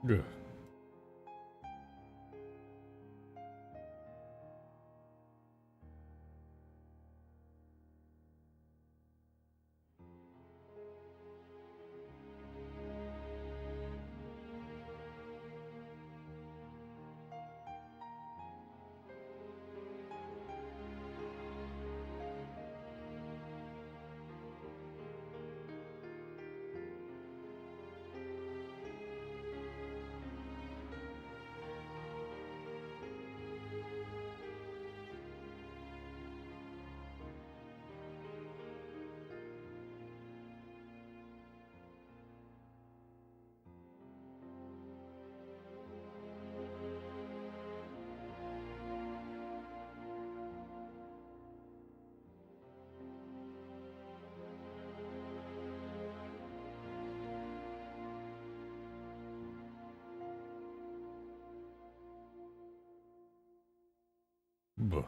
Ugh. Buh.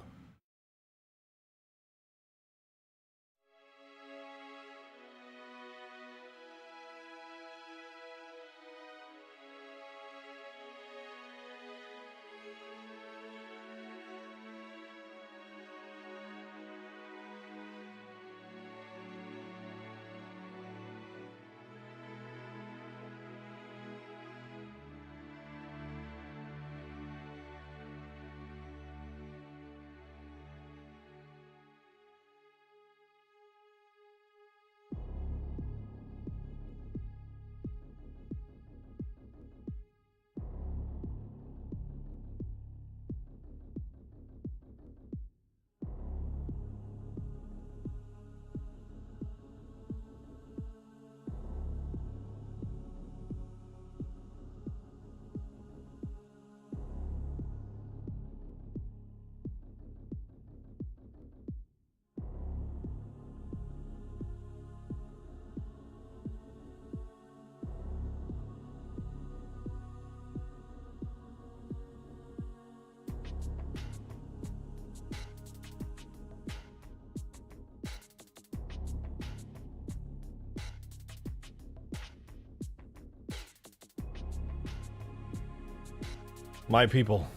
My people,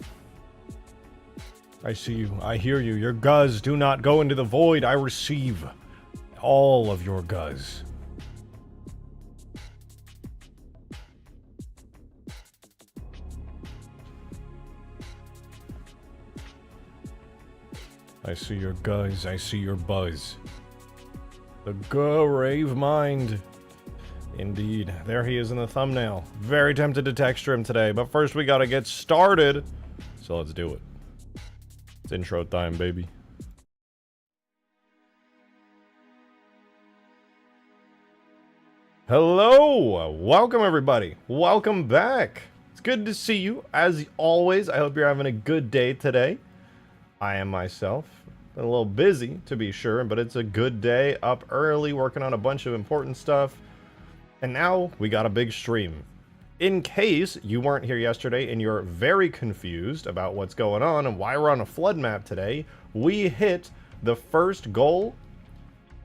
I see you, I hear you. Your guz do not go into the void. I receive all of your guz. I see your guz, I see your buzz. The grave mind. Indeed. There he is in the thumbnail. Very tempted to texture him today, but first we gotta get started. So let's do it. It's intro time, baby. Hello! Welcome, everybody. Welcome back. It's good to see you, as always. I hope you're having a good day today. I am myself. Been a little busy, to be sure, but it's a good day. Up early, working on a bunch of important stuff. And now, we got a big stream. In case you weren't here yesterday and you're very confused about what's going on and why we're on a flood map today, we hit the first goal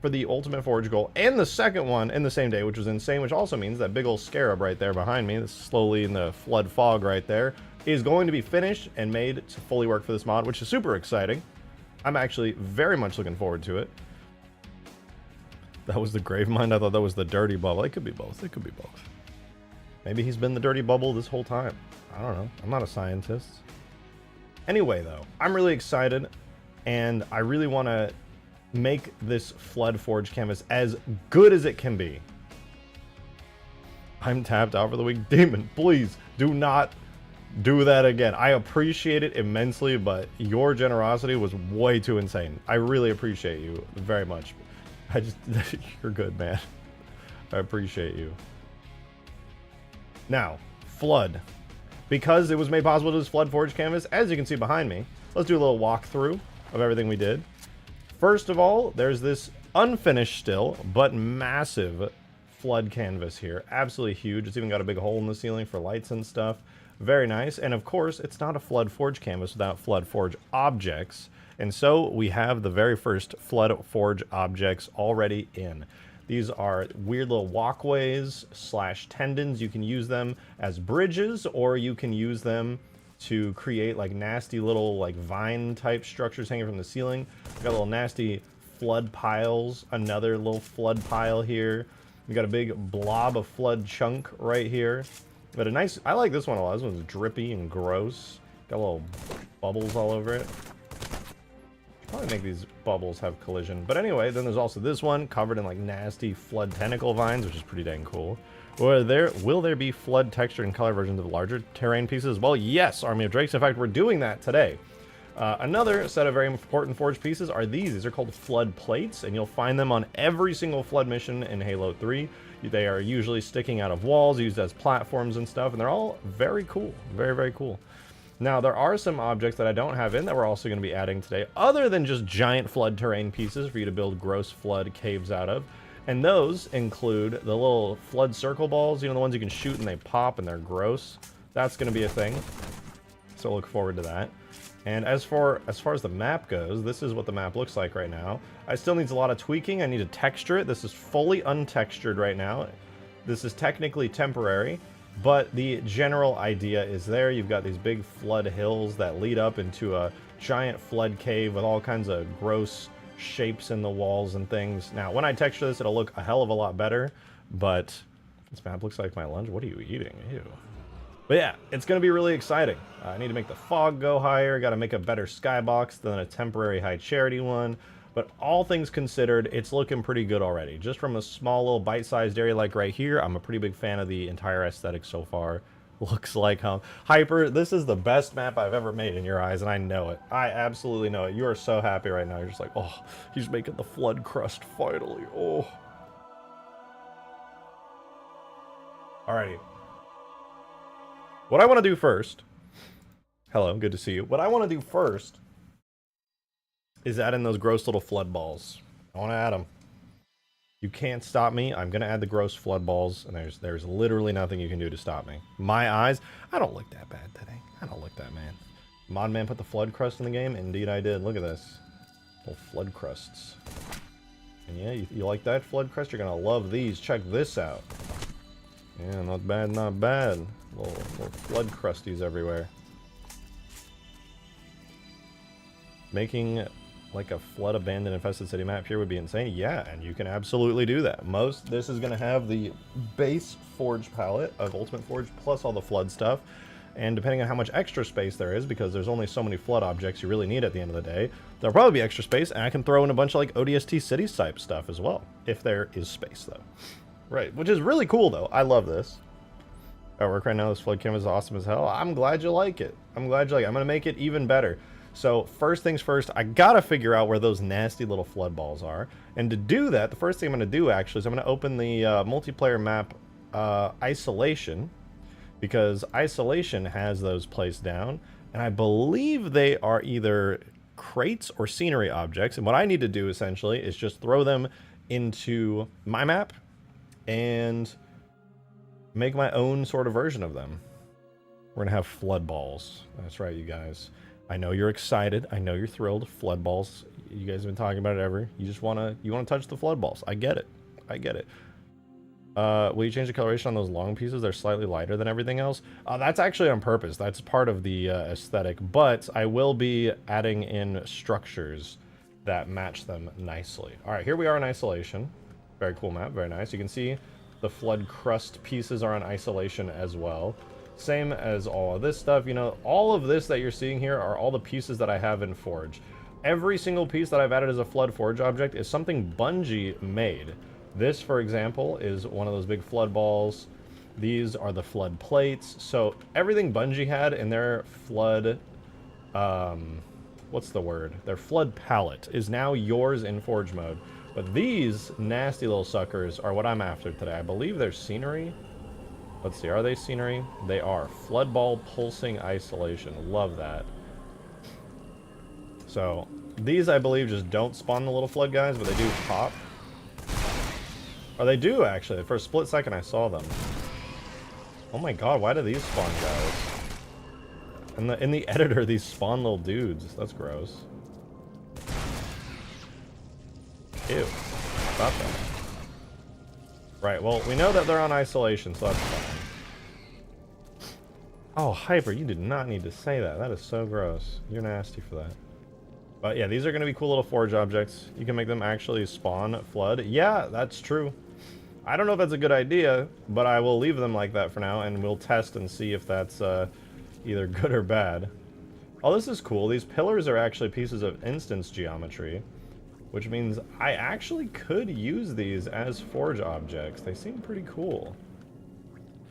for the ultimate forge goal and the second one in the same day, which was insane, which also means that big old scarab right there behind me, that's slowly in the flood fog right there, is going to be finished and made to fully work for this mod, which is super exciting. I'm actually very much looking forward to it. That was the grave mind? I thought that was the dirty bubble. It could be both. It could be both. Maybe he's been the dirty bubble this whole time. I don't know. I'm not a scientist. Anyway, though, I'm really excited, and I really want to make this Flood Forge canvas as good as it can be. I'm tapped out for the week. Demon, please do not do that again. I appreciate it immensely, but your generosity was way too insane. I really appreciate you very much. You're good, man. I appreciate you. Now, Flood. Because it was made possible to this Flood Forge canvas, as you can see behind me, let's do a little walkthrough of everything we did. First of all, there's this unfinished still, but massive Flood canvas here. Absolutely huge. It's even got a big hole in the ceiling for lights and stuff. Very nice. And of course, it's not a Flood Forge canvas without Flood Forge objects. And so we have the very first Flood Forge objects already in. These are weird little walkways / tendons. You can use them as bridges, or you can use them to create like nasty little like vine type structures hanging from the ceiling. We've got little nasty flood piles, another little flood pile here. We got a big blob of flood chunk right here. But a nice, I like this one a lot. This one's drippy and gross. Got little bubbles all over it. Probably make these bubbles have collision. But anyway, then there's also this one covered in like nasty flood tentacle vines, which is pretty dang cool. Will there be flood texture and color versions of larger terrain pieces? Well, yes, Army of Drakes. In fact, we're doing that today. Another set of very important forge pieces are these. These are called flood plates, and you'll find them on every single flood mission in Halo 3. They are usually sticking out of walls, used as platforms and stuff, and they're all very cool. Very, very cool. Now, there are some objects that I don't have in that we're also going to be adding today, other than just giant flood terrain pieces for you to build gross flood caves out of. And those include the little flood circle balls, you know, the ones you can shoot and they pop and they're gross. That's going to be a thing. So look forward to that. And as far as the map goes, this is what the map looks like right now. It still needs a lot of tweaking. I need to texture it. This is fully untextured right now. This is technically temporary, but the general idea is there. You've got these big flood hills that lead up into a giant flood cave with all kinds of gross shapes in the walls and things. Now, when I texture this, it'll look a hell of a lot better, but this map looks like my lunch. What are you eating? Ew. But yeah, it's going to be really exciting. I need to make the fog go higher. Got to make a better skybox than a temporary high charity one. But all things considered, it's looking pretty good already. Just from a small little bite-sized area like right here, I'm a pretty big fan of the entire aesthetic so far. Looks like Hyper, this is the best map I've ever made in your eyes, and I know it. I absolutely know it. You are so happy right now. You're just like, oh, he's making the flood crust finally. Oh. Alrighty. What I want to do first, hello, good to see you. What I want to do first is add in those gross little flood balls. I want to add them. You can't stop me. I'm going to add the gross flood balls, and there's literally nothing you can do to stop me. My eyes, I don't look that bad today. I don't look that man. Modman put the flood crust in the game? Indeed I did. Look at this. Little flood crusts. And yeah, you like that flood crust? You're going to love these. Check this out. Yeah, not bad, not bad. Little flood crusties everywhere. Making like a flood abandoned infested city map here would be insane. Yeah, and you can absolutely do that. This is going to have the base forge palette of Ultimate Forge plus all the flood stuff. And depending on how much extra space there is, because there's only so many flood objects you really need at the end of the day, there'll probably be extra space, and I can throw in a bunch of like ODST cities type stuff as well, if there is space though. Right, which is really cool though. I love this. At work right now, this flood canvas is awesome as hell. I'm glad you like it. I'm glad you like it. I'm going to make it even better. So first things first, I gotta figure out where those nasty little flood balls are. And to do that, the first thing I'm gonna do actually is I'm gonna open the multiplayer map Isolation, because Isolation has those placed down, and I believe they are either crates or scenery objects. And what I need to do essentially is just throw them into my map and make my own sort of version of them. We're gonna have flood balls. That's right, you guys. I know you're excited. I know you're thrilled. Flood balls. You guys have been talking about it ever. You just wanna touch the flood balls. I get it. I get it. Will you change the coloration on those long pieces? They're slightly lighter than everything else. That's actually on purpose. That's part of the aesthetic. But I will be adding in structures that match them nicely. All right, here we are in Isolation. Very cool map. Very nice. You can see the flood crust pieces are on Isolation as well. Same as all of this stuff. You know, all of this that you're seeing here are all the pieces that I have in Forge. Every single piece that I've added as a Flood Forge object is something Bungie made. This, for example, is one of those big flood balls. These are the flood plates. So everything Bungie had in their flood, what's the word? Their flood palette is now yours in Forge mode. But these nasty little suckers are what I'm after today. I believe they're scenery. Let's see, are they scenery? They are. Flood ball pulsing Isolation. Love that. So, these I believe just don't spawn the little flood guys, but they do pop. Or they do, actually. For a split second I saw them. Oh my god, why do these spawn guys? In the editor, these spawn little dudes. That's gross. Ew. Stop that. Right, well, we know that they're on isolation, so that's fine. Oh, Hyper, you did not need to say that. That is so gross. You're nasty for that. But yeah, these are going to be cool little forge objects. You can make them actually spawn flood. Yeah, that's true. I don't know if that's a good idea, but I will leave them like that for now, and we'll test and see if that's either good or bad. Oh, this is cool. These pillars are actually pieces of instance geometry, which means I actually could use these as forge objects. They seem pretty cool.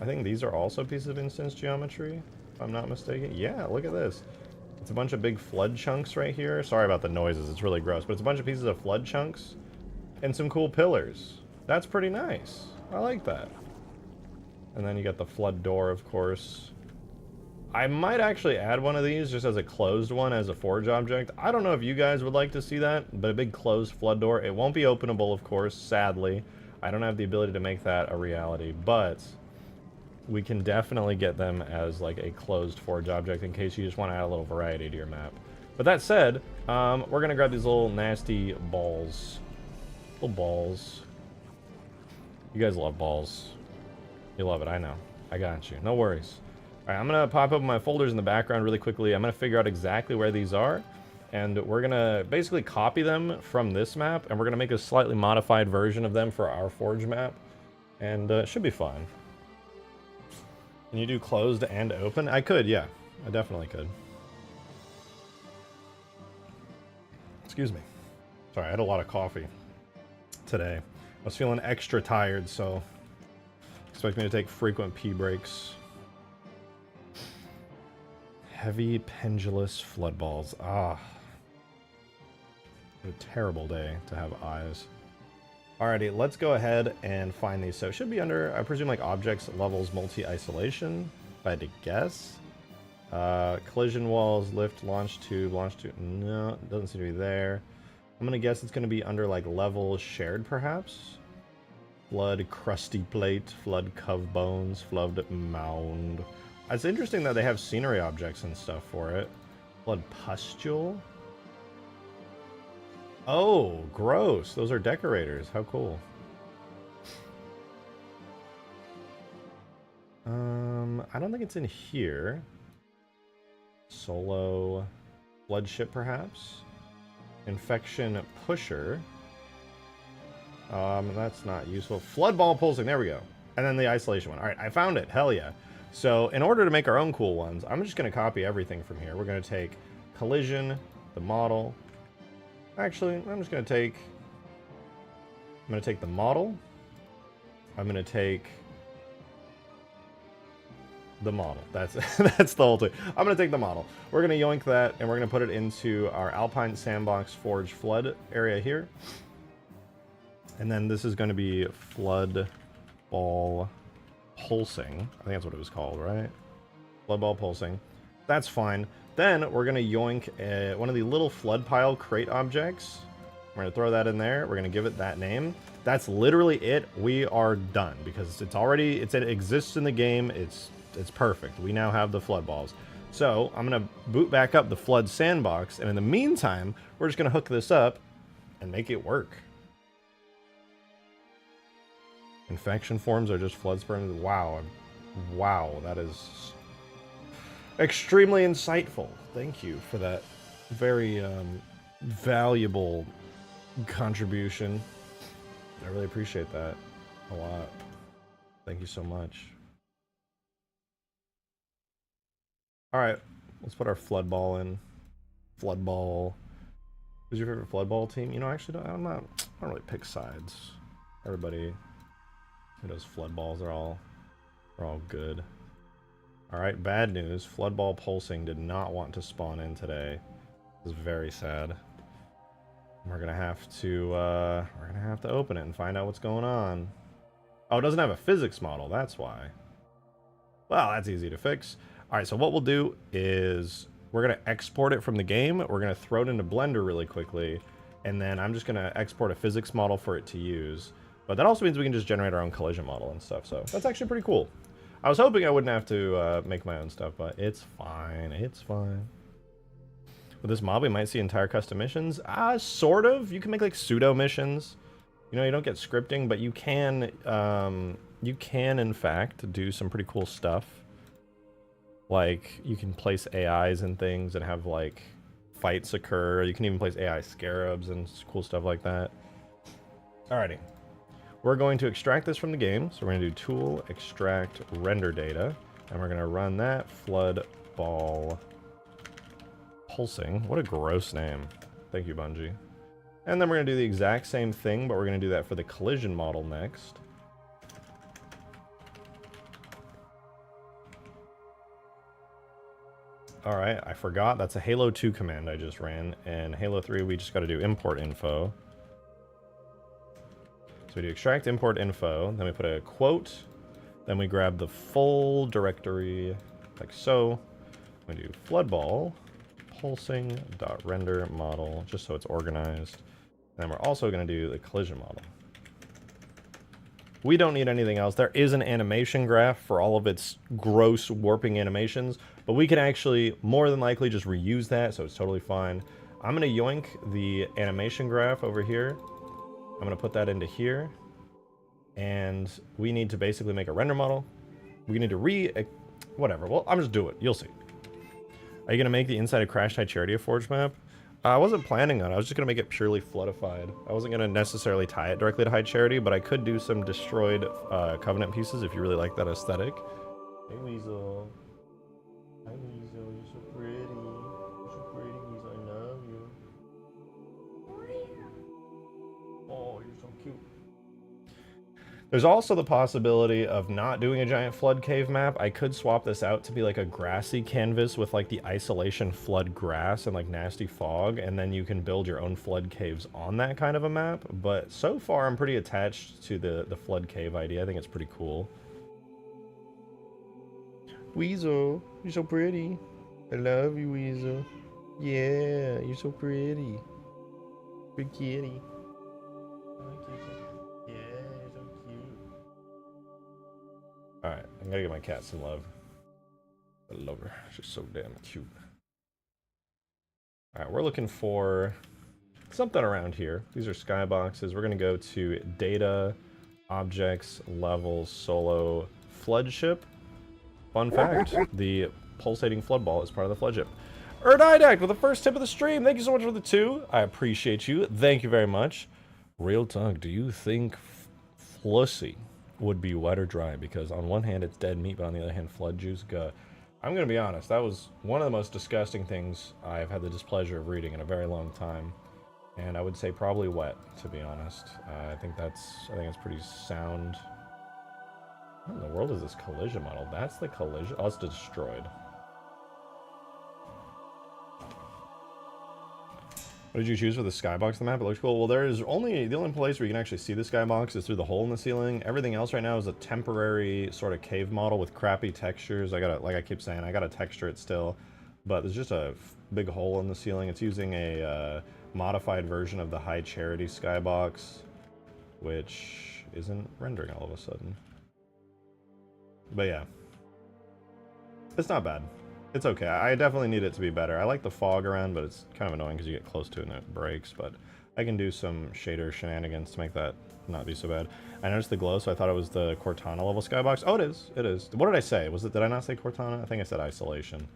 I think these are also pieces of instance geometry, if I'm not mistaken. Yeah, look at this. It's a bunch of big flood chunks right here. Sorry about the noises, it's really gross, but it's a bunch of pieces of flood chunks and some cool pillars. That's pretty nice. I like that. And then you got the flood door, of course. I might actually add one of these just as a closed one as a forge object. I don't know if you guys would like to see that, but a big closed flood door. It won't be openable, of course, sadly. I don't have the ability to make that a reality, but we can definitely get them as like a closed forge object in case you just want to add a little variety to your map. But that said, we're going to grab these little nasty balls. Little balls. You guys love balls. You love it, I know. I got you. No worries. Alright, I'm going to pop up my folders in the background really quickly. I'm going to figure out exactly where these are. And we're going to basically copy them from this map. And we're going to make a slightly modified version of them for our forge map. And it should be fun. Can you do closed and open? I could, yeah. I definitely could. Excuse me. Sorry, I had a lot of coffee today. I was feeling extra tired, so expect me to take frequent pee breaks. Heavy pendulous flood balls. Ah. What a terrible day to have eyes. Alrighty, let's go ahead and find these. So it should be under, I presume, like objects, levels, multi-isolation, if I had to guess. Collision walls, lift, launch tube. No, it doesn't seem to be there. I'm gonna guess it's gonna be under like level shared, perhaps. Flood crusty plate, flood cove bones, flood mound. It's interesting that they have scenery objects and stuff for it. Flood pustule. Oh, gross. Those are decorators. How cool. I don't think it's in here. Solo flood ship, perhaps. Infection pusher. That's not useful. Flood ball pulsing. There we go. And then the isolation one. All right, I found it. Hell yeah. So in order to make our own cool ones, I'm just going to copy everything from here. We're going to take collision, the model. Actually, I'm just going to take... I'm going to take the model. I'm going to take the model. That's that's the whole thing. I'm going to take the model. We're going to yoink that, and we're going to put it into our Alpine Sandbox Forge Flood area here. And then this is going to be Flood Ball Pulsing. I think that's what it was called, right? Flood Ball Pulsing. That's fine. Then we're going to yoink one of the little flood pile crate objects. We're going to throw that in there. We're going to give it that name. That's literally it. We are done because it's already, it exists in the game. It's perfect. We now have the flood balls. So I'm going to boot back up the flood sandbox. And in the meantime, we're just going to hook this up and make it work. Infection forms are just flood sperms. Wow. Wow. That is extremely insightful. Thank you for that very valuable contribution. I really appreciate that a lot. Thank you so much. Alright, let's put our flood ball in. Flood ball. Who's your favorite flood ball team? You know, actually, I don't really pick sides. Everybody who does flood balls are all good. Alright, bad news. Flood ball pulsing did not want to spawn in today. This is very sad. We're gonna have to open it and find out what's going on. Oh, it doesn't have a physics model, that's why. Well, that's easy to fix. Alright, so what we'll do is we're gonna export it from the game, we're gonna throw it into Blender really quickly, and then I'm just gonna export a physics model for it to use. But that also means we can just generate our own collision model and stuff, so that's actually pretty cool. I was hoping I wouldn't have to make my own stuff, but it's fine, it's fine. With this mob, we might see entire custom missions. Sort of. You can make like pseudo missions. You know, you don't get scripting, but you can in fact do some pretty cool stuff. Like, you can place AIs and things and have, like, fights occur. You can even place AI scarabs and cool stuff like that. Alrighty. We're going to extract this from the game. So we're going to do tool, extract, render data. And we're going to run that flood ball pulsing. What a gross name. Thank you, Bungie. And then we're going to do the exact same thing, but we're going to do that for the collision model next. Alright, I forgot. That's a Halo 2 command I just ran. And Halo 3, we just got to do import info. So we do extract import info, then we put a quote, then we grab the full directory, like so. We do floodball, pulsing.render model, just so it's organized. And then we're also going to do the collision model. We don't need anything else. There is an animation graph for all of its gross warping animations, but we can actually more than likely just reuse that, so it's totally fine. I'm going to yoink the animation graph over here. I'm going to put that into here. And we need to basically make a render model. We need to whatever. Well, I'm just do it. You'll see. Are you going to make the inside of Crash High Charity a Forge map? I wasn't planning on it. I was just going to make it purely floodified. I wasn't going to necessarily tie it directly to High Charity, but I could do some destroyed Covenant pieces if you really like that aesthetic. Hey, Weasel. Hi, Weasel. You're so pretty. You're so pretty, Weasel. I love you. Oh, you're so cute. There's also the possibility of not doing a giant flood cave map. I could swap this out to be like a grassy canvas with like the isolation flood grass and like nasty fog, and then you can build your own flood caves on that kind of a map. But so far I'm pretty attached to the flood cave idea. I think it's pretty cool. Weasel, you're so pretty. I love you, Weasel. Yeah, you're so pretty. Good kitty. Alright, I gotta get my cat some love. I love her. She's so damn cute. Alright, we're looking for something around here. These are skyboxes. We're gonna go to data, objects, levels, solo, flood ship. Fun fact, the pulsating flood ball is part of the flood ship. Erdidact with the first tip of the stream. Thank you so much for the 2. I appreciate you. Thank you very much. Real talk, do you think Flussy would be wet or dry? Because on one hand it's dead meat, but on the other hand flood juice. I'm gonna be honest, that was one of the most disgusting things I've had the displeasure of reading in a very long time, and I would say probably wet, to be honest. I think that's pretty sound. What in the world is this collision model? That's the collision. Oh, it's destroyed. What did you choose for the skybox of the map? It looks cool. Well, the only place where you can actually see the skybox is through the hole in the ceiling. Everything else right now is a temporary sort of cave model with crappy textures. Like I keep saying, I gotta texture it still. But there's just a big hole in the ceiling. It's using a modified version of the High Charity skybox, which isn't rendering all of a sudden. But yeah. It's not bad. It's okay. I definitely need it to be better. I like the fog around, but it's kind of annoying because you get close to it and it breaks. But I can do some shader shenanigans to make that not be so bad. I noticed the glow, so I thought it was the Cortana level skybox. Oh, it is. It is. What did I say? Did I not say Cortana? I think I said isolation.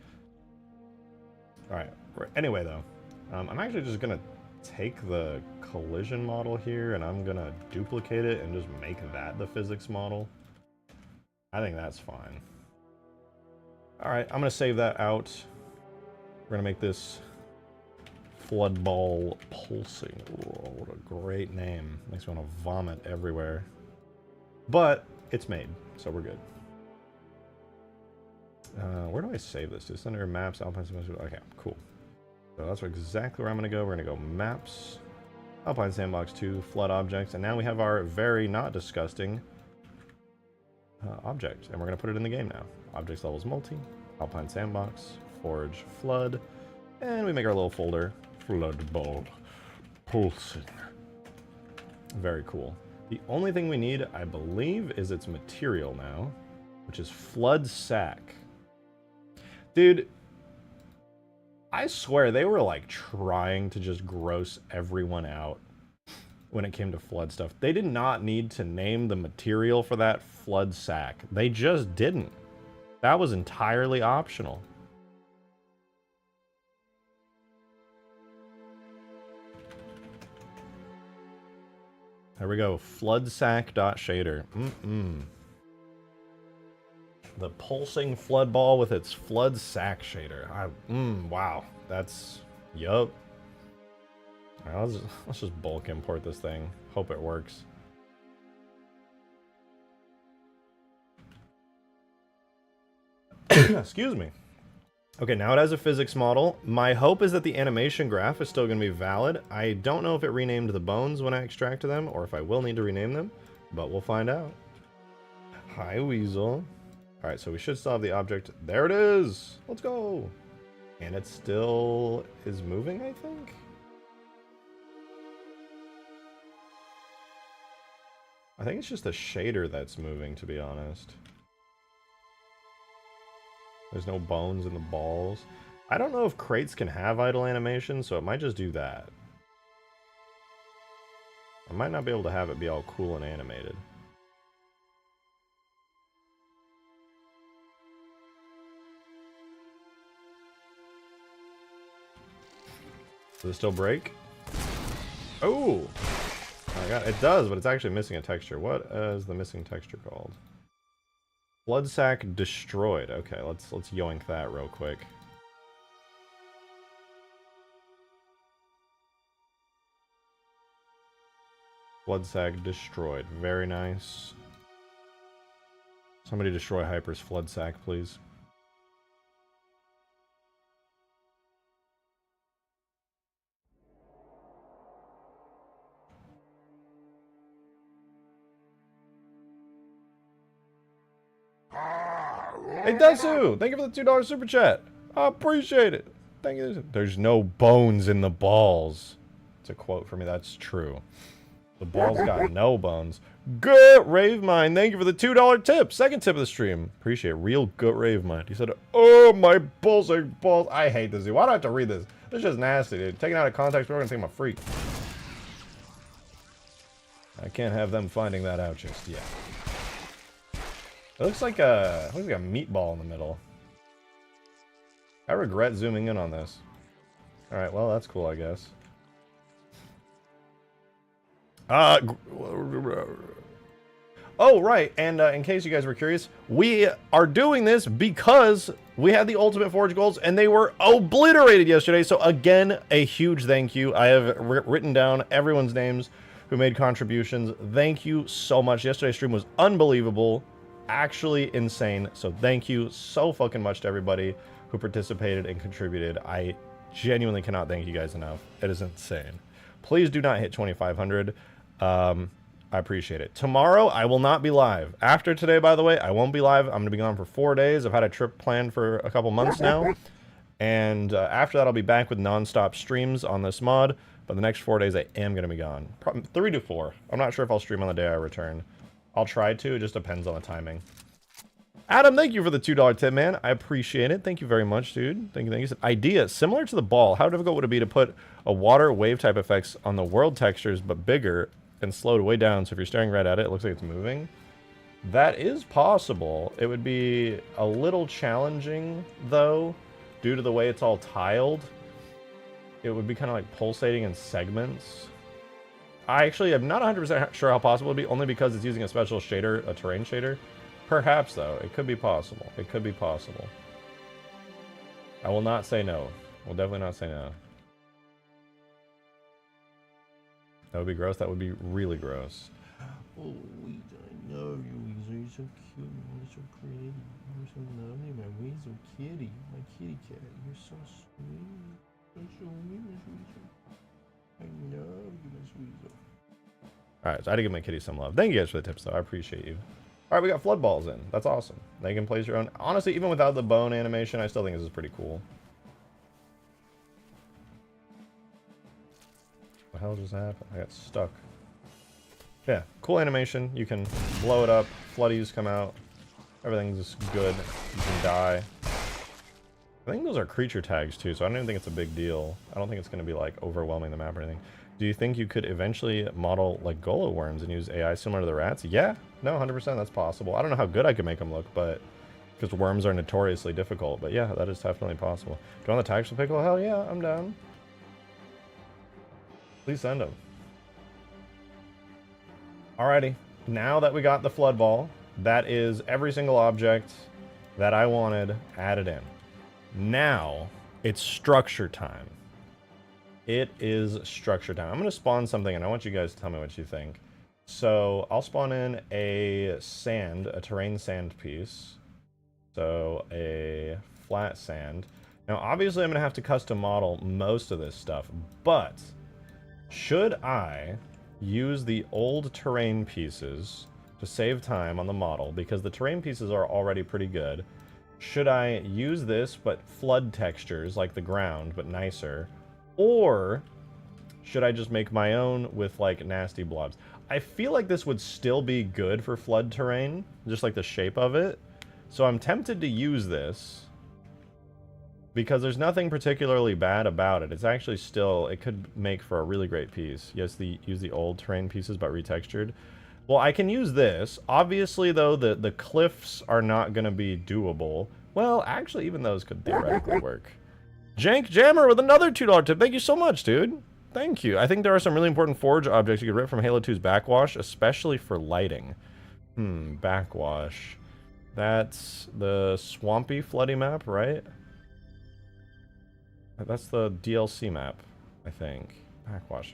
Alright. Anyway, though. I'm actually just going to take the collision model here and I'm going to duplicate it and just make that the physics model. I think that's fine. Alright, I'm going to save that out. We're going to make this flood ball pulsing. Whoa, what a great name. Makes me want to vomit everywhere. But it's made, so we're good. Where do I save this? Just under maps, Alpine Sandbox. Okay, cool. So that's exactly where I'm going to go. We're going to go maps, Alpine Sandbox 2, flood objects, and now we have our very not disgusting object, and we're going to put it in the game now. Objects levels multi, Alpine Sandbox, Forge, Flood, and we make our little folder, Flood Ball Pulsing. Very cool. The only thing we need, I believe, is its material now, which is Flood Sack. Dude, I swear they were like trying to just gross everyone out. when it came to flood stuff. They did not need to name the material for that flood sack. They just didn't. That was entirely optional. There we go. Floodsack.shader. The pulsing flood ball with its flood sack shader. Wow. That's... Yup. Right, let's just bulk import this thing. Hope it works. Excuse me. Okay, now it has a physics model. My hope is that the animation graph is still going to be valid. I don't know if it renamed the bones when I extracted them, or if I will need to rename them, but we'll find out. Hi, Weasel. Alright, so we should still have the object. There it is! Let's go! And it still is moving, I think? I think it's just the shader that's moving, to be honest. There's no bones in the balls. I don't know if crates can have idle animation, so it might just do that. I might not be able to have it be all cool and animated. Does it still break? Oh! My god, it does, but it's actually missing a texture. What is the missing texture called? Flood sack destroyed. Okay, let's yoink that real quick. Flood sack destroyed. Very nice. Somebody destroy Hyper's flood sack, please. Hey Desu, thank you for the $2 super chat. I appreciate it. Thank you. There's no bones in the balls. It's a quote for me. That's true. The balls got no bones. Good Rave Mind. Thank you for the $2 tip. Second tip of the stream. Appreciate it. Real good Rave Mind. He said, "Oh my pulsing balls." I hate this. Why do I have to read this? This is just nasty, dude. Taken out of context, we're gonna think I'm a freak. I can't have them finding that out just yet. It looks like a meatball in the middle. I regret zooming in on this. Alright, well, that's cool, I guess. Oh, right, and in case you guys were curious, we are doing this because we had the Ultimate Forge goals, and they were obliterated yesterday, so again, a huge thank you. I have written down everyone's names who made contributions. Thank you so much. Yesterday's stream was unbelievable. Actually insane, so thank you so fucking much to everybody who participated and contributed. I genuinely cannot thank you guys enough. It is insane. Please do not hit 2,500. I appreciate it. Tomorrow I will not be live. After today, by the way, I won't be live. I'm gonna be gone for 4 days. I've had a trip planned for a couple months now, and after that I'll be back with non-stop streams on this mod, but the next 4 days I am gonna be gone. 3 to 4. I'm not sure if I'll stream on the day I return. I'll try to. It just depends on the timing. Adam, thank you for the $2 tip, man. I appreciate it. Thank you very much, dude. Thank you. Idea, similar to the ball. How difficult would it be to put a water wave type effects on the world textures, but bigger and slowed way down, so if you're staring right at it, it looks like it's moving? That is possible. It would be a little challenging, though, due to the way it's all tiled. It would be kind of like pulsating in segments. I actually am not 100% sure how possible it would be, only because it's using a special shader, a terrain shader. Perhaps, though. It could be possible. It could be possible. I will not say no. We'll definitely not say no. That would be gross. That would be really gross. Oh, Weasel, I love you, Weasel. You're so cute. You're so creative. You're so lovely. My Weasel kitty. My kitty cat. You're so sweet. You're so sweet, Miss Weasel. I love you, Miss Weasel. Alright, so I had to give my kitty some love. Thank you guys for the tips, though. I appreciate you. Alright, we got flood balls in. That's awesome. Now you can place your own. Honestly, even without the bone animation, I still think this is pretty cool. What the hell just happened? I got stuck. Yeah, cool animation. You can blow it up. Floodies come out. Everything's just good. You can die. I think those are creature tags, too, so I don't even think it's a big deal. I don't think it's going to be, like, overwhelming the map or anything. Do you think you could eventually model like Golo worms and use AI similar to the rats? Yeah, no, 100% that's possible. I don't know how good I could make them look, but because worms are notoriously difficult. But yeah, that is definitely possible. Do you want the tactical pickle? Hell yeah, I'm down. Please send them. Alrighty, now that we got the flood ball, that is every single object that I wanted added in. Now, it's structure time. It is structure time. I'm going to spawn something, and I want you guys to tell me what you think. So, I'll spawn in a terrain sand piece. So, a flat sand. Now, obviously, I'm going to have to custom model most of this stuff, but should I use the old terrain pieces to save time on the model, because the terrain pieces are already pretty good? Should I use this but flood textures like the ground but nicer, or should I just make my own with like nasty blobs? I feel like this would still be good for flood terrain, just like the shape of it, so I'm tempted to use this because there's nothing particularly bad about it. It's actually still, it could make for a really great piece. Yes, use the old terrain pieces, but retextured. Well, I can use this. Obviously, though, the cliffs are not going to be doable. Well, actually, even those could theoretically work. Jank Jammer with another $2 tip. Thank you so much, dude. Thank you. I think there are some really important forge objects you could rip from Halo 2's backwash, especially for lighting. Backwash. That's the swampy, floody map, right? That's the DLC map, I think. Backwash.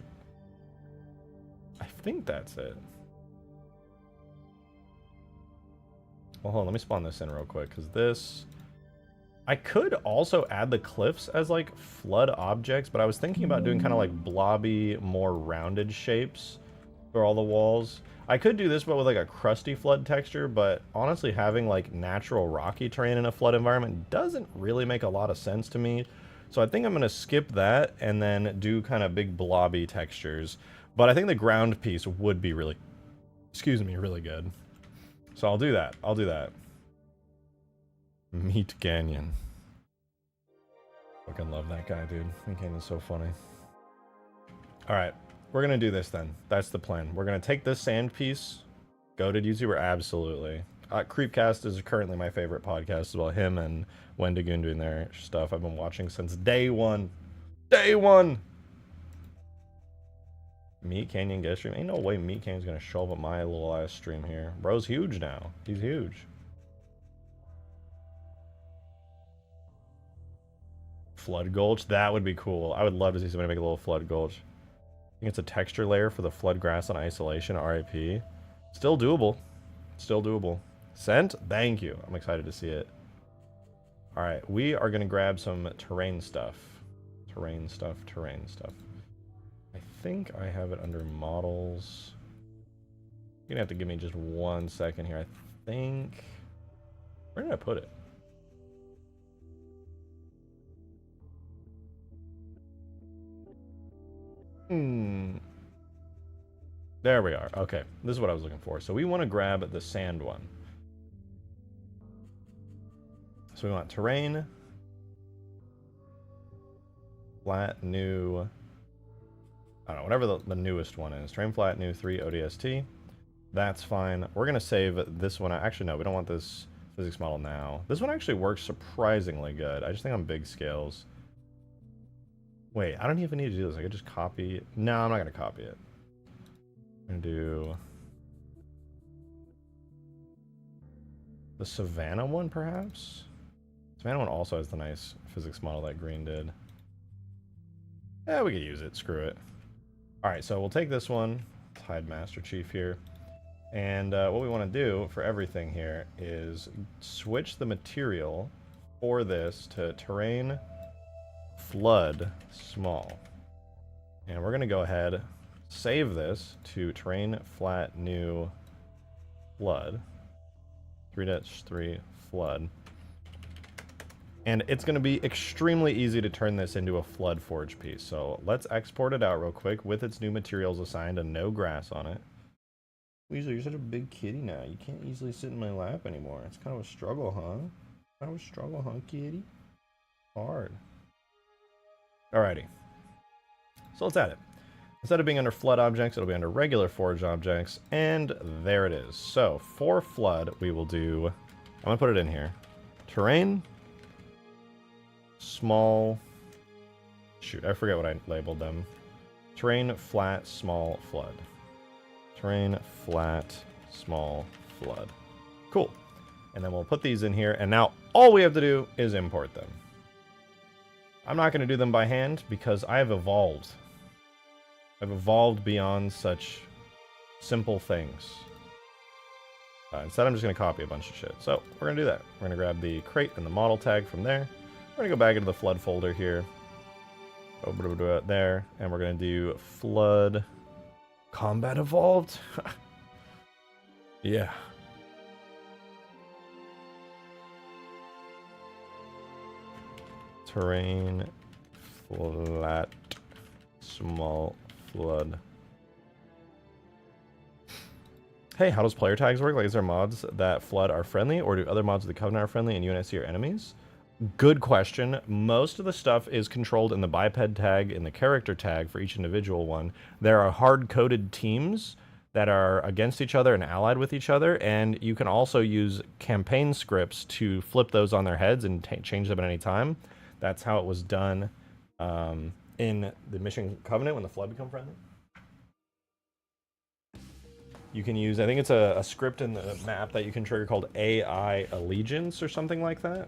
I think that's it. Well, hold on, let me spawn this in real quick, because this... I could also add the cliffs as, like, flood objects, but I was thinking about doing kind of, like, blobby, more rounded shapes for all the walls. I could do this, but with, like, a crusty flood texture, but honestly, having, like, natural rocky terrain in a flood environment doesn't really make a lot of sense to me. So I think I'm going to skip that and then do kind of big blobby textures. But I think the ground piece would be really, really good. So I'll do that. I'll do that. Meat Canyon. Fucking love that guy, dude. Meat Canyon's so funny. Alright, we're going to do this then. That's the plan. We're going to take this sand piece. Goated YouTuber, absolutely. Creepcast is currently my favorite podcast as well. Him and Wendigoon doing their stuff. I've been watching since day one. Day one! Meat Canyon guest stream. Ain't no way Meat Canyon's gonna show up at my little ass stream here. Bro's huge now. He's huge. Flood Gulch? That would be cool. I would love to see somebody make a little Flood Gulch. I think it's a texture layer for the flood grass on isolation. RIP. Still doable. Still doable. Sent? Thank you. I'm excited to see it. Alright, we are going to grab some terrain stuff. Terrain stuff. I think I have it under models. You're going to have to give me just 1 second here. I think... Where did I put it? There we are. Okay, this is what I was looking for. So we want to grab the sand one. So we want terrain, flat, new, I don't know, whatever the newest one is. Terrain, flat, new, 3 ODST. That's fine. We're going to save this one. Actually, no, we don't want this physics model now. This one actually works surprisingly good. I just think on big scales. Wait, I don't even need to do this. I could just copy. No, I'm not going to copy it. I'm going to do the Savannah one, perhaps? Savannah one also has the nice physics model that Green did. Yeah, we could use it. Screw it. Alright, so we'll take this one. Let's hide Master Chief here. And what we want to do for everything here is switch the material for this to terrain, flood, small. And we're going to go ahead, save this to terrain, flat, new, flood. 3-3 flood. And it's going to be extremely easy to turn this into a flood forge piece. So let's export it out real quick with its new materials assigned and no grass on it. Weasel, you're such a big kitty now. You can't easily sit in my lap anymore. It's kind of a struggle, huh? Kind of a struggle, huh, kitty? Hard. Alrighty. So let's add it. Instead of being under flood objects, it'll be under regular forage objects, and there it is. So for flood, we will do, I'm gonna put it in here. Terrain, small, shoot, I forget what I labeled them. Terrain, flat, small, flood. Terrain, flat, small, flood. Cool. And then we'll put these in here, and now all we have to do is import them. I'm not gonna do them by hand because I have evolved. I've evolved beyond such simple things. Instead, I'm just going to copy a bunch of shit. So, we're going to do that. We're going to grab the crate and the model tag from there. We're going to go back into the flood folder here. Over it there. And we're going to do flood combat evolved. Yeah. Terrain, flat, small, flood. Hey, how does player tags work? Like, is there mods that flood are friendly, or do other mods of the Covenant are friendly and UNSC are enemies? Good question. Most of the stuff is controlled in the biped tag, in the character tag for each individual one. There are hard-coded teams that are against each other and allied with each other, and you can also use campaign scripts to flip those on their heads and change them at any time. That's how it was done in the Mission Covenant when the flood become friendly. You can use, I think it's a script in the map that you can trigger called AI Allegiance or something like that.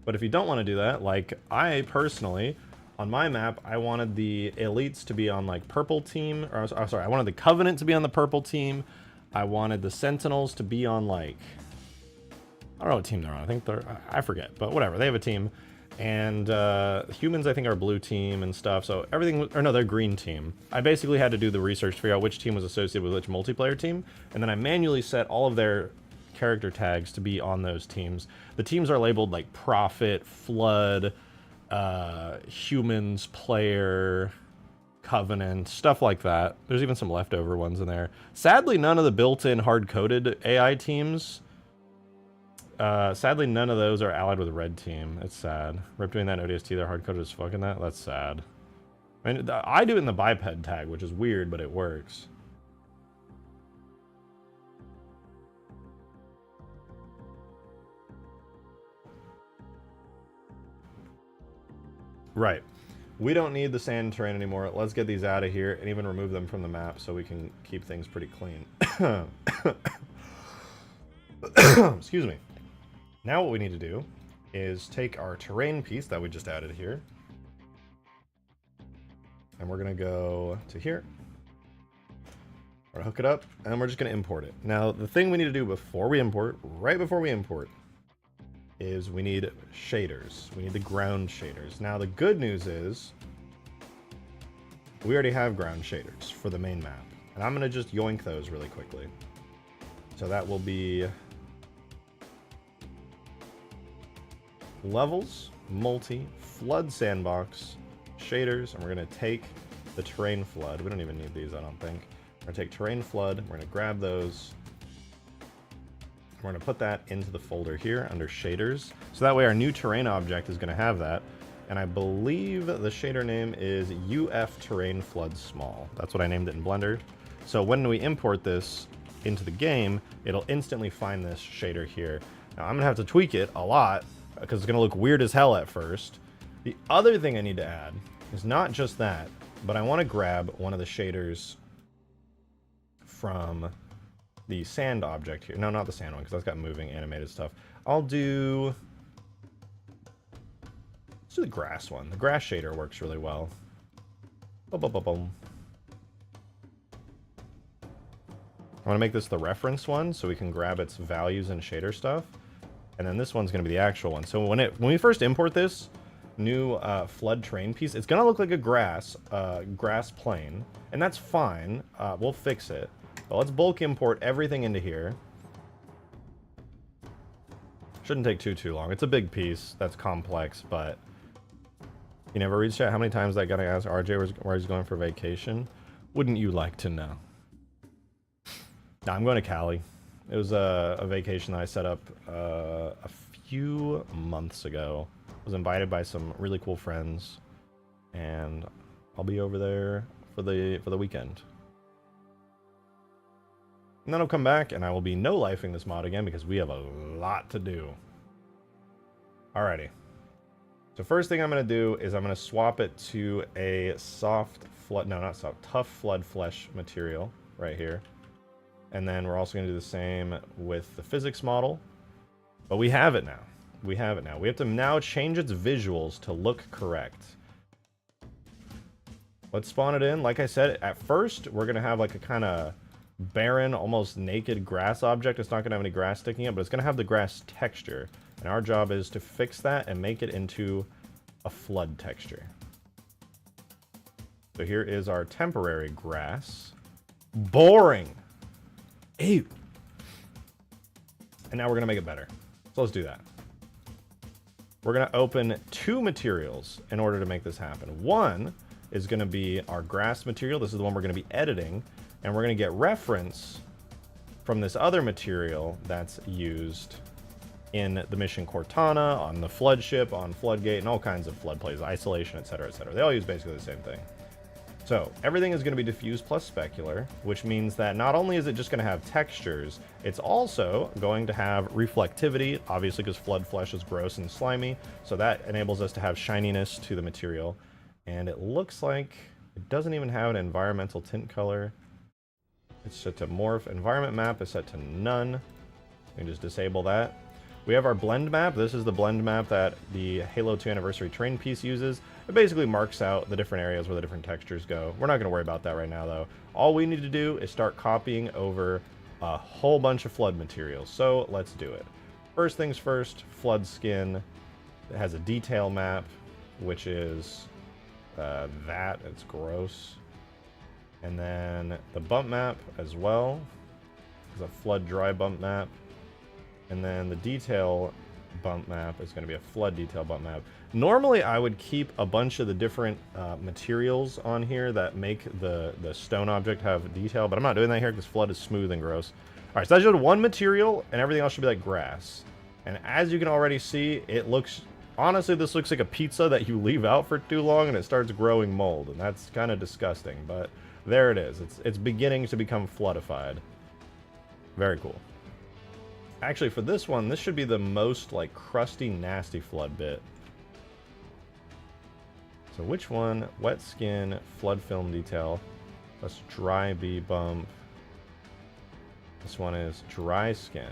But if you don't want to do that, like I personally, on my map, I wanted the elites to be on like purple team, or sorry, I wanted the Covenant to be on the purple team. I wanted the Sentinels to be on like, I don't know what team they're on. I think I forget, but whatever. They have a team. And humans, I think, are blue team and stuff. So everything, or no, they're green team. I basically had to do the research to figure out which team was associated with which multiplayer team. And then I manually set all of their character tags to be on those teams. The teams are labeled like Prophet, Flood, Humans, Player, Covenant, stuff like that. There's even some leftover ones in there. Sadly, none of the built-in hard-coded AI teams. Sadly, none of those are allied with a red team. It's sad. Rip doing that in ODST, they're hard-coded as fuck in that. That's sad. I mean, I do it in the biped tag, which is weird, but it works. Right. We don't need the sand terrain anymore. Let's get these out of here and even remove them from the map so we can keep things pretty clean. Excuse me. Now what we need to do is take our terrain piece that we just added here, and we're going to go to here. We're going to hook it up, and we're just going to import it. Now, the thing we need to do before we import, right before we import, is we need shaders. We need the ground shaders. Now, the good news is we already have ground shaders for the main map, and I'm going to just yoink those really quickly. So that will be levels, multi, flood sandbox, shaders, and we're going to take the terrain flood. We don't even need these, I don't think. We're going to take terrain flood, we're going to grab those, we're going to put that into the folder here under shaders. So that way our new terrain object is going to have that. And I believe the shader name is UF Terrain Flood Small. That's what I named it in Blender. So when we import this into the game, it'll instantly find this shader here. Now I'm going to have to tweak it a lot, because it's going to look weird as hell at first. The other thing I need to add is not just that, but I want to grab one of the shaders from the sand object here. No, not the sand one, because that's got moving animated stuff. Let's do the grass one. The grass shader works really well. Boom, boom, boom, boom. I want to make this the reference one so we can grab its values and shader stuff. And then this one's going to be the actual one. So when we first import this new flood terrain piece, it's going to look like a grass plane. And that's fine. We'll fix it. But let's bulk import everything into here. Shouldn't take too long. It's a big piece that's complex, but you never read chat how many times that guy asked RJ where he's going for vacation. Wouldn't you like to know? Nah, I'm going to Cali. It was a vacation that I set up a few months ago. I was invited by some really cool friends, and I'll be over there for the weekend. And then I'll come back and I will be no-lifing this mod again because we have a lot to do. Alrighty. So first thing I'm going to do is I'm going to swap it to a soft flood, no, not soft, tough flood flesh material right here. And then we're also going to do the same with the physics model. But we have it now. We have it now. We have to now change its visuals to look correct. Let's spawn it in. Like I said, at first, we're going to have like a kind of barren, almost naked grass object. It's not going to have any grass sticking up, but it's going to have the grass texture. And our job is to fix that and make it into a flood texture. So here is our temporary grass. Boring! Ew! And now we're going to make it better. So let's do that. We're going to open 2 materials in order to make this happen. One is going to be our grass material. This is the one we're going to be editing. And we're going to get reference from this other material that's used in the mission Cortana, on the flood ship, on Floodgate, and all kinds of flood plays, isolation, etc., etc. They all use basically the same thing. So everything is going to be diffuse plus specular, which means that not only is it just going to have textures, it's also going to have reflectivity, obviously because flood flesh is gross and slimy, so that enables us to have shininess to the material. And it looks like it doesn't even have an environmental tint color. It's set to morph. Environment map is set to none. We can just disable that. We have our blend map. This is the blend map that the Halo 2 Anniversary terrain piece uses. It basically marks out the different areas where the different textures go. We're not going to worry about that right now, though. All we need to do is start copying over a whole bunch of flood materials. So let's do it. First things first, flood skin. It has a detail map, which is that. It's gross. And then the bump map as well. It's a flood dry bump map. And then the detail bump map is going to be a flood detail bump map. Normally, I would keep a bunch of the different materials on here that make the stone object have detail, but I'm not doing that here because flood is smooth and gross. All right, so I just did one material, and everything else should be like grass. And as you can already see, it looks... Honestly, this looks like a pizza that you leave out for too long, and it starts growing mold, and that's kind of disgusting. But there it is. It's beginning to become floodified. Very cool. Actually, for this one, this should be the most, like, crusty, nasty flood bit. So which one? Wet skin, flood film detail. Let's dry bee bump. This one is dry skin.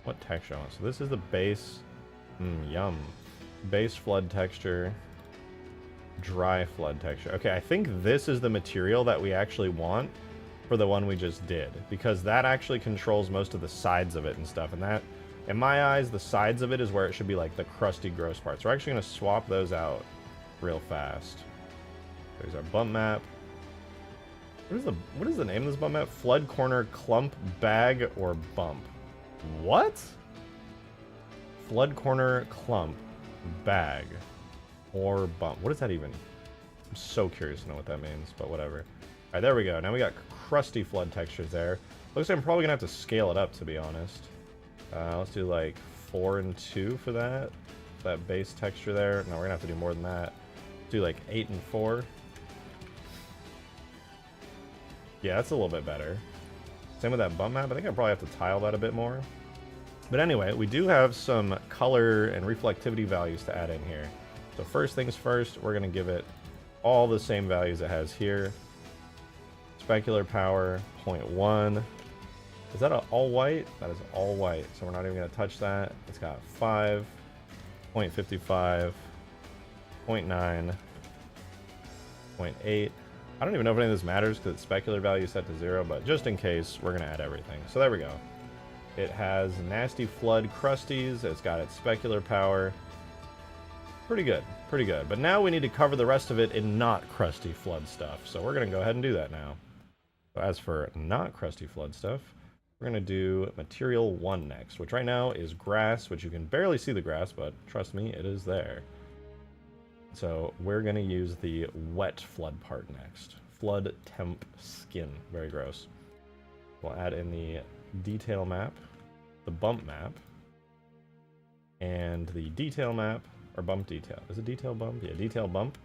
What texture I want? So this is the base. Yum. Base flood texture. Dry flood texture. Okay, I think this is the material that we actually want for the one we just did, because that actually controls most of the sides of it and stuff, and that, in my eyes, the sides of it is where it should be like the crusty, gross parts. We're actually going to swap those out real fast. There's our bump map. What is the name of this bump map? Flood corner clump bag or bump. What? Flood corner clump bag or bump. What does that even? I'm so curious to know what that means, but whatever. All right, there we go. Now we got crusty flood textures there. Looks like I'm probably gonna have to scale it up, to be honest. Let's do like 4 and 2 for that base texture there. No, we're gonna have to do more than that. Do like 8 and 4. Yeah, that's a little bit better. Same with that bump map. I think I probably have to tile that a bit more. But anyway, we do have some color and reflectivity values to add in here. So first things first, we're gonna give it all the same values it has here. Specular power, 0.1. Is that all white? That is all white, so we're not even going to touch that. It's got 5, 0.55, 0.9, 0.8. I don't even know if any of this matters because its specular value is set to 0, but just in case, we're going to add everything. So there we go. It has nasty flood crusties. It's got its specular power. Pretty good, pretty good. But now we need to cover the rest of it in not crusty flood stuff. So we're going to go ahead and do that now. So as for not crusty flood stuff, we're going to do material 1 next, which right now is grass, which you can barely see the grass, but trust me, it is there. So we're going to use the wet flood part next. Flood temp skin. Very gross. We'll add in the detail map, the bump map, and the detail map, or bump detail. Is it detail bump? Yeah, detail bump.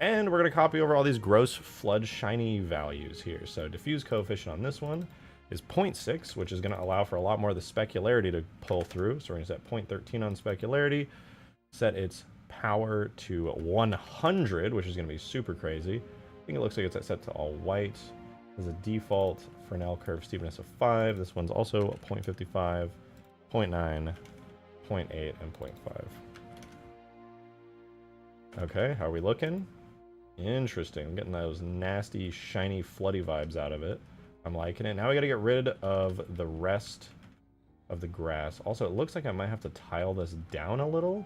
And we're going to copy over all these gross flood shiny values here. So diffuse coefficient on this one is 0.6, which is going to allow for a lot more of the specularity to pull through. So we're going to set 0.13 on specularity, set its power to 100, which is going to be super crazy. I think it looks like it's set to all white. As a default, Fresnel curve steepness of 5. This one's also 0.55, 0.9, 0.8, and 0.5. Okay, how are we looking? Interesting. I'm getting those nasty, shiny, floody vibes out of it. I'm liking it. Now we got to get rid of the rest of the grass. Also, it looks like I might have to tile this down a little.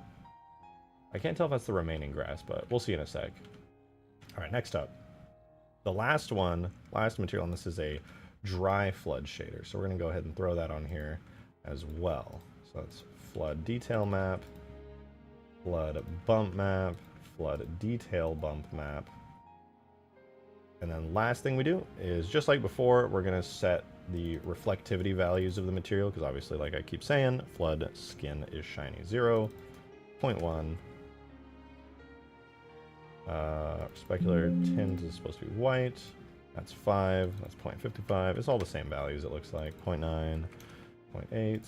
I can't tell if that's the remaining grass, but we'll see in a sec. All right, next up. The last material on this is a dry flood shader. So we're going to go ahead and throw that on here as well. So that's flood detail map, flood bump map, flood detail bump map. And then last thing we do is, just like before, we're going to set the reflectivity values of the material, because obviously, like I keep saying, flood skin is shiny. 0, 0.1. Specular tint is supposed to be white. That's 5. That's 0.55. It's all the same values, it looks like. 0.9, 0.8,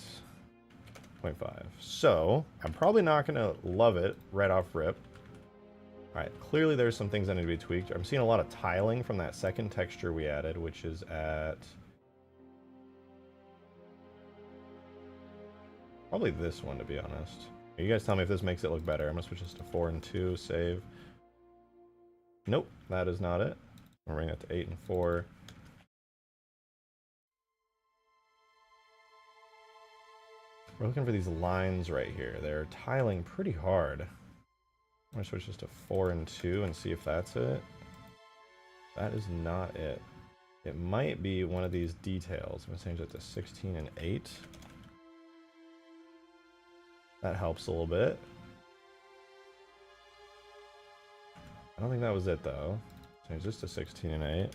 0.5. So, I'm probably not going to love it right off rip. Alright, clearly there's some things that need to be tweaked. I'm seeing a lot of tiling from that second texture we added, which is at... probably this one, to be honest. You guys tell me if this makes it look better. I'm going to switch this to 4 and 2, save. Nope, that is not it. I'll bring it to 8 and 4. We're looking for these lines right here. They're tiling pretty hard. I'm going to switch this to 4 and 2 and see if that's it. That is not it. It might be one of these details. I'm going to change it to 16 and 8. That helps a little bit. I don't think that was it, though. Change this to 16 and 8.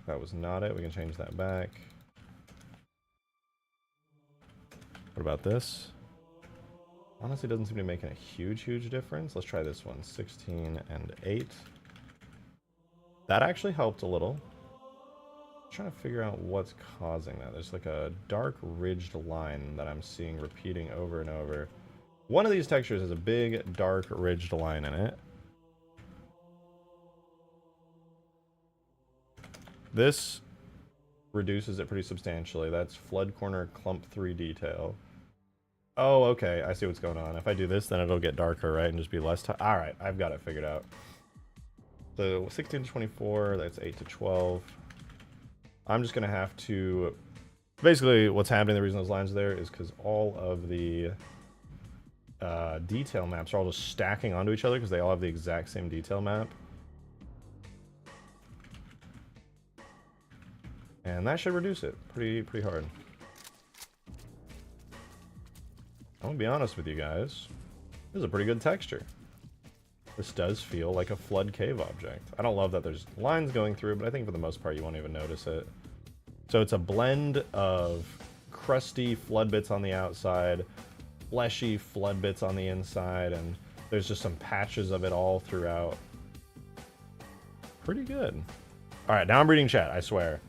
That was not it. We can change that back. What about this? Honestly, doesn't seem to be making a huge difference. Let's try this one. 16 and 8. That actually helped a little. I'm trying to figure out what's causing that. There's like a dark ridged line that I'm seeing repeating over and over. One of these textures has a big dark ridged line in it. This reduces it pretty substantially. That's flood corner clump 3 detail. Oh, okay. I see what's going on. If I do this, then it'll get darker, right? And just be less time. All right. I've got it figured out. So 16 to 24, that's 8 to 12. I'm just going to have to... basically, what's happening, the reason those lines are there is because all of the detail maps are all just stacking onto each other because they all have the exact same detail map. And that should reduce it pretty hard. I'm gonna be honest with you guys. This is a pretty good texture. This does feel like a flood cave object. I don't love that there's lines going through, but I think for the most part you won't even notice it. So it's a blend of crusty flood bits on the outside, fleshy flood bits on the inside, and there's just some patches of it all throughout. Pretty good. Alright, now I'm reading chat, I swear.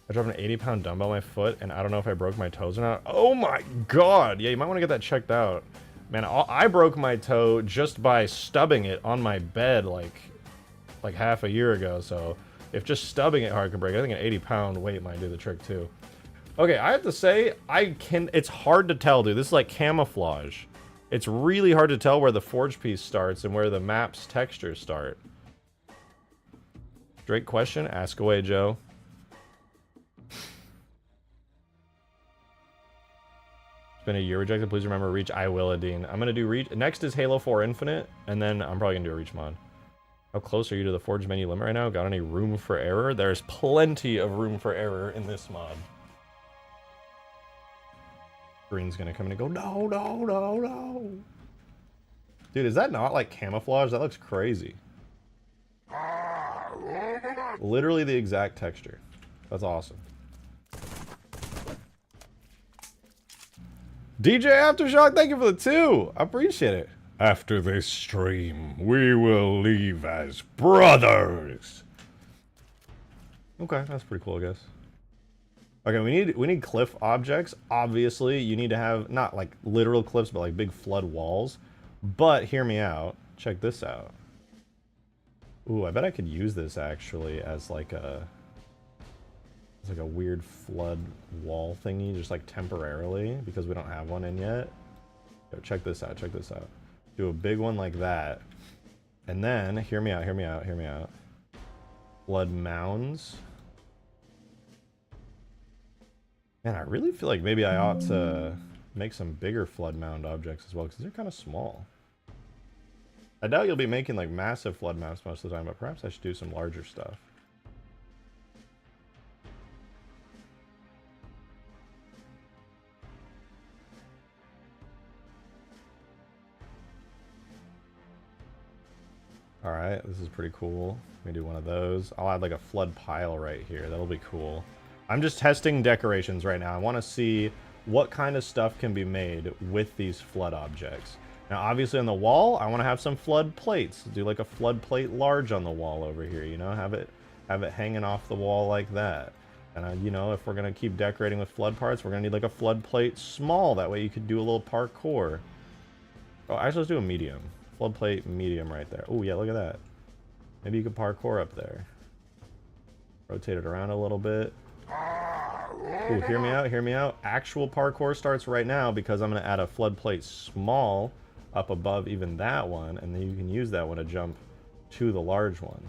I dropped an 80-pound dumbbell on my foot, and I don't know if I broke my toes or not. Oh my god! Yeah, you might want to get that checked out. Man, I broke my toe just by stubbing it on my bed like half a year ago, so if just stubbing it hard can break it, I think an 80-pound weight might do the trick too. Okay, I have to say, it's hard to tell, dude. This is like camouflage. It's really hard to tell where the forge piece starts and where the map's textures start. Great question. Ask away, Joe. Been a year rejected. Please remember Reach. I will, Adine. I'm gonna do Reach. Next is Halo 4 Infinite, and then I'm probably gonna do a Reach mod. How close are you to the Forge menu limit right now? Got any room for error? There's plenty of room for error in this mod. Green's gonna come in and go, no, no, no, no. Dude, is that not like camouflage? That looks crazy. Literally the exact texture. That's awesome. DJ Aftershock, thank you for the 2. I appreciate it. After this stream, we will leave as brothers. Okay, that's pretty cool, I guess. Okay, we need cliff objects. Obviously, you need to have not like literal cliffs, but like big flood walls. But hear me out. Check this out. Ooh, I bet I could use this actually as like a weird flood wall thingy, just like temporarily, because we don't have one in yet. Yo, check this out, check this out. Do a big one like that. And then, hear me out, hear me out, hear me out. Flood mounds. Man, I really feel like maybe I ought to make some bigger flood mound objects as well, because they're kind of small. I doubt you'll be making like massive flood maps most of the time, but perhaps I should do some larger stuff. Alright, this is pretty cool. Let me do one of those. I'll add like a flood pile right here. That'll be cool. I'm just testing decorations right now. I want to see what kind of stuff can be made with these flood objects. Now, obviously on the wall, I want to have some flood plates. Do like a flood plate large on the wall over here, you know? Have it hanging off the wall like that. And, you know, if we're going to keep decorating with flood parts, we're going to need like a flood plate small. That way you could do a little parkour. Oh, actually, let's do a medium. Flood plate medium right there. Oh, yeah, look at that. Maybe you could parkour up there. Rotate it around a little bit. Ooh, hear me out, hear me out. Actual parkour starts right now because I'm going to add a flood plate small up above even that one, and then you can use that one to jump to the large one.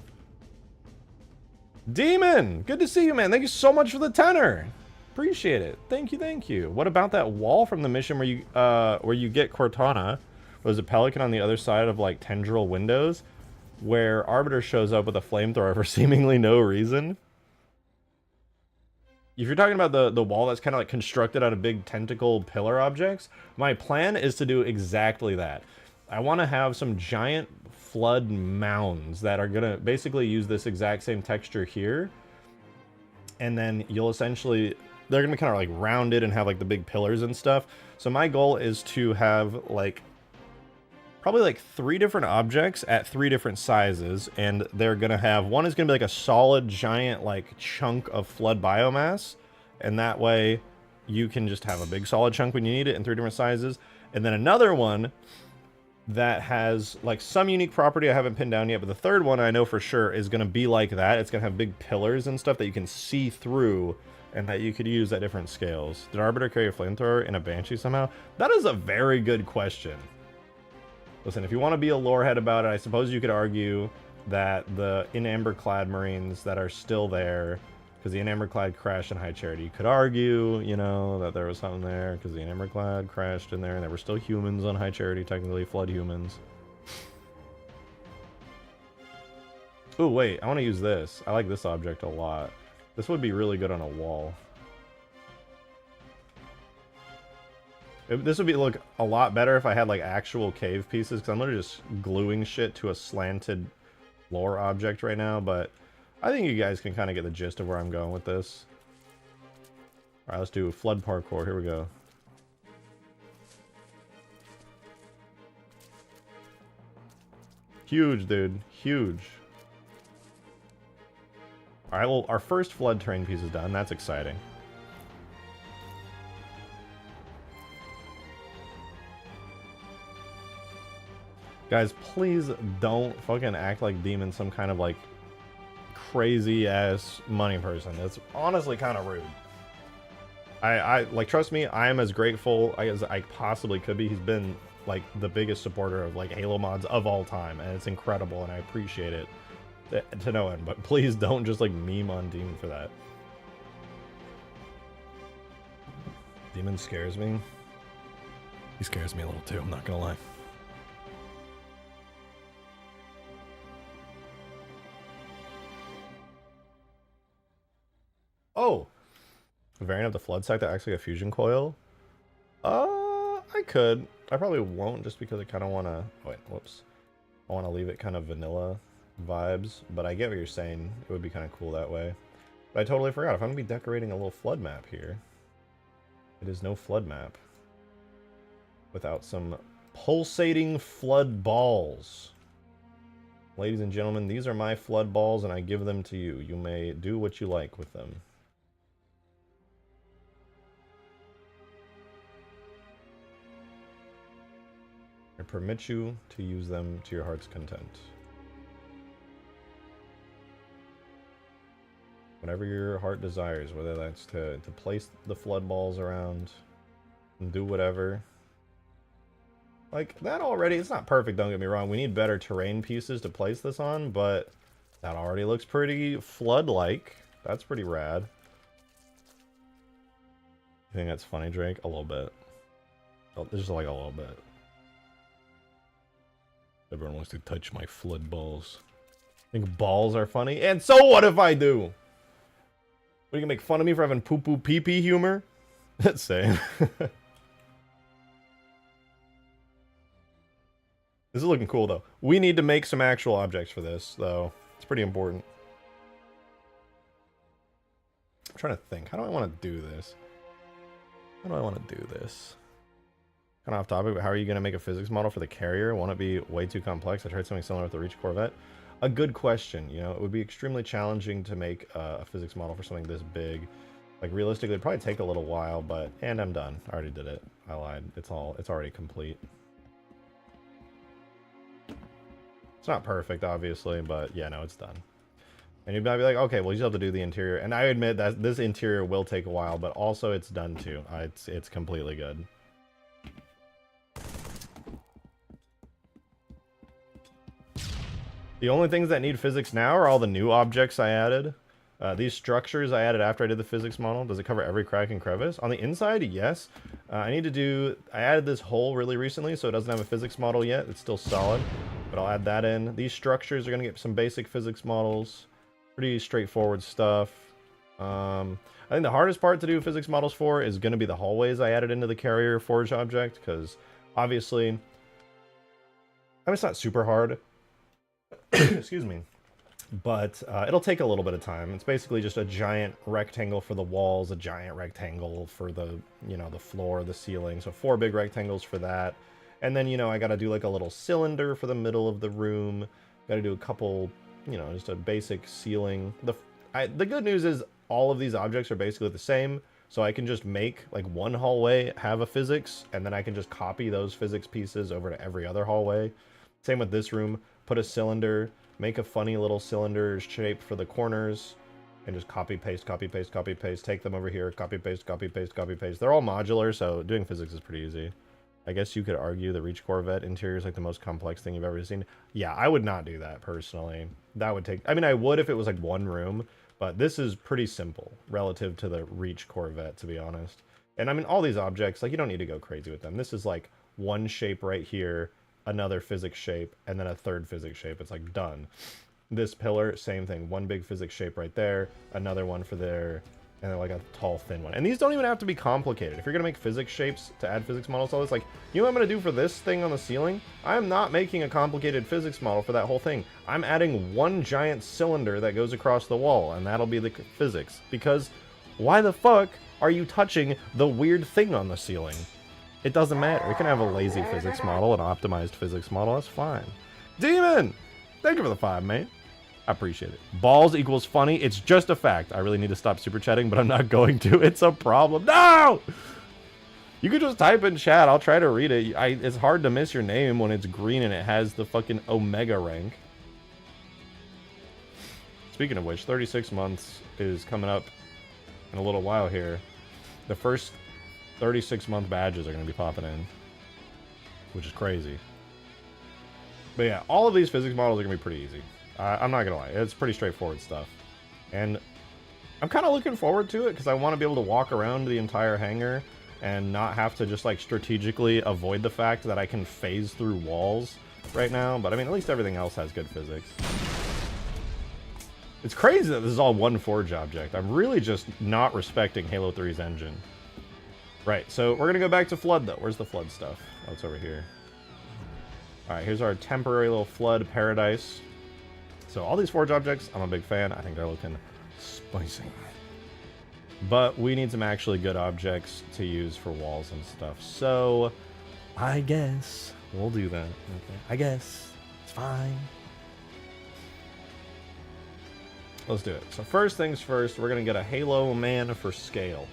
Demon! Good to see you, man. Thank you so much for the tenor. Appreciate it. Thank you, thank you. What about that wall from the mission where you get Cortana? Was a pelican on the other side of like tendril windows where Arbiter shows up with a flamethrower for seemingly no reason. If you're talking about the wall that's kind of like constructed out of big tentacle pillar objects, my plan is to do exactly that. I want to have some giant flood mounds that are gonna basically use this exact same texture here, and then you'll essentially, they're gonna be kind of like rounded and have like the big pillars and stuff. So my goal is to have like probably like 3 different objects at 3 different sizes, and they're gonna have, one is gonna be like a solid giant like chunk of flood biomass, and that way you can just have a big solid chunk when you need it in 3 different sizes. And then another one that has like some unique property I haven't pinned down yet, but the third one I know for sure is gonna be like that. It's gonna have big pillars and stuff that you can see through and that you could use at different scales. Did Arbiter carry a flamethrower in a Banshee somehow? That is a very good question. Listen, if you want to be a lorehead about it, I suppose you could argue that the in amber clad Marines that are still there, because the in amber clad crashed in High Charity, you could argue, you know, that there was something there, because the in amber clad crashed in there, and there were still humans on High Charity, technically flood humans. Ooh, wait, I want to use this. I like this object a lot. This would be really good on a wall. This would look a lot better if I had like actual cave pieces, because I'm literally just gluing shit to a slanted floor object right now, but I think you guys can kind of get the gist of where I'm going with this. Alright, let's do flood parkour. Here we go. Huge, dude. Huge. Alright, well, our first flood terrain piece is done. That's exciting. Guys, please don't fucking act like Demon's some kind of like crazy ass money person. It's honestly kind of rude. I like, trust me, I am as grateful as I possibly could be. He's been like the biggest supporter of like Halo mods of all time, and it's incredible, and I appreciate it to no end. But please don't just like meme on Demon for that. Demon scares me. He scares me a little too, I'm not gonna lie. Oh, a variant of the flood sack that acts like a fusion coil? I could. I probably won't, just because I kind of want to... Oh, wait, whoops. I want to leave it kind of vanilla vibes, but I get what you're saying. It would be kind of cool that way. But I totally forgot. If I'm going to be decorating a little flood map here, it is no flood map without some Pulsating flood balls. Ladies and gentlemen, these are my flood balls, and I give them to you. You may do what you like with them. I permit you to use them to your heart's content. Whatever your heart desires, whether that's to place the flood balls around and do whatever. Like, that already, it's not perfect, don't get me wrong. We need better terrain pieces to place this on, but that already looks pretty flood-like. That's pretty rad. You think that's funny, Drake? A little bit. Oh, just like a little bit. Everyone wants to touch my flood balls. Think balls are funny? And so what if I do? What, are you gonna make fun of me for having poo-poo pee-pee humor? That's same. This is looking cool, though. We need to make some actual objects for this, though. It's pretty important. I'm trying to think. How do I want to do this? How do I want to do this? Kind of off topic, but how are you going to make a physics model for the carrier? Won't it be way too complex? I tried something similar with the Reach Corvette. A good question. You know, it would be extremely challenging to make a physics model for something this big. Like, realistically, it'd probably take a little while, but... And I'm done. I already did it. I lied. It's already complete. It's not perfect, obviously, but yeah, no, it's done. And you might be like, okay, well, you still have to do the interior. And I admit that this interior will take a while, but also it's done too. It's completely good. The only things that need physics now are all the new objects I added. These structures I added after I did the physics model. Does it cover every crack and crevice? On the inside, yes. I added this hole really recently, so it doesn't have a physics model yet. It's still solid, but I'll add that in. These structures are going to get some basic physics models. Pretty straightforward stuff. I think the hardest part to do physics models for is going to be the hallways I added into the carrier forge object, because obviously, I mean, it's not super hard. Excuse me. But it'll take a little bit of time. It's basically just a giant rectangle for the walls, a giant rectangle for the, you know, the floor, the ceiling. So 4 big rectangles for that. And then, you know, I got to do like a little cylinder for the middle of the room. Got to do a couple, you know, just a basic ceiling. The good news is all of these objects are basically the same. So I can just make like one hallway have a physics, and then I can just copy those physics pieces over to every other hallway. Same with this room. Put a cylinder. Make a funny little cylinder shape for the corners, and just copy, paste, copy, paste, copy, paste. Take them over here, copy, paste, copy, paste, copy, paste. They're all modular, so doing physics is pretty easy. I guess you could argue the Reach Corvette interior is like the most complex thing you've ever seen. Yeah, I would not do that, personally. That would take... I mean, I would if it was like one room, but this is pretty simple relative to the Reach Corvette, to be honest. And I mean, all these objects, like, you don't need to go crazy with them. This is like one shape right here, another physics shape, and then a third physics shape. It's like done. This pillar, same thing. One big physics shape right there, another one for there, and then like a tall, thin one. And these don't even have to be complicated. If you're gonna make physics shapes to add physics models, all this, like, you know what I'm gonna do for this thing on the ceiling? I'm not making a complicated physics model for that whole thing. I'm adding one giant cylinder that goes across the wall, and that'll be the physics. Because why the fuck are you touching the weird thing on the ceiling? It doesn't matter. We can have a lazy physics model, an optimized physics model. That's fine. Demon! Thank you for the 5, mate. I appreciate it. Balls equals funny. It's just a fact. I really need to stop super chatting, but I'm not going to. It's a problem. No! You could just type in chat. I'll try to read it. It's hard to miss your name when it's green and it has the fucking Omega rank. Speaking of which, 36 months is coming up in a little while here. The first 36-month badges are going to be popping in, which is crazy. But yeah, all of these physics models are going to be pretty easy. I'm not going to lie. It's pretty straightforward stuff. And I'm kind of looking forward to it because I want to be able to walk around the entire hangar and not have to just like strategically avoid the fact that I can phase through walls right now. But I mean, at least everything else has good physics. It's crazy that this is all one forge object. I'm really just not respecting Halo 3's engine. Right, so we're going to go back to Flood, though. Where's the Flood stuff? Oh, it's over here. Alright, here's our temporary little Flood paradise. So all these forge objects, I'm a big fan. I think they're looking spicy. But we need some actually good objects to use for walls and stuff. So, I guess We'll do that. Okay. I guess. It's fine. Let's do it. So first things first, we're going to get a Halo Man for scale.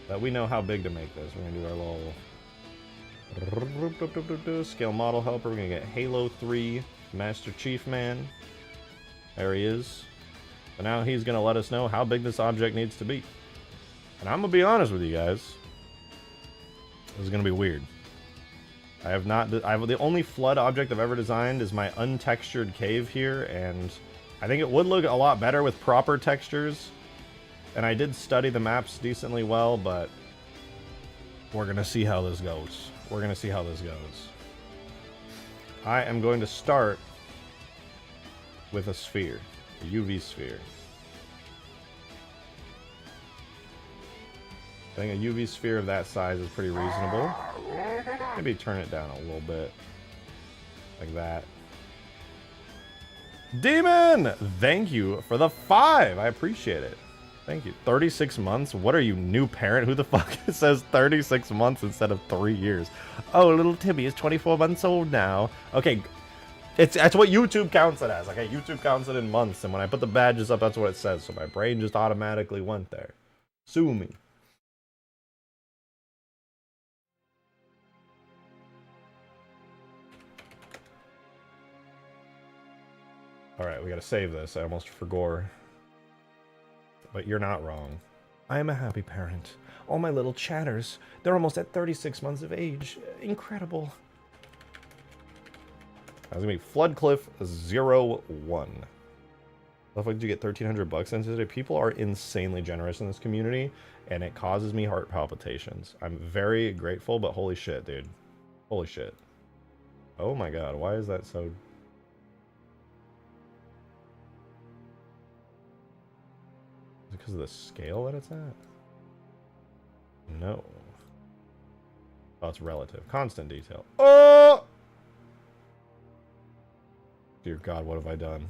That we know how big to make this. We're going to do our little scale model helper. We're going to get Halo 3 Master Chief Man. There he is. So now he's going to let us know how big this object needs to be. And I'm going to be honest with you guys. This is going to be weird. The only flood object I've ever designed is my untextured cave here, and I think it would look a lot better with proper textures. And I did study the maps decently well, but we're going to see how this goes. We're going to see how this goes. I am going to start with a sphere, a UV sphere. I think a UV sphere of that size is pretty reasonable. Maybe turn it down a little bit. Like that. Demon! Thank you for the 5. I appreciate it. Thank you. 36 months? What are you, new parent? Who the fuck says 36 months instead of 3 years? Oh, little Timmy is 24 months old now. Okay, that's what YouTube counts it as. Okay, YouTube counts it in months, and when I put the badges up, that's what it says. So my brain just automatically went there. Sue me. Alright, we gotta save this. I almost forgot. But you're not wrong. I am a happy parent. All my little chatters, they're almost at 36 months of age. Incredible. That's gonna be Floodcliff 01. How did you get 1,300 bucks into today? People are insanely generous in this community, and it causes me heart palpitations. I'm very grateful, but holy shit, dude. Holy shit. Oh my god, why is that so... Because of the scale that it's at? No. Oh, it's relative. Constant detail. Oh! Dear God, what have I done?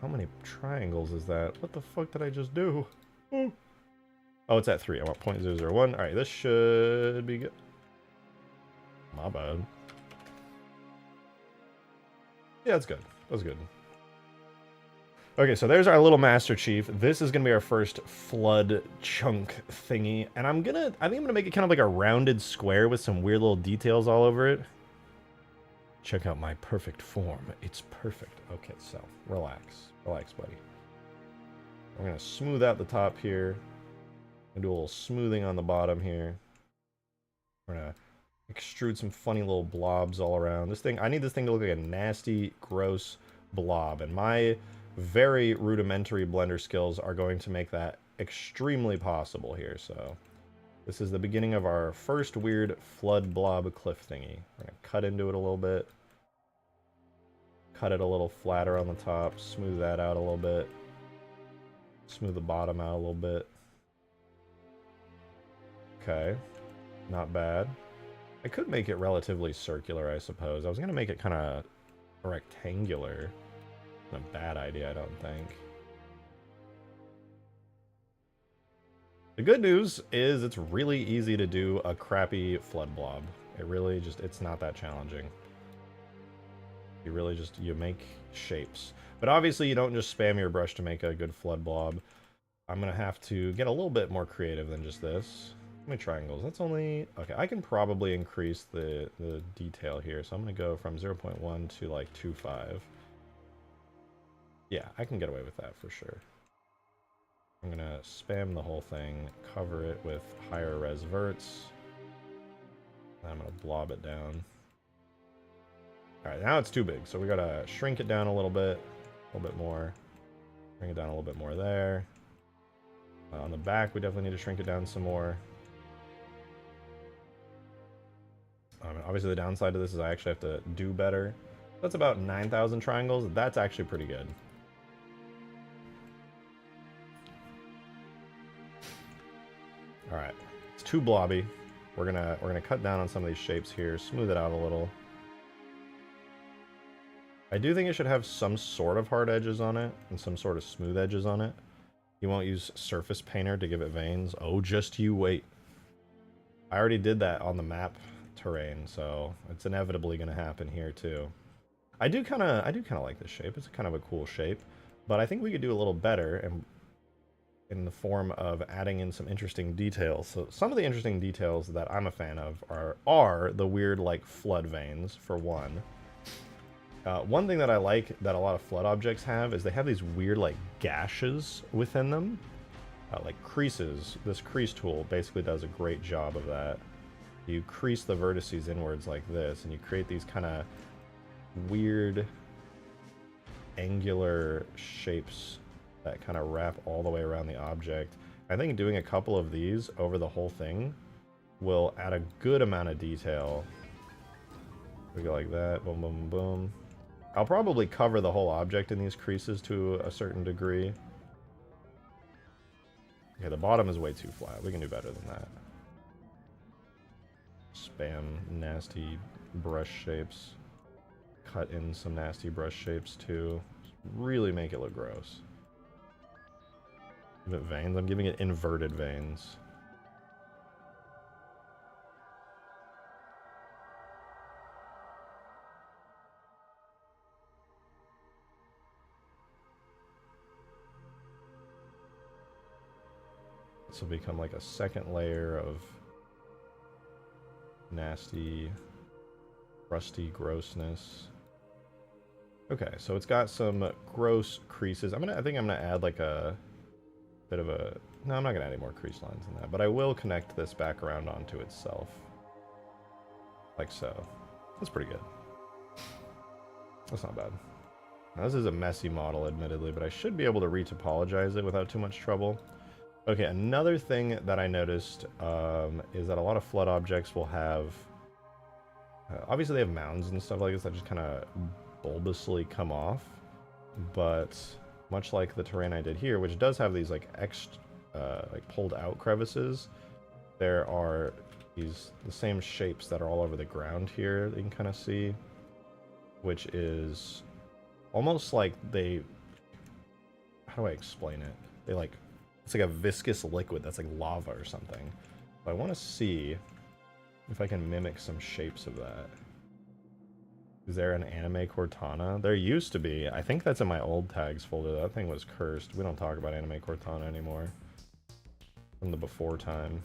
How many triangles is that? What the fuck did I just do? Oh, it's at 3. I want 0.001. Alright, this should be good. My bad. Yeah, that's good. That's good. Okay, so there's our little Master Chief. This is gonna be our first flood chunk thingy, and I think I'm gonna make it kind of like a rounded square with some weird little details all over it. Check out my perfect form. It's perfect. Okay, so relax, relax, buddy. We're gonna smooth out the top here and do a little smoothing on the bottom here. We're gonna extrude some funny little blobs all around. This thing, I need this thing to look like a nasty, gross blob, and my very rudimentary blender skills are going to make that extremely possible here. So this is the beginning of our first weird flood blob cliff thingy. We're gonna cut into it a little bit, cut it a little flatter on the top, smooth that out a little bit, smooth the bottom out a little bit. Okay, not bad. I could make it relatively circular, I suppose. I was gonna make it kind of rectangular. Not a bad idea, I don't think. The good news is it's really easy to do a crappy flood blob. It really just, it's not that challenging. You really just, you make shapes. But obviously you don't just spam your brush to make a good flood blob. I'm gonna have to get a little bit more creative than just this. How many triangles? That's only, okay, I can probably increase the detail here. So I'm gonna go from 0.1 to like 2.5. Yeah, I can get away with that for sure. I'm gonna spam the whole thing, cover it with higher res verts. And I'm gonna blob it down. Alright, now it's too big, so we gotta shrink it down a little bit more. Bring it down a little bit more there. On the back, we definitely need to shrink it down some more. Obviously, the downside to this is I actually have to do better. That's about 9,000 triangles. That's actually pretty good. All right, it's too blobby. We're gonna cut down on some of these shapes here, smooth it out a little. I do think it should have some sort of hard edges on it and some sort of smooth edges on it. You won't use surface painter to give it veins. Oh, just you wait. I already did that on the map terrain, so it's inevitably going to happen here too. I do kind of like this shape. It's kind of a cool shape, but I think we could do a little better and in the form of adding in some interesting details. So some of the interesting details that I'm a fan of are the weird like flood veins for one. One thing that I like that a lot of flood objects have is they have these weird like gashes within them, like creases. This crease tool basically does a great job of that. You crease the vertices inwards like this, and you create these kind of weird angular shapes that kind of wrap all the way around the object. I think doing a couple of these over the whole thing will add a good amount of detail. We go like that, boom, boom, boom. I'll probably cover the whole object in these creases to a certain degree. Okay, the bottom is way too flat. We can do better than that. Spam nasty brush shapes. Cut in some nasty brush shapes too. Really make it look gross. Give it veins. I'm giving it inverted veins. This will become like a second layer of nasty, rusty grossness. Okay, so it's got some gross creases. I think I'm gonna add like a bit of a... No, I'm not gonna add any more crease lines than that, but I will connect this back around onto itself. Like so. That's pretty good. That's not bad. Now, this is a messy model, admittedly, but I should be able to retopologize it without too much trouble. Okay, another thing that I noticed is that a lot of flood objects will have... obviously they have mounds and stuff like this that just kind of bulbously come off, but much like the terrain I did here, which does have these like like pulled out crevices, there are the same shapes that are all over the ground here that you can kind of see, which is almost like they... How do I explain it? They like... It's like a viscous liquid that's like lava or something. But I want to see if I can mimic some shapes of that. Is there an anime Cortana? There used to be. I think that's in my old tags folder. That thing was cursed. We don't talk about anime Cortana anymore. From the before time.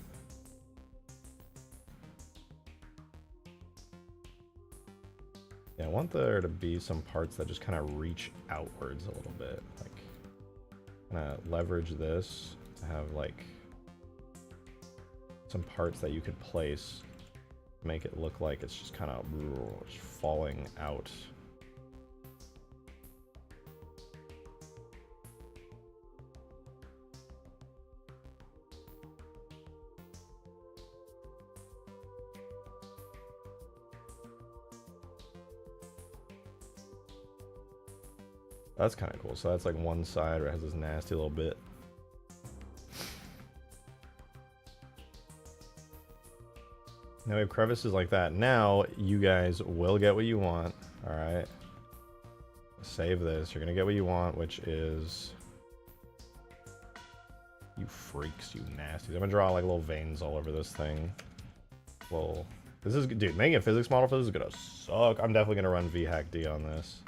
Yeah, I want there to be some parts that just kind of reach outwards a little bit. Like, kind of leverage this to have like some parts that you could place, make it look like it's just kind of falling out. That's kind of cool. So that's like one side where it has this nasty little bit. Now we have crevices like that. Now you guys will get what you want. All right. Save this. You're going to get what you want, which is... You freaks, you nasties. I'm going to draw like little veins all over this thing. Well, this is... Dude, making a physics model for this is going to suck. I'm definitely going to run VHackD on this.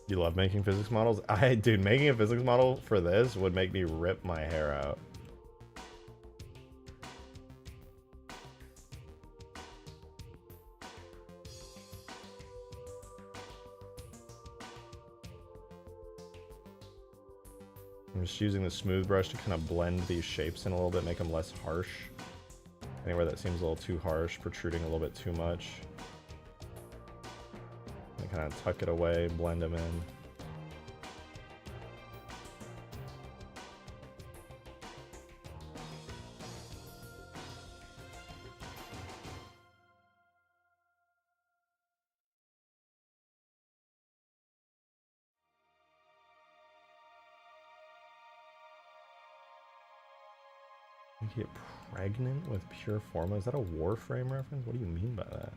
You love making physics models? Dude, making a physics model for this would make me rip my hair out. I'm just using the smooth brush to kind of blend these shapes in a little bit, make them less harsh. Anywhere that seems a little too harsh, protruding a little bit too much. Kind of tuck it away, blend them in. Get pregnant with pure forma? Is that a Warframe reference? What do you mean by that?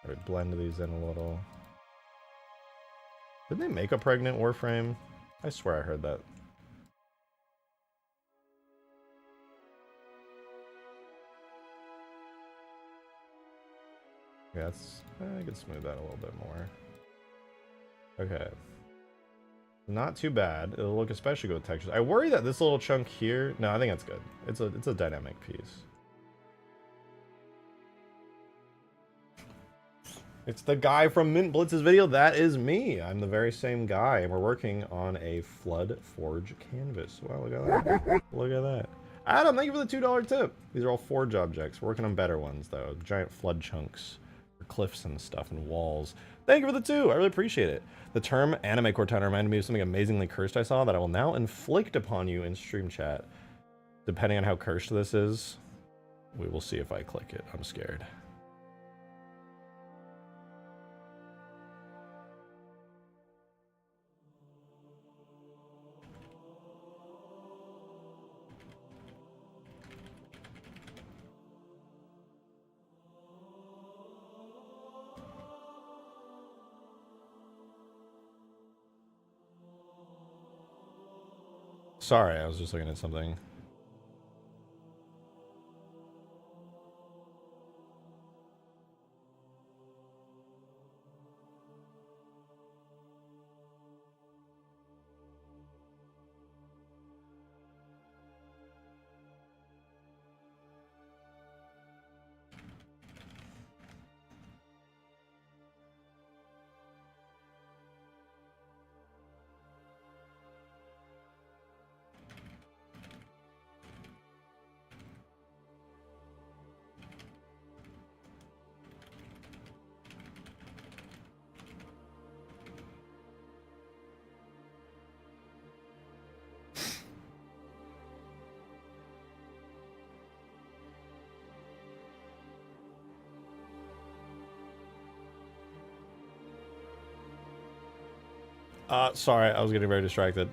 Alright, blend these in a little. Did they make a pregnant Warframe? I swear I heard that. Yeah, I could smooth that a little bit more. Okay. Not too bad. It'll look especially good with textures. I worry that this little chunk here... No, I think that's good. It's a dynamic piece. It's the guy from Mint Blitz's video. That is me. I'm the very same guy. And we're working on a Flood Forge canvas. Wow, look at that. Look at that. Adam, thank you for the $2 tip. These are all forge objects. We're working on better ones, though. Giant flood chunks. For cliffs and stuff and walls. Thank you for the 2. I really appreciate it. The term anime Cortana reminded me of something amazingly cursed I saw that I will now inflict upon you in stream chat. Depending on how cursed this is, we will see if I click it. I'm scared. Sorry, I was just looking at something. Sorry, I was getting very distracted.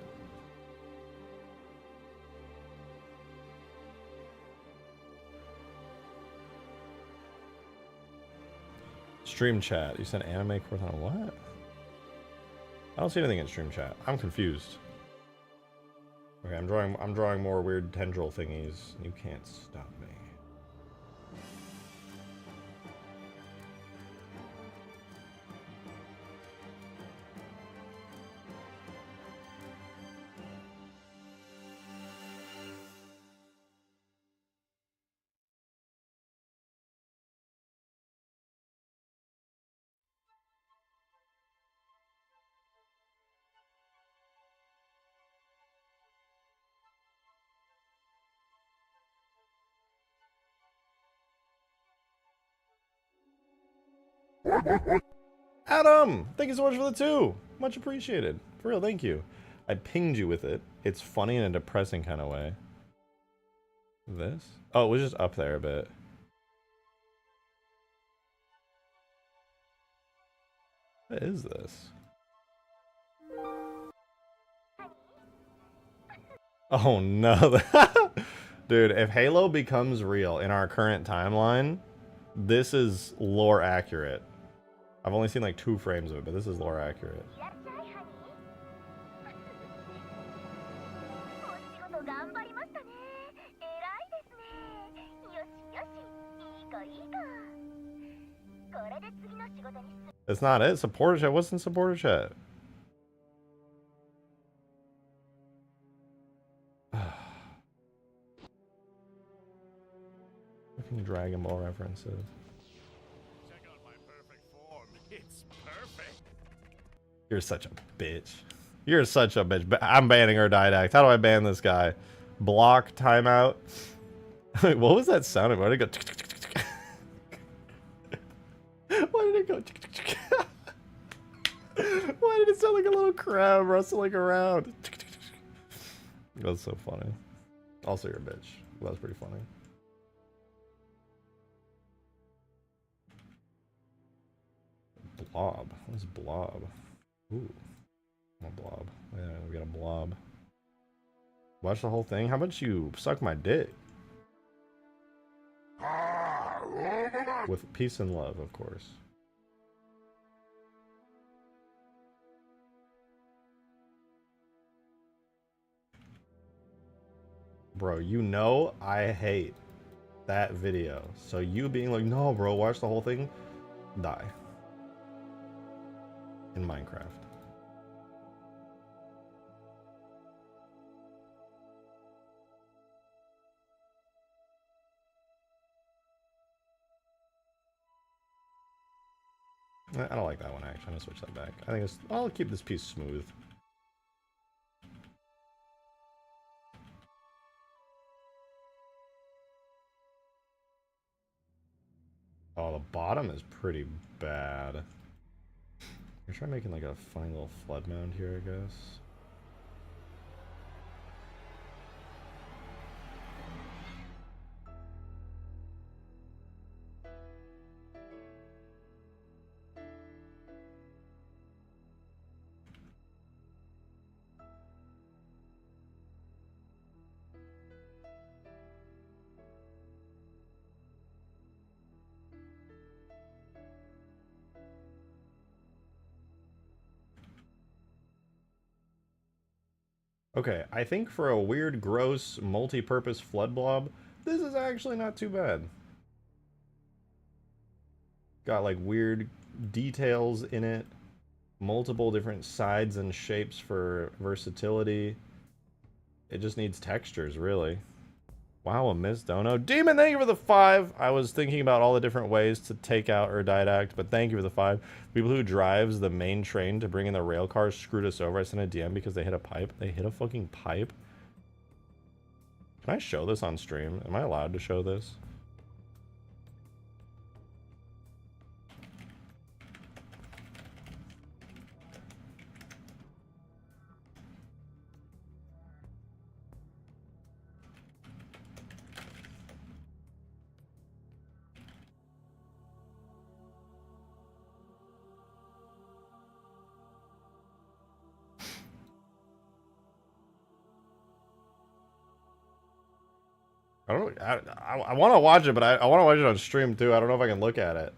Stream chat. You said anime Cortana. What? I don't see anything in stream chat. I'm confused. Okay, I'm drawing more weird tendril thingies. You can't stop me. Adam! Thank you so much for the 2! Much appreciated. For real, thank you. I pinged you with it. It's funny in a depressing kind of way. This? Oh, it was just up there a bit. What is this? Oh no. Dude, if Halo becomes real in our current timeline, this is lore accurate. I've only seen like 2 frames of it, but this is lore accurate. It's not it. Supporter chat. What's in supporter chat? Fucking Dragon Ball references. Check out my perfect form. It's perfect. You're such a bitch. You're such a bitch. I'm banning her Didact. How do I ban this guy? Block, timeout. Wait, what was that sound? Why did it go? Why did it go? Why did it sound like a little crab rustling around? That's so funny. Also, you're a bitch. That was pretty funny. Blob. What's blob? Ooh. A blob. Yeah, we got a blob. Watch the whole thing? How about you suck my dick? With peace and love, of course. Bro, you know I hate that video. So you being like, no, bro, watch the whole thing, die. In Minecraft. I don't like that one, actually. I'm gonna switch that back. I think I'll keep this piece smooth. Oh, the bottom is pretty bad. I'm trying making like a funny little flood mound here, I guess. Okay, I think for a weird, gross, multi-purpose flood blob, this is actually not too bad. Got like weird details in it, multiple different sides and shapes for versatility. It just needs textures, really. Wow, a Miss Dono. Demon, thank you for the 5. I was thinking about all the different ways to take out Erdidact, but thank you for the 5. People who drives the main train to bring in the rail cars screwed us over. I sent a DM because they hit a pipe. They hit a fucking pipe? Can I show this on stream? Am I allowed to show this? I don't. I want to watch it, but I want to watch it on stream too. I don't know if I can look at it.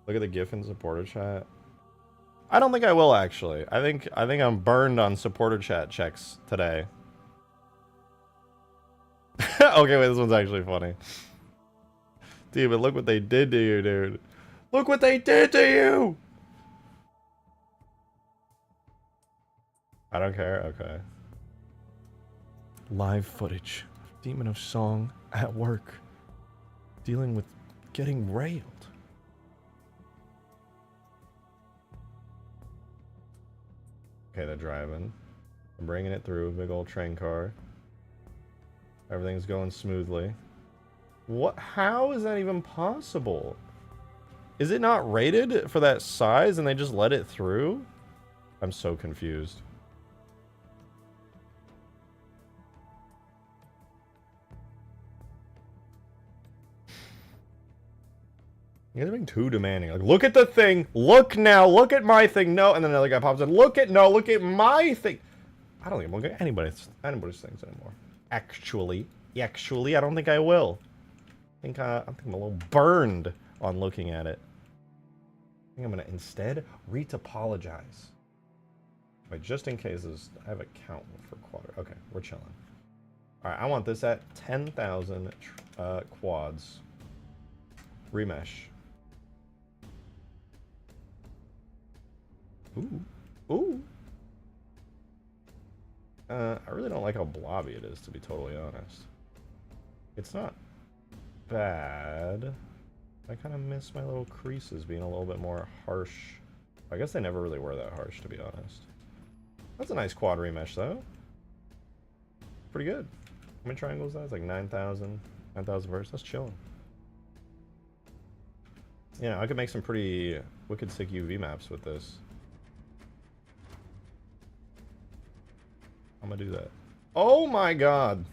Look at the GIF in supporter chat. I don't think I will actually. I think I'm burned on supporter chat checks today. Okay, wait. This one's actually funny. Dude, but look what they did to you, dude. Look what they did to you. I don't care. Okay. Live footage of Demon of Song at work, dealing with getting railed. Okay, they're driving. I'm bringing it through, big old train car. Everything's going smoothly. What? How is that even possible? Is it not rated for that size and they just let it through? I'm so confused. You guys are being too demanding. Like, look at the thing. Look now. Look at my thing. No. And then another guy pops in. Look at my thing. I don't even look at anybody's things anymore. Actually, I don't think I will. I think I'm a little burned on looking at it. I think I'm gonna instead retopologize. Wait, just in case I have a count for quarter. Okay, we're chilling. All right, I want this at 10,000 quads. Remesh. Ooh. Ooh. I really don't like how blobby it is, to be totally honest. It's not bad. I kind of miss my little creases being a little bit more harsh. I guess they never really were that harsh, to be honest. That's a nice quad remesh, though. Pretty good. How many triangles is that? It's like 9,000. 9,000 verse. That's chilling. Yeah, I could make some pretty wicked sick UV maps with this. I'm gonna do that. Oh my god!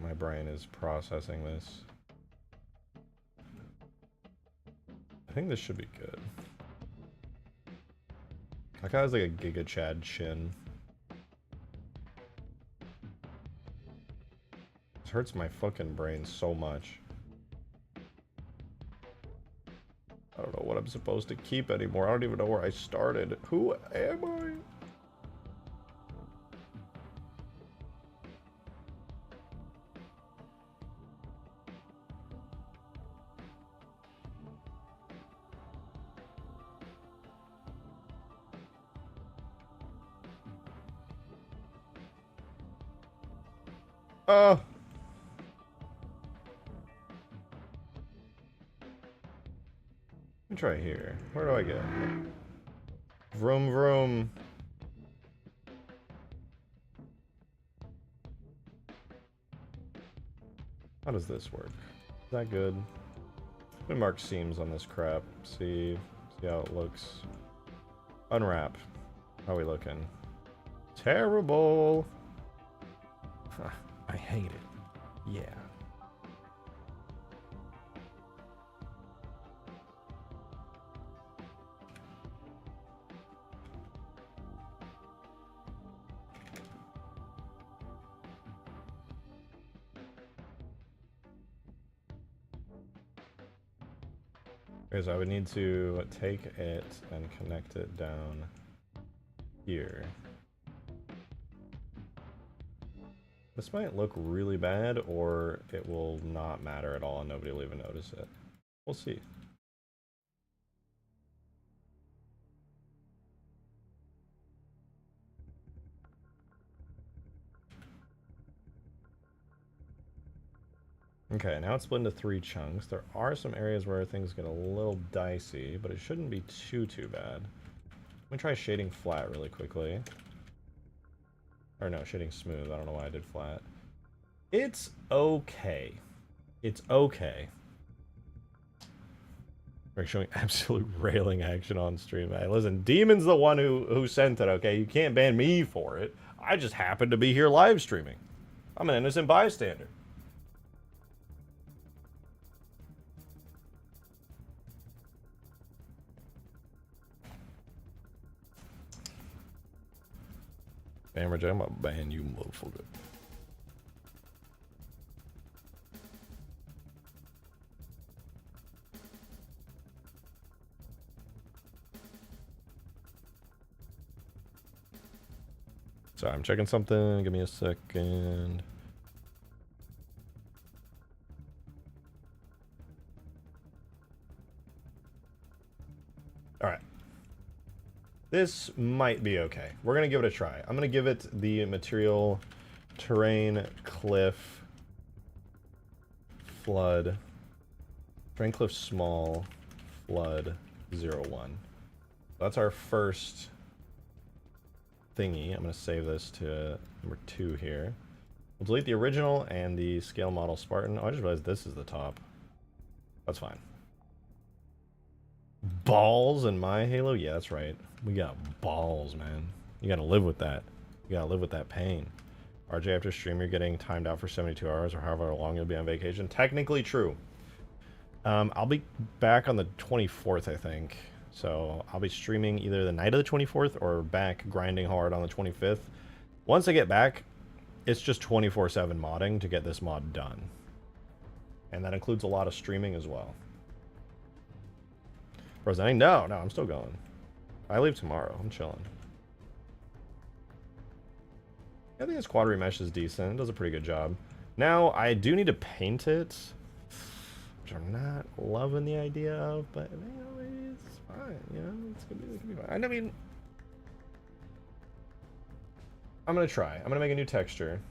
My brain is processing this. I think this should be good. That guy has like a Giga Chad chin. This hurts my fucking brain so much. I don't know what I'm supposed to keep anymore. I don't even know where I started. Who am I? Let me try here. Where do I get? Vroom vroom. How does this work? Is that good? Let me mark seams on this crap. See how it looks. Unwrap. How are we looking? Terrible. Huh, I hate it. Yeah. Okay, so I would need to take it and connect it down here. This might look really bad, or it will not matter at all and nobody will even notice it. We'll see. Okay, now it's split into 3 chunks. There are some areas where things get a little dicey, but it shouldn't be too bad. Let me try shading flat really quickly. Or no, shading smooth. I don't know why I did flat. It's okay. It's okay. We're showing absolute railing action on stream. Hey, listen, Demon's the one who sent it, okay? You can't ban me for it. I just happened to be here live streaming. I'm an innocent bystander. Ban reject, I'm gonna ban you, motherfucker. Sorry, I'm checking something. Give me a second. All right. This might be okay. We're gonna give it a try. I'm gonna give it the material, terrain, cliff, flood, terrain, cliff, small, flood, 0, 1. That's our first thingy. I'm gonna save this to number 2 here. We'll delete the original and the scale model Spartan. Oh, I just realized this is the top. That's fine. Balls in my Halo? Yeah, that's right. We got balls, man. You gotta live with that. You gotta live with that pain. RJ, after stream, you're getting timed out for 72 hours or however long you'll be on vacation. Technically true. I'll be back on the 24th, I think. So I'll be streaming either the night of the 24th or back grinding hard on the 25th. Once I get back, it's just 24/7 modding to get this mod done. And that includes a lot of streaming as well. Presenting? No, I'm still going. I leave tomorrow. I'm chilling. I think this quad remesh is decent. It does a pretty good job. Now, I do need to paint it, which I'm not loving the idea of, but you know, it's fine. You know, it could be fine. I mean, I'm gonna try. I'm gonna make a new texture.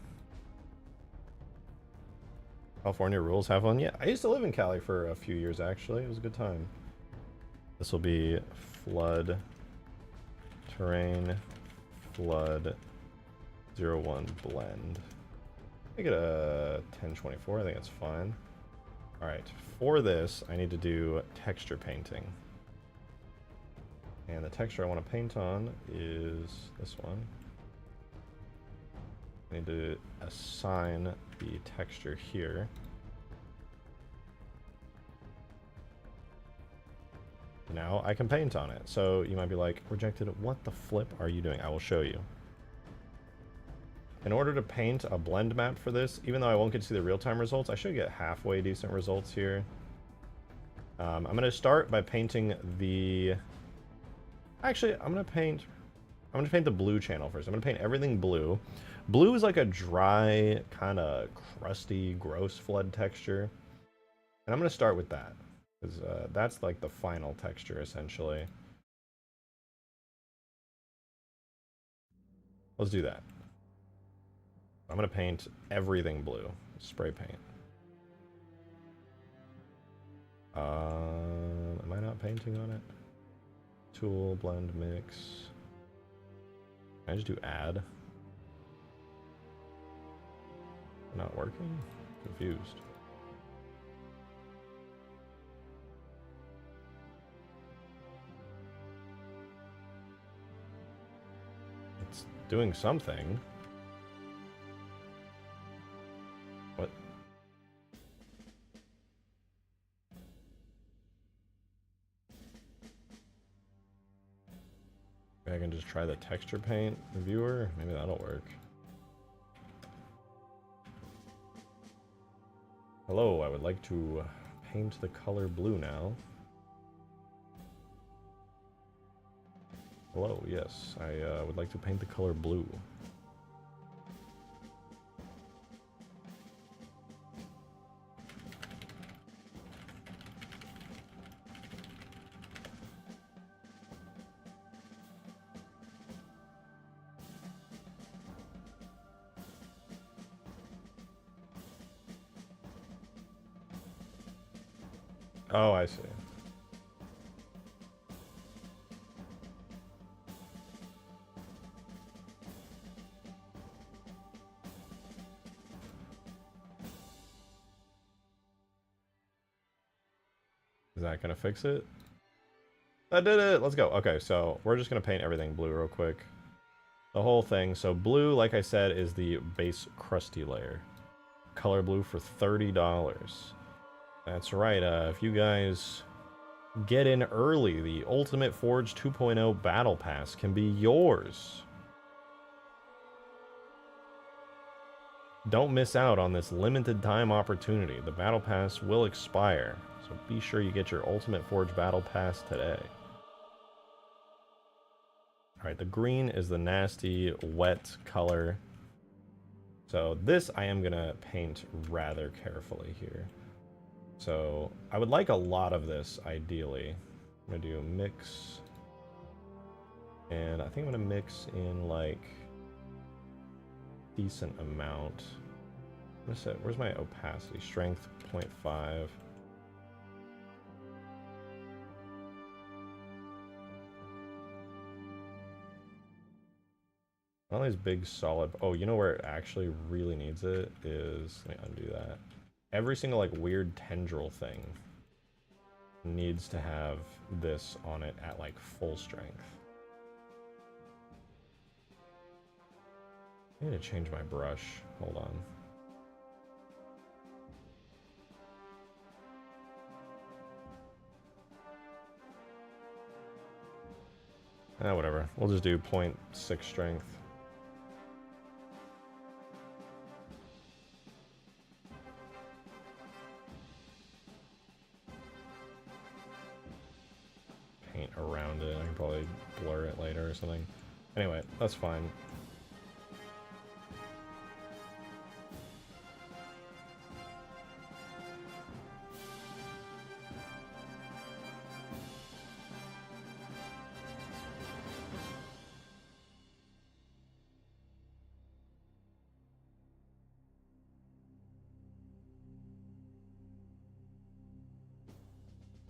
California rules, have fun. Yeah, I used to live in Cali for a few years actually. It was a good time. This will be flood, terrain, flood, 0, 1 blend. Make it a 1024. I think that's fine. All right, for this, I need to do texture painting. And the texture I want to paint on is this one. I Need to assign the texture here. Now I can paint on it. So you might be like, rejected, what the flip are you doing? I will show you. In order to paint a blend map for this, even though I won't get to see the real-time results, I should get halfway decent results here. I'm going to start by painting the... Actually, I'm going to paint the blue channel first. I'm going to paint everything blue. Blue is like a dry, kind of crusty, gross flood texture. And I'm going to start with that. Because that's like the final texture, essentially. Let's do that. I'm going to paint everything blue. Spray paint. Am I not painting on it? Tool, blend, mix. Can I just do add? Not working? Confused. It's doing something. What? I can just try the texture paint viewer. Maybe that'll work. Hello, I would like to paint the color blue now. Hello, yes, I would like to paint the color blue. Oh, I see. Is that gonna fix it? I did it! Let's go. Okay, so we're just gonna paint everything blue real quick. The whole thing. So blue, like I said, is the base crusty layer. Color blue for $30. That's right, if you guys get in early, the Ultimate Forge 2.0 Battle Pass can be yours. Don't miss out on this limited time opportunity. The Battle Pass will expire, so be sure you get your Ultimate Forge Battle Pass today. Alright, the green is the nasty, wet color. So this I am going to paint rather carefully here. So I would like a lot of this, ideally. I'm going to do mix. And I think I'm going to mix in, like, decent amount. I'm gonna set, where's my opacity? Strength 0.5. All these big solid... Oh, you know where it actually really needs it? Is... Let me undo that. Every single, like, weird tendril thing needs to have this on it at, like, full strength. I need to change my brush. Hold on. Whatever. We'll just do 0.6 strength. Paint around it. I can probably blur it later or something. Anyway, that's fine.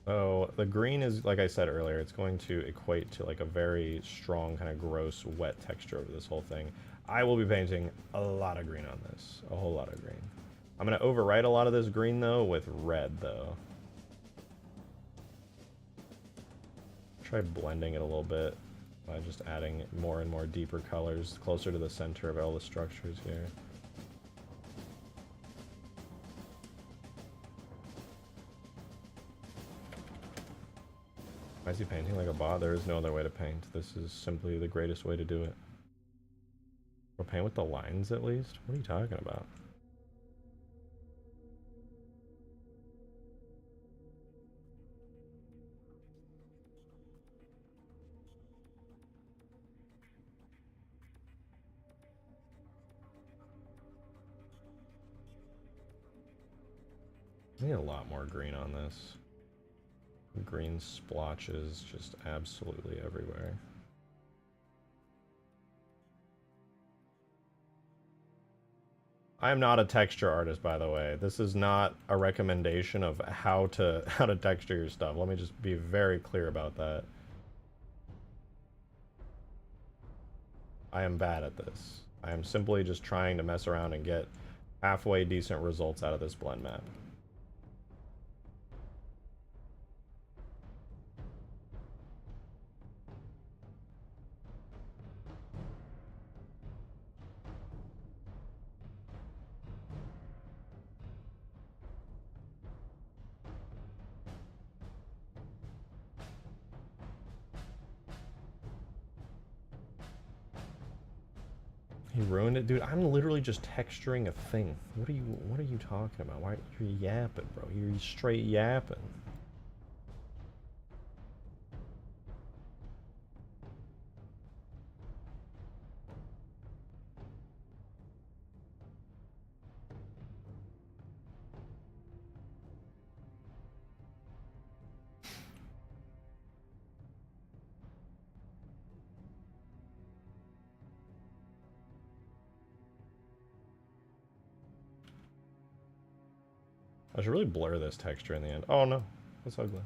So the green is, like I said earlier, it's going to equate to like a very strong kind of gross wet texture over this whole thing. I will be painting a lot of green on this, a whole lot of green. I'm going to overwrite a lot of this green though with red though. Try blending it a little bit. by just adding more and more deeper colors closer to the center of all the structures here. Why is he painting like a bot? There is no other way to paint. This is simply the greatest way to do it. We'll paint with the lines at least? What are you talking about? I need a lot more green on this. Green splotches just absolutely everywhere. I am not a texture artist, by the way. This is not a recommendation of how to texture your stuff. Let me just be very clear about that. I am bad at this. I am simply just trying to mess around and get halfway decent results out of this blend map. He ruined it, dude. I'm literally just texturing a thing. What are you talking about? Why you're yapping, bro? You're straight yapping. I should really blur this texture in the end. Oh no, that's ugly.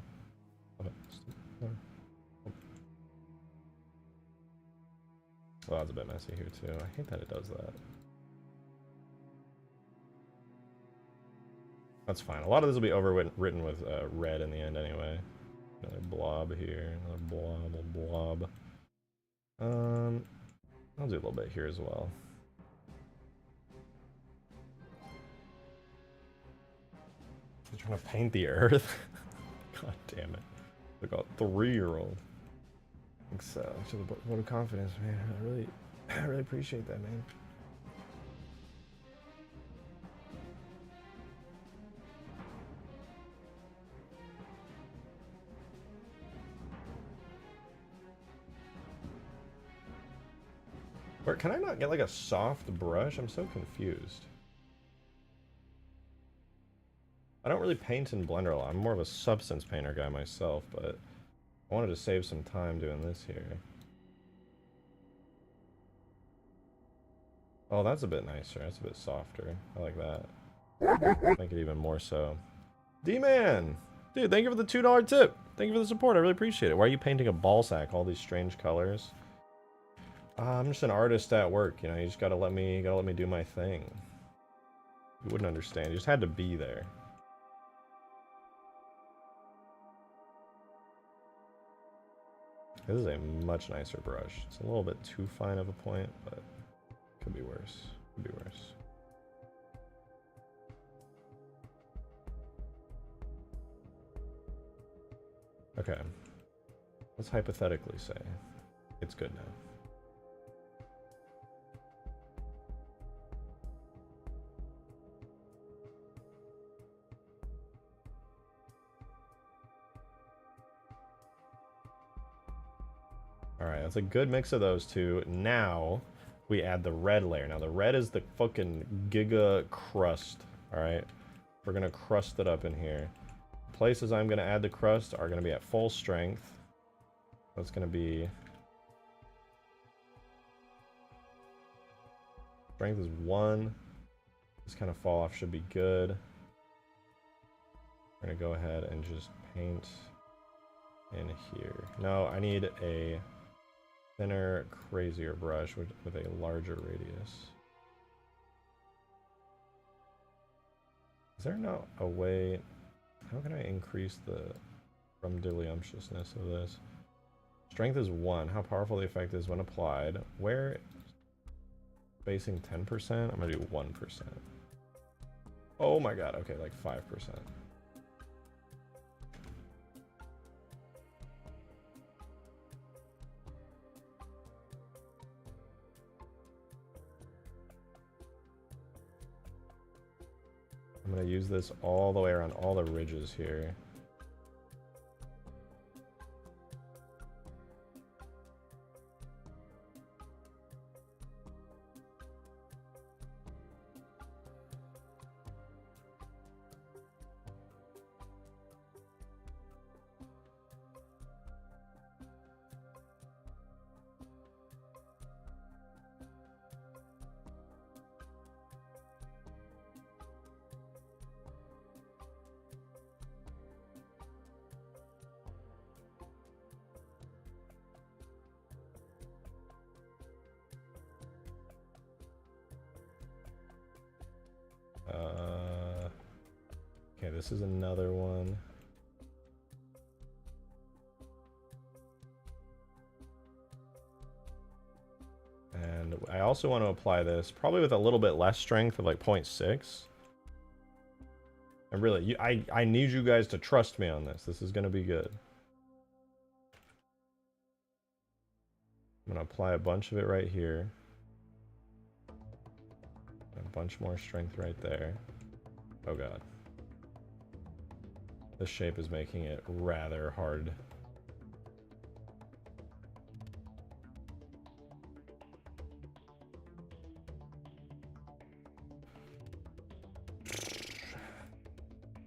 Well, that's a bit messy here too. I hate that it does that. That's fine. A lot of this will be overwritten with red in the end anyway. Another blob here, another blob. I'll do a little bit here as well. You're trying to paint the earth? God damn it. Like a 3-year-old. Thanks so. To the vote of confidence, man. I really appreciate that, man. Or can I not get like a soft brush? I'm so confused. I don't really paint in Blender a lot. I'm more of a substance painter guy myself, but I wanted to save some time doing this here. Oh, that's a bit nicer. That's a bit softer. I like that. Make it even more so. D-Man! Dude, thank you for the $2 tip. Thank you for the support. I really appreciate it. Why are you painting a ball sack? All these strange colors. I'm just an artist at work, you know. You just gotta let me do my thing. You wouldn't understand. You just had to be there. This is a much nicer brush. It's a little bit too fine of a point, but could be worse. Could be worse. Okay. Let's hypothetically say it's good now. Alright, that's a good mix of those two. Now, we add the red layer. Now, the red is the fucking giga crust, alright? We're gonna crust it up in here. Places I'm gonna add the crust are gonna be at full strength. That's gonna be... Strength is 1. This kind of fall off should be good. We're gonna go ahead and just paint in here. No, I need a thinner, crazier brush with a larger radius. Is there not a way... How can I increase the rumdiddlyumptiousness of this? Strength is 1. How powerful the effect is when applied. Where? Spacing 10%? I'm gonna do 1%. Oh my god, okay, like 5%. I'm gonna use this all the way around all the ridges here. Okay, this is another one. And I also want to apply this probably with a little bit less strength of like 0.6. And really, I need you guys to trust me on this. This is going to be good. I'm going to apply a bunch of it right here. A bunch more strength right there. Oh god. This shape is making it rather hard.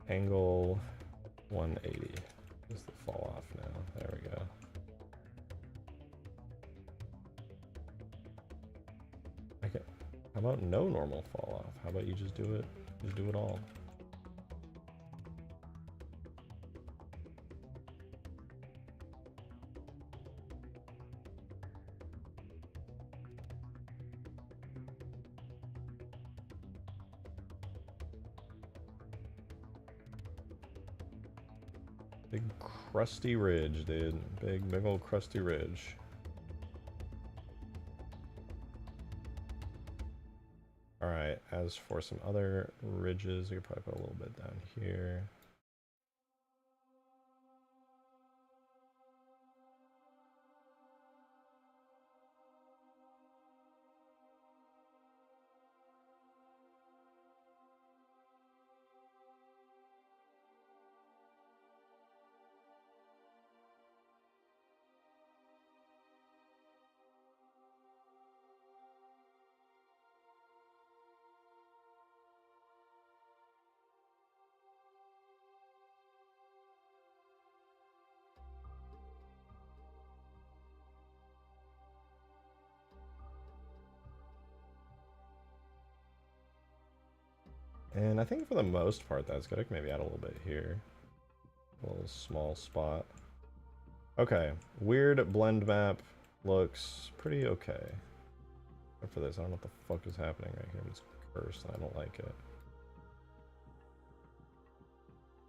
Angle 180. Is the fall off now? There we go. Okay. How about no normal fall off? How about you just do it? Just do it all. Big crusty ridge, dude. Big old crusty ridge. Alright, as for some other ridges, we could probably put a little bit down here. And I think for the most part that's good. I can maybe add a little bit here. A little small spot. Okay, weird blend map looks pretty okay. Except for this, I don't know what the fuck is happening right here. It's cursed, I don't like it.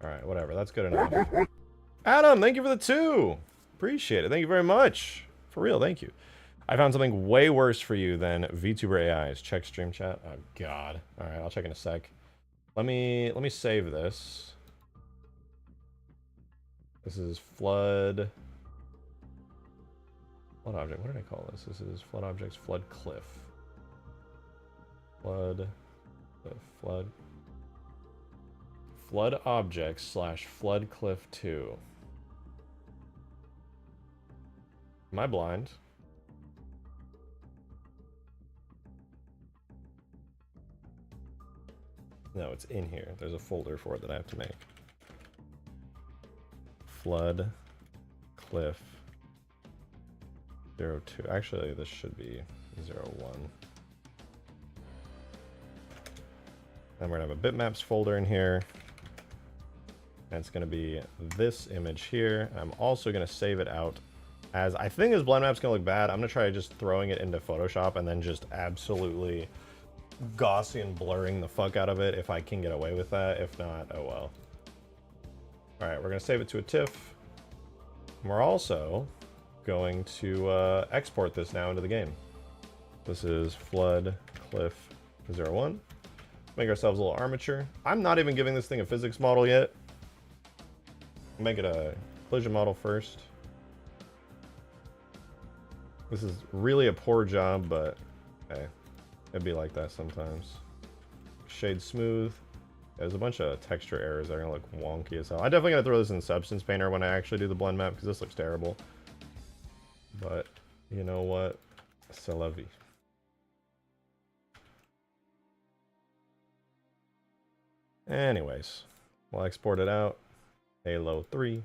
Alright, whatever, that's good enough. Adam, thank you for the 2! Appreciate it, thank you very much. For real, thank you. I found something way worse for you than VTuber AIs. Check stream chat. Oh god. Alright, I'll check in a sec. Let me save this. This is flood object. What did I call this? This is flood objects, flood cliff. Flood objects / flood cliff 2. Am I blind? No, it's in here. There's a folder for it that I have to make. Flood cliff 02. Actually, this should be 01. And we're gonna have a bitmaps folder in here. And it's gonna be this image here. I'm also gonna save it out as, I think this blend map's gonna look bad. I'm gonna try just throwing it into Photoshop and then just absolutely Gaussian blurring the fuck out of it if I can get away with that. If not, oh well. Alright, we're gonna save it to a TIFF. And we're also going to export this now into the game. This is flood cliff 01. Make ourselves a little armature. I'm not even giving this thing a physics model yet. Make it a collision model first. This is really a poor job, but hey, it'd be like that sometimes. Shade smooth. There's a bunch of texture errors that are gonna look wonky as hell. I'm definitely gonna throw this in Substance Painter when I actually do the blend map because this looks terrible. But you know what? C'est la vie. Anyways, we'll export it out. Halo 3.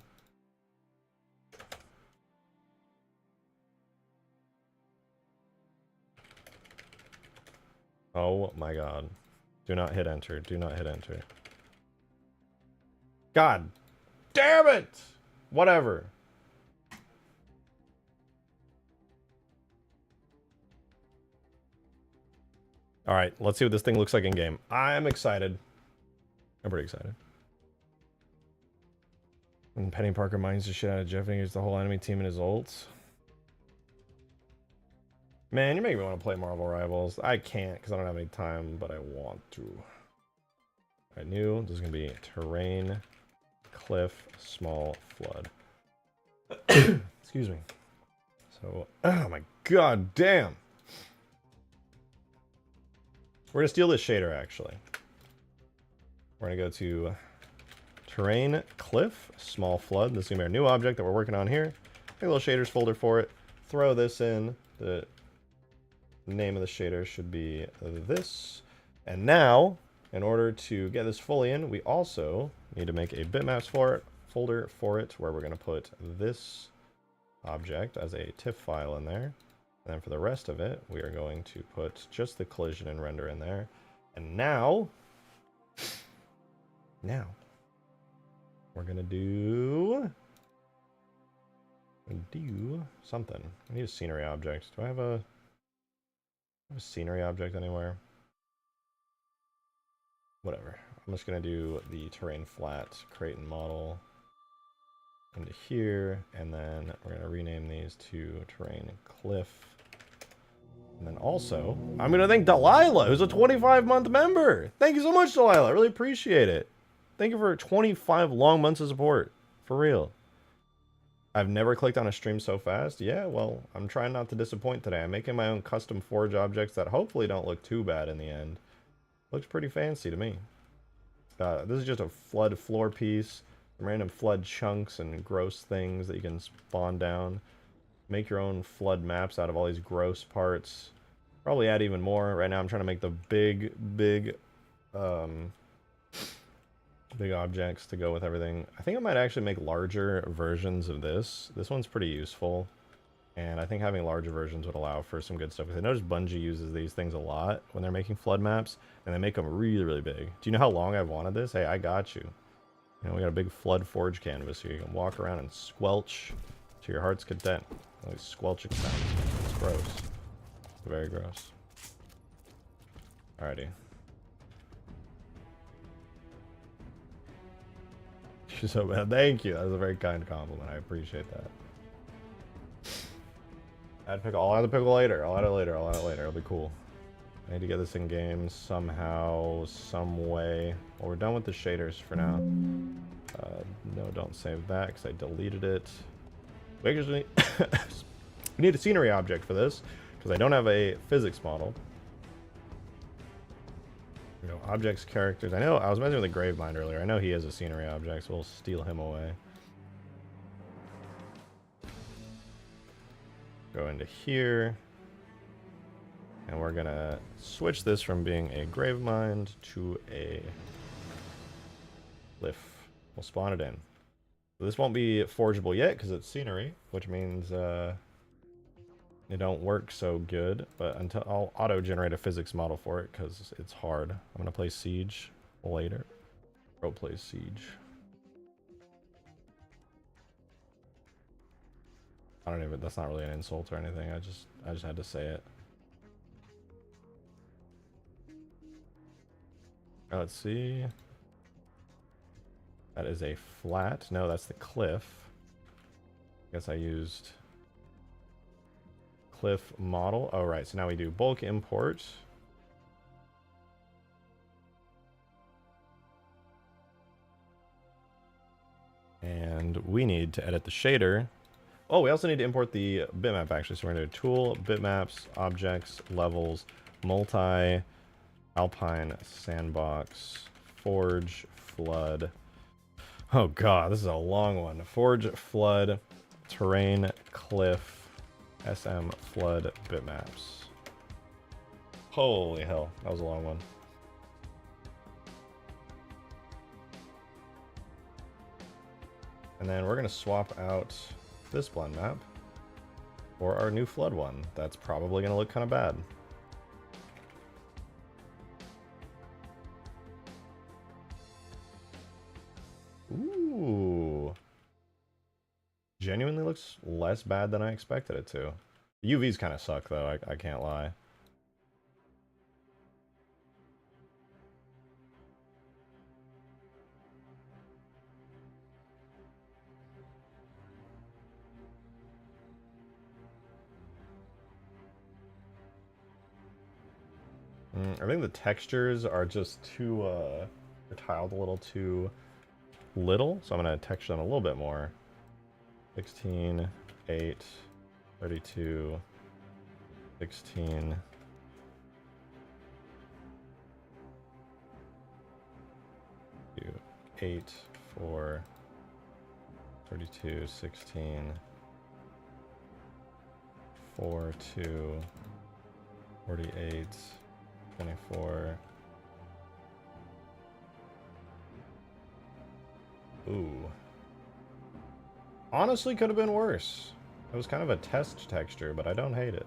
Oh my god. Do not hit enter. Do not hit enter. God damn it! Whatever. Alright, let's see what this thing looks like in game. I'm excited. I'm pretty excited. When Penny Parker mines the shit out of Jeff and he gets the whole enemy team in his ults. Man, you're making me want to play Marvel Rivals. I can't because I don't have any time, but I want to. I knew this is going to be terrain, cliff, small, flood. Excuse me. So, oh my god damn. We're going to steal this shader, actually. We're going to go to terrain, cliff, small, flood. This is going to be our new object that we're working on here. Make a little shaders folder for it. Throw this in. The name of the shader should be this. And now, in order to get this fully in, we also need to make a bitmaps folder for it, where we're going to put this object as a TIFF file in there. And then for the rest of it, we are going to put just the collision and render in there. And now we're going to do something. I need a scenery object. Do I have a scenery object anywhere? Whatever. I'm just going to do the terrain flat, create and model into here, and then we're going to rename these to terrain cliff. And then also, I'm going to thank Delilah, who's a 25-month member. Thank you so much, Delilah. I really appreciate it. Thank you for 25 long months of support. For real. I've never clicked on a stream so fast. Yeah, well, I'm trying not to disappoint today. I'm making my own custom forge objects that hopefully don't look too bad in the end. Looks pretty fancy to me. This is just a flood floor piece. Some random flood chunks and gross things that you can spawn down. Make your own flood maps out of all these gross parts. Probably add even more. Right now I'm trying to make the big objects to go with everything. I think I might actually make larger versions of this. This one's pretty useful. And I think having larger versions would allow for some good stuff. Because I noticed Bungie uses these things a lot when they're making flood maps. And they make them really, really big. Do you know how long I've wanted this? Hey, I got you. You know, we got a big flood forge canvas here. You can walk around and squelch to your heart's content. Like squelching sounds. It's gross. It's very gross. Alrighty. You're so bad. Thank you. That was a very kind compliment. I appreciate that. Add pickle. I'll add the pickle later. I'll add it later. I'll add it later. It'll be cool. I need to get this in game somehow, some way. Well, we're done with the shaders for now. No, don't save that because I deleted it. We actually we need a scenery object for this because I don't have a physics model. You know, objects, characters. I know I was mentioning the Gravemind earlier. I know he is a scenery object, so we'll steal him away. Go into here. And we're gonna switch this from being a Gravemind to a cliff. We'll spawn it in. So this won't be forgeable yet because it's scenery, which means it don't work so good. But until I'll auto-generate a physics model for it because it's hard. I'm gonna play Siege later. Pro plays Siege. I don't even. That's not really an insult or anything. I just had to say it. Let's see. That is a flat. No, that's the cliff. I guess I used cliff model. Oh, right. So now we do bulk import. And we need to edit the shader. Oh, we also need to import the bitmap, actually. So we're going to do tool, bitmaps, objects, levels, multi, alpine, sandbox, forge, flood. Oh, God, this is a long one. Forge, flood, terrain, cliff, SM, flood, bitmaps. Holy hell, that was a long one. And then we're going to swap out this blend map for our new flood one. That's probably going to look kind of bad. Ooh. Genuinely looks less bad than I expected it to. The UVs kind of suck, though, I can't lie. I think the textures are just too, they're tiled a little too little, so I'm going to texture them a little bit more. 16, 8, 32, 16. 8, 4, 32, 16, 4, 2, 48, 24. Ooh. Honestly, could have been worse. It was kind of a test texture, but I don't hate it.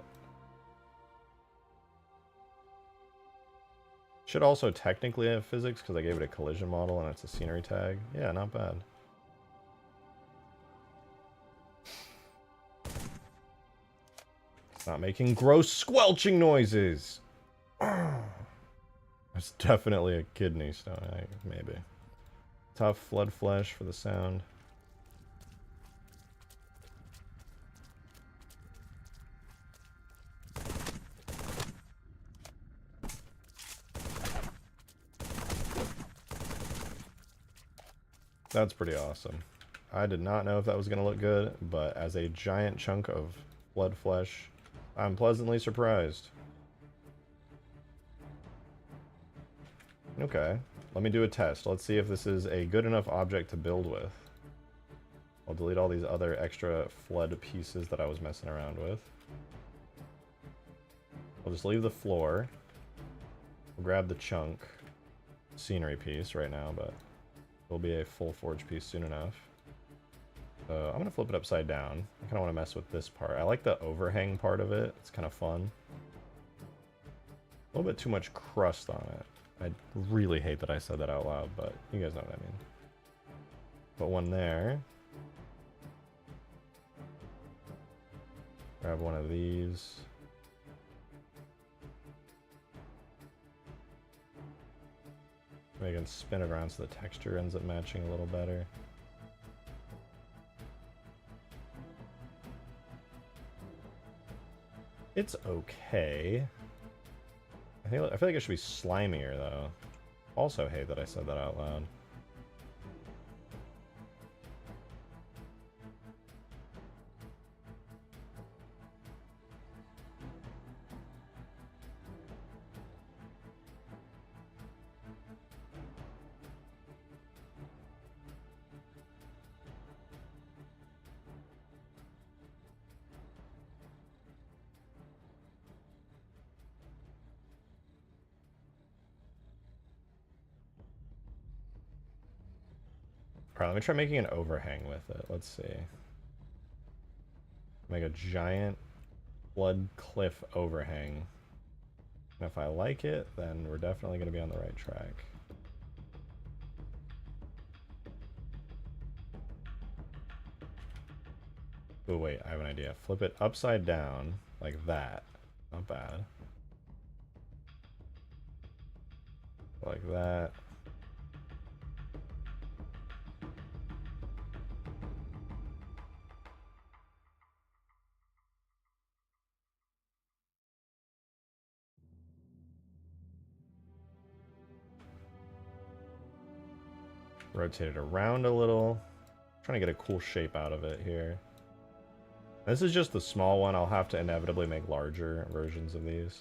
Should also technically have physics because I gave it a collision model and it's a scenery tag. Yeah, not bad. It's not making gross squelching noises. It's definitely a kidney stone egg, maybe. Tough flood flesh for the sound. That's pretty awesome. I did not know if that was going to look good, but as a giant chunk of blood flesh, I'm pleasantly surprised. Okay, let me do a test. Let's see if this is a good enough object to build with. I'll delete all these other extra flood pieces that I was messing around with. I'll just leave the floor. We'll grab the chunk scenery piece right now, but will be a full forge piece soon enough. So I'm gonna flip it upside down. I kind of want to mess with this part. I like the overhang part of it. It's kind of fun. A little bit too much crust on it. I really hate that I said that out loud, but you guys know what I mean. Put one there. Grab one of these. Maybe I can spin it around so the texture ends up matching a little better. It's okay. I feel like it should be slimier though. Also hate that I said that out loud. Alright, let me try making an overhang with it. Let's see. Make a giant flood cliff overhang. And if I like it, then we're definitely going to be on the right track. Oh wait, I have an idea. Flip it upside down, like that. Not bad. Like that. Rotate it around a little. Trying to get a cool shape out of it here. This is just the small one. I'll have to inevitably make larger versions of these.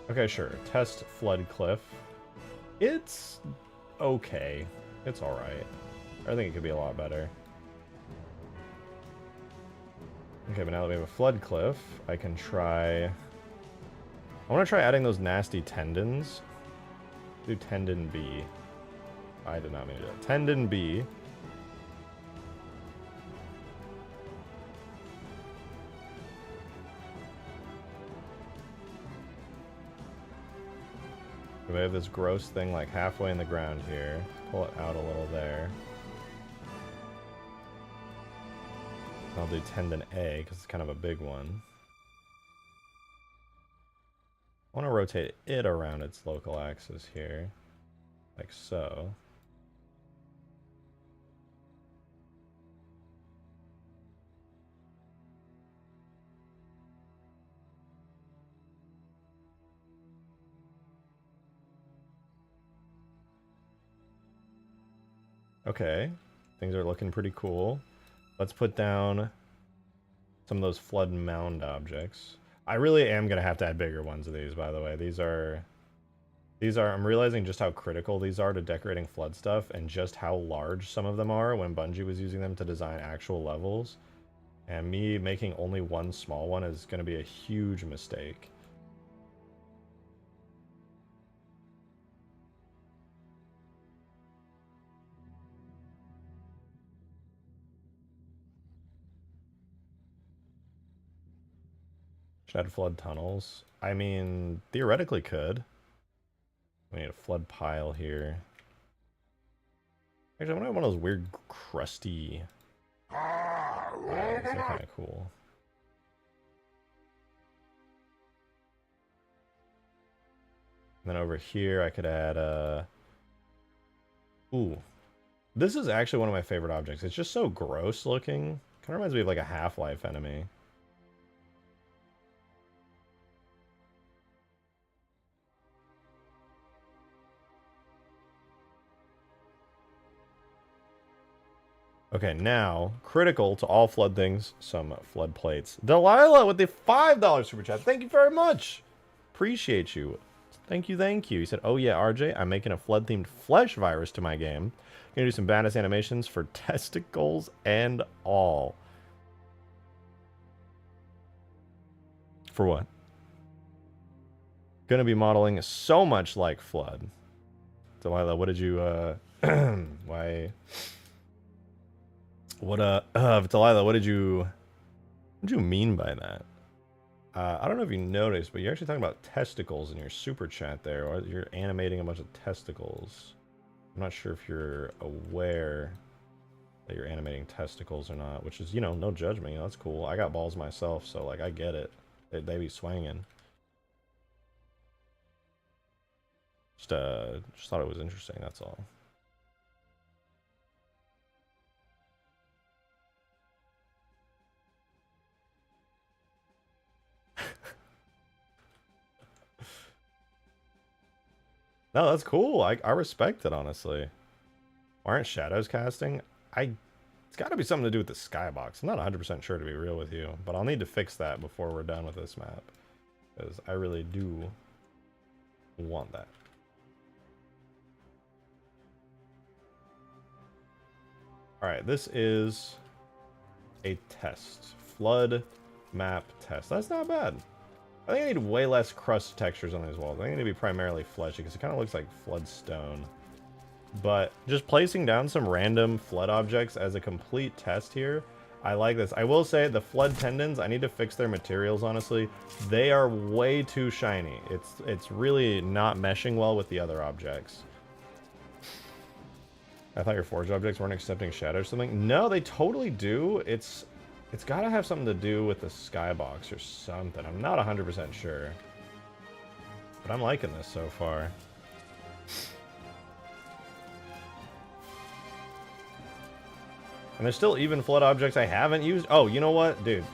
Okay, sure. Test flood cliff. It's okay. It's alright. I think it could be a lot better. Okay, but now that we have a flood cliff, I can try... I want to try adding those nasty tendons. Do tendon B. I did not mean to do that. Tendon B. We have this gross thing like halfway in the ground here. Pull it out a little there. I'll do tendon A because it's kind of a big one. I want to rotate it around its local axis here, like so. Okay, things are looking pretty cool. Let's put down some of those flood mound objects. I really am going to have to add bigger ones of these, by the way. These are, I'm realizing just how critical these are to decorating flood stuff and just how large some of them are when Bungie was using them to design actual levels. And me making only one small one is going to be a huge mistake. Should add flood tunnels. I mean, theoretically could. We need a flood pile here. Actually, I want to have one of those weird crusty piles. They're kind of cool. And then over here, I could add ooh. This is actually one of my favorite objects. It's just so gross looking. Kind of reminds me of like a Half-Life enemy. Okay, now, critical to all flood things, some flood plates. Delilah with the $5 super chat. Thank you very much. Appreciate you. Thank you, thank you. He said, oh yeah, RJ, I'm making a flood-themed flesh virus to my game. Gonna do some badass animations for testicles and all. For what? Gonna be modeling so much like flood. Delilah, what did you, why... Delilah, what did you mean by that? I don't know if you noticed, but you're actually talking about testicles in your super chat there, or you're animating a bunch of testicles. I'm not sure if you're aware that you're animating testicles or not, which is, you know, no judgment. You know, that's cool. I got balls myself, so, like, I get it. They be swinging. Just thought it was interesting, that's all. No, that's cool. I respect it, honestly. Why aren't shadows casting? It's got to be something to do with the skybox. I'm not 100% sure, to be real with you, but I'll need to fix that before we're done with this map, because I really do want that. Alright, this is a test. Flood map test. That's not bad. I think I need way less crust textures on these walls. I think they need to be primarily fleshy because it kind of looks like flood stone. But just placing down some random flood objects as a complete test here, I like this. I will say the flood tendons, I need to fix their materials, honestly. They are way too shiny. It's really not meshing well with the other objects. I thought your forge objects weren't accepting shadows or something. No, they totally do. It's got to have something to do with the skybox or something. I'm not 100% sure. But I'm liking this so far. And there's still even flood objects I haven't used. Oh, you know what? Dude.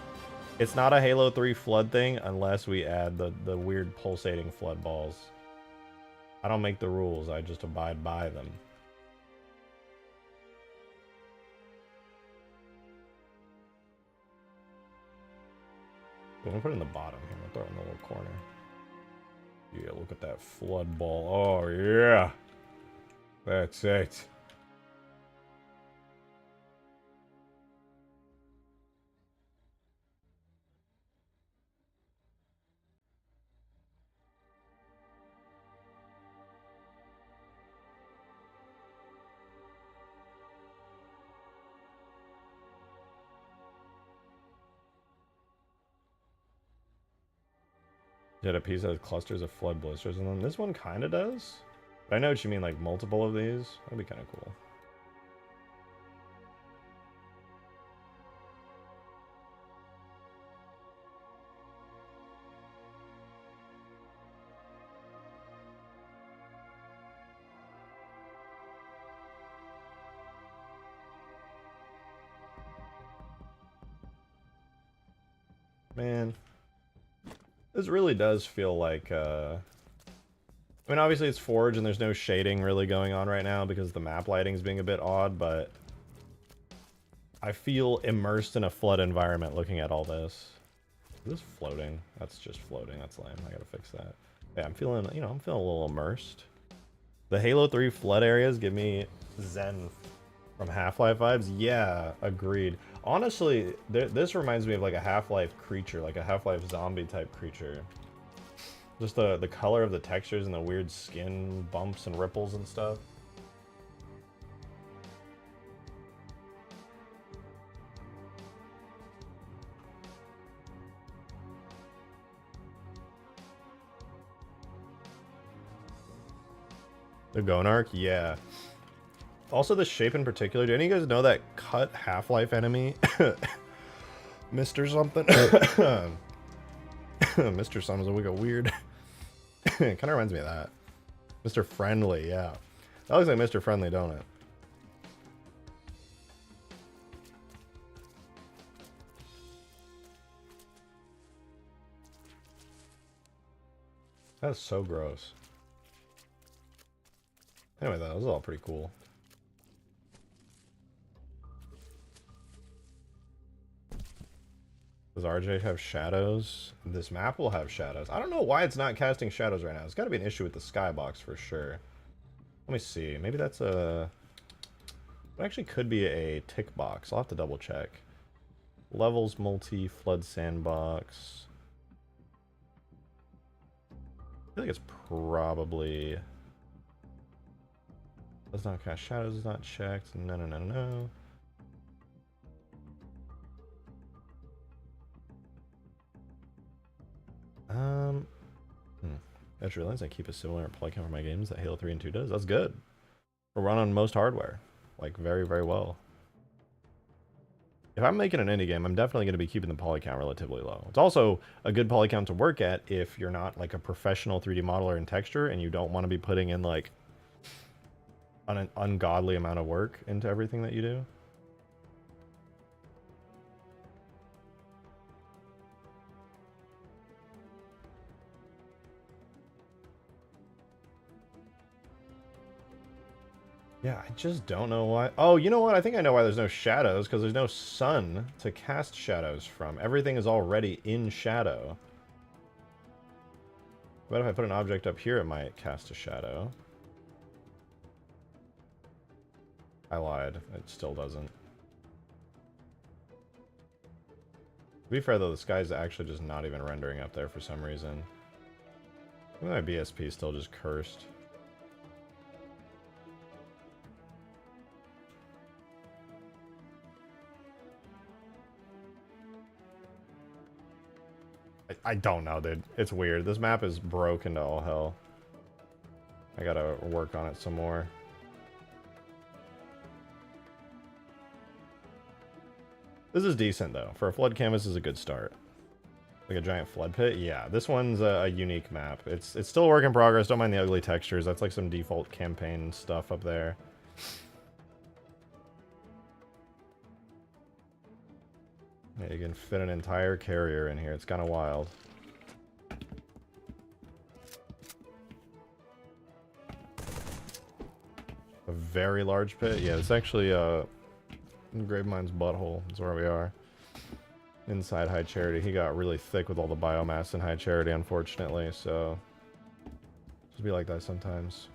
It's not a Halo 3 flood thing unless we add the weird pulsating flood balls. I don't make the rules, I just abide by them. I'm gonna put it in the bottom here. I'll throw it in the little corner. Yeah, look at that flood ball. Oh, yeah. That's it. Did a piece that has clusters of flood blisters in them? This one kind of does. But I know what you mean, like multiple of these. That'd be kind of cool. Man. This really does feel like, I mean, obviously it's Forge and there's no shading really going on right now because the map lighting's being a bit odd, but I feel immersed in a flood environment looking at all this. Is this floating? That's just floating. That's lame. I gotta fix that. Yeah, I'm feeling, you know, I'm feeling a little immersed. The Halo 3 flood areas give me Zen from Half-Life vibes. Yeah, agreed. Honestly, this reminds me of like a Half-Life creature, like a Half-Life zombie type creature. Just the color of the textures and the weird skin bumps and ripples and stuff. The Gonarch, yeah. Also, the shape in particular. Do any of you guys know that cut Half-Life enemy? Mr. something? Mr. Something's a wiggle weird. It kind of reminds me of that. Mr. Friendly, yeah. That looks like Mr. Friendly, don't it? That's so gross. Anyway, that was all pretty cool. Does RJ have shadows? This map will have shadows. I don't know why it's not casting shadows right now. It's got to be an issue with the skybox for sure. Let me see. Maybe that's a... It actually could be a tick box. I'll have to double check. Levels, multi, flood sandbox. I feel like it's probably... Does not cast shadows, is not checked. No, no, no, no. I just realized I keep a similar play count for my games that Halo 3 and 2 does. That's good. We'll run on most hardware. Like, very, very well. If I'm making an indie game, I'm definitely going to be keeping the poly count relatively low. It's also a good poly count to work at if you're not, like, a professional 3D modeler in texture and you don't want to be putting in, like, an ungodly amount of work into everything that you do. Yeah, I just don't know why. Oh, you know what? I think I know why there's no shadows, because there's no sun to cast shadows from. Everything is already in shadow. But if I put an object up here, it might cast a shadow. I lied. It still doesn't. To be fair, though, the sky's actually just not even rendering up there for some reason. I think my BSP is still just cursed. I don't know, dude. It's weird. This map is broken to all hell. I gotta work on it some more. This is decent, though. For a flood canvas, is a good start. Like a giant flood pit? Yeah, this one's a unique map. It's still a work in progress. Don't mind the ugly textures. That's like some default campaign stuff up there. Yeah, you can fit an entire carrier in here. It's kind of wild. A very large pit? Yeah, it's actually Gravemine's butthole. That's where we are. Inside High Charity. He got really thick with all the biomass in High Charity, unfortunately, so... Just be like that sometimes.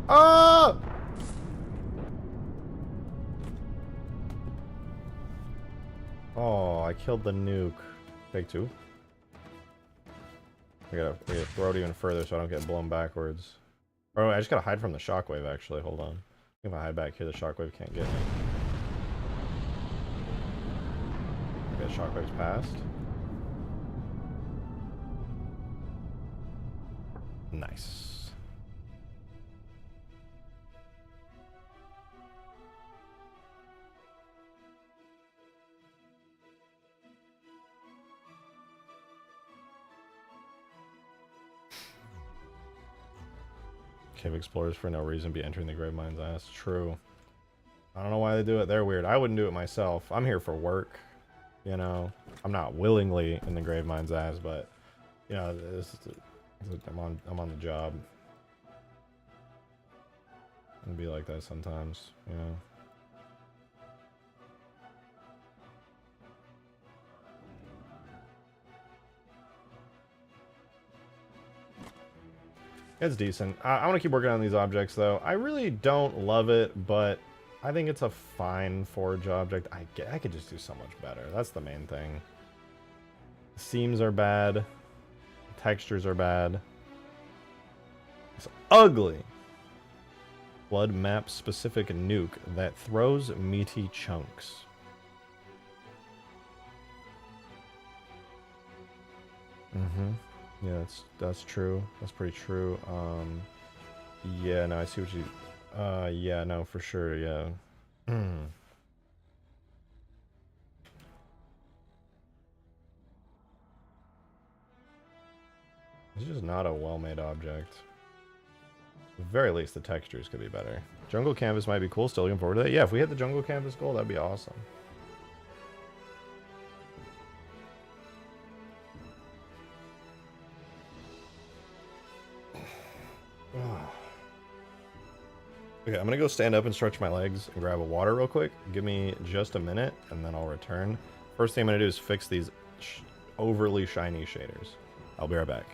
Ah! Oh, I killed the nuke. Take two. We gotta throw it even further so I don't get blown backwards. Oh, I just gotta hide from the shockwave, actually. Hold on. If I hide back here, the shockwave can't get me. Okay, shockwave's passed. Nice. Cave explorers for no reason be entering the Gravemine's ass. True. I don't know why they do it. They're weird. I wouldn't do it myself. I'm here for work. You know, I'm not willingly in the Gravemine's ass, but you know, I'm on the job. It'd be like that sometimes. You know. It's decent. I want to keep working on these objects, though. I really don't love it, but I think it's a fine forge object. I could just do so much better. That's the main thing. The seams are bad. The textures are bad. It's ugly. Blood map specific nuke that throws meaty chunks. Mm-hmm. Yeah, that's true. That's pretty true. Yeah, no, I see what you... yeah, no, for sure, yeah. It's just not a well-made object. At the very least, the textures could be better. Jungle canvas might be cool. Still looking forward to that. Yeah, if we hit the jungle canvas goal, that'd be awesome. Okay, I'm gonna go stand up and stretch my legs and grab a water real quick. Give me just a minute, and then I'll return. First thing I'm gonna do is fix these overly shiny shaders. I'll be right back.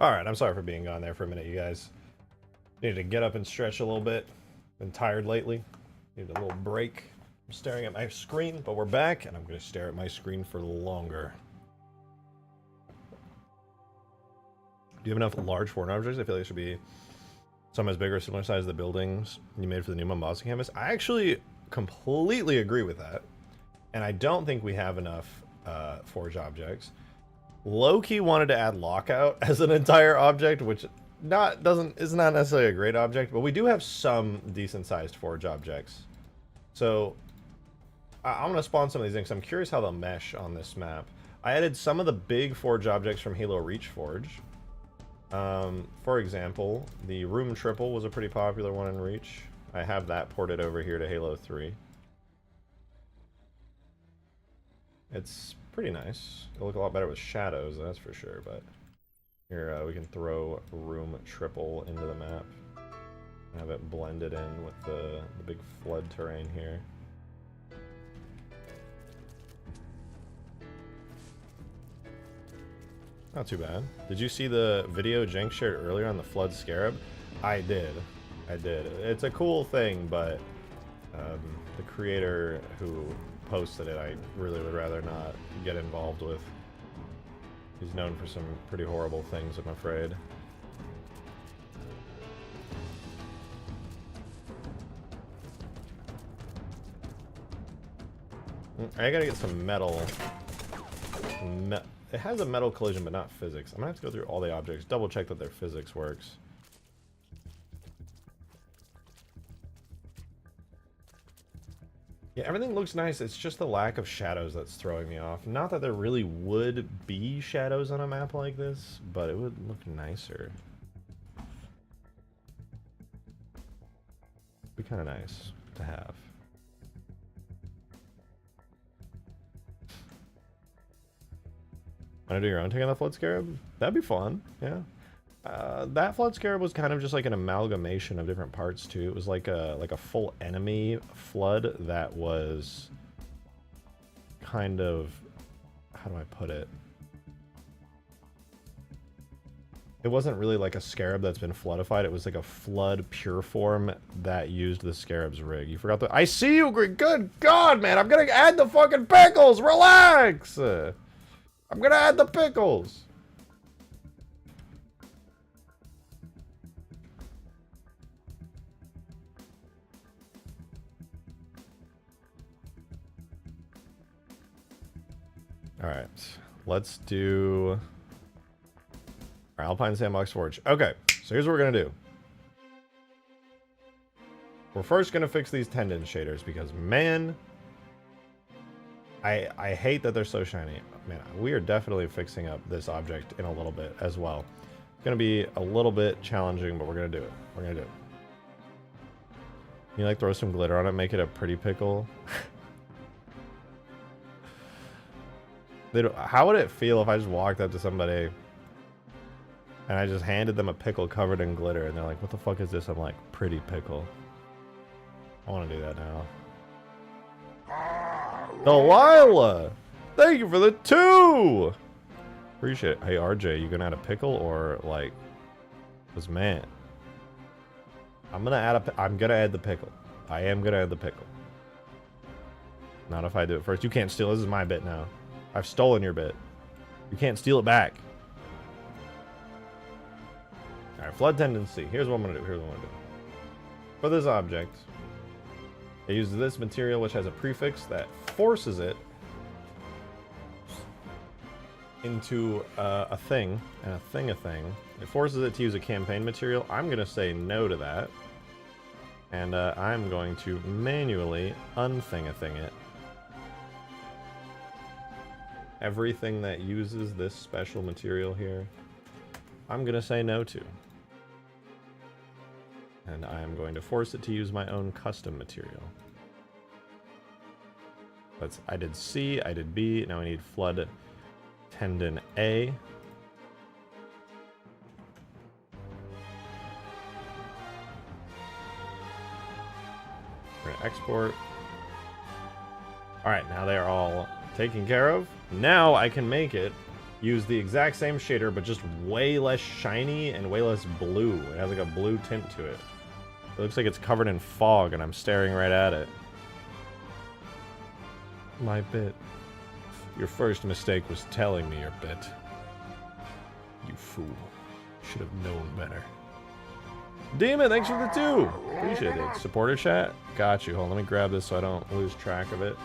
Alright, I'm sorry for being gone there for a minute, you guys. Needed to get up and stretch a little bit. Been tired lately. Needed a little break. I'm staring at my screen, but we're back, and I'm going to stare at my screen for longer. Do you have enough large foreign objects? I feel like there should be some as big or similar size as the buildings you made for the new Mombasa canvas. I actually completely agree with that. And I don't think we have enough forge objects. Loki wanted to add lockout as an entire object, which is not necessarily a great object, but we do have some decent sized forge objects. So I'm going to spawn some of these things. I'm curious how they'll mesh on this map. I added some of the big forge objects from Halo Reach Forge. For example, the Room Triple was a pretty popular one in Reach. I have that ported over here to Halo 3. It's pretty nice. It'll look a lot better with shadows, that's for sure, but here we can throw Room Triple into the map. Have it blended in with the big flood terrain here. Not too bad. Did you see the video Jenk shared earlier on the Flood Scarab? I did. It's a cool thing, but the creator who posted it, I really would rather not get involved with. He's known for some pretty horrible things, I'm afraid. I gotta get some metal. It has a metal collision, but not physics. I'm gonna have to go through all the objects, double check that their physics works. Yeah, everything looks nice. It's just the lack of shadows that's throwing me off. Not that there really would be shadows on a map like this, but it would look nicer. Be kind of nice to have. Want to do your own take on the Flood Scarab? That'd be fun, yeah. That Flood Scarab was kind of just like an amalgamation of different parts too. It was like a full enemy flood that was kind of, how do I put it? It wasn't really like a scarab that's been floodified. It was like a flood pure form that used the scarab's rig. You forgot the. I see you, Greg. Good God, man! I'm gonna add the fucking pickles. Relax. I'm gonna add the pickles. All right, let's do our Alpine Sandbox Forge. Okay, so here's what we're gonna do. We're first gonna fix these tendon shaders because, man, I hate that they're so shiny. Man, we are definitely fixing up this object in a little bit as well. It's gonna be a little bit challenging, but we're gonna do it. We're gonna do it. You like throw some glitter on it, make it a pretty pickle. How would it feel if I just walked up to somebody and I just handed them a pickle covered in glitter and they're like, what the fuck is this? I'm like, pretty pickle. I want to do that now. Delilah! Thank you for the 2! Appreciate it. Hey, RJ, you gonna add a pickle or like... Because, man... I'm gonna add the pickle. I am gonna add the pickle. Not if I do it first. You can't steal. This is my bit now. I've stolen your bit. You can't steal it back. Alright, flood tendency. Here's what I'm gonna do. For this object, it uses this material which has a prefix that forces it into a thing, and a thing. It forces it to use a campaign material. I'm gonna say no to that. And I'm going to manually unthing-a-thing it. Everything that uses this special material here, I'm gonna say no to. And I am going to force it to use my own custom material. I did C, I did B, now I need flood tendon A. We're gonna export. Alright, now they are all taken care of. Now I can make it use the exact same shader, but just way less shiny and way less blue. It has like a blue tint to it. It looks like it's covered in fog, and I'm staring right at it. My bit. Your first mistake was telling me your bit. You fool. Should have known better. Demon, thanks for the 2! Appreciate it. Supporter chat? Got you. Hold on, let me grab this so I don't lose track of it.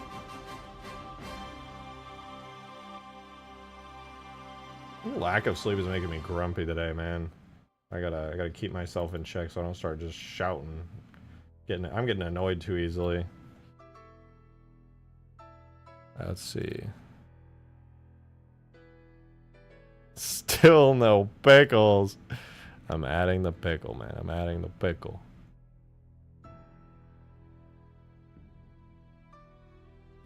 Lack of sleep is making me grumpy today, man. I gotta keep myself in check so I don't start just shouting. I'm getting annoyed too easily. Let's see. Still no pickles. I'm adding the pickle, man. I'm adding the pickle.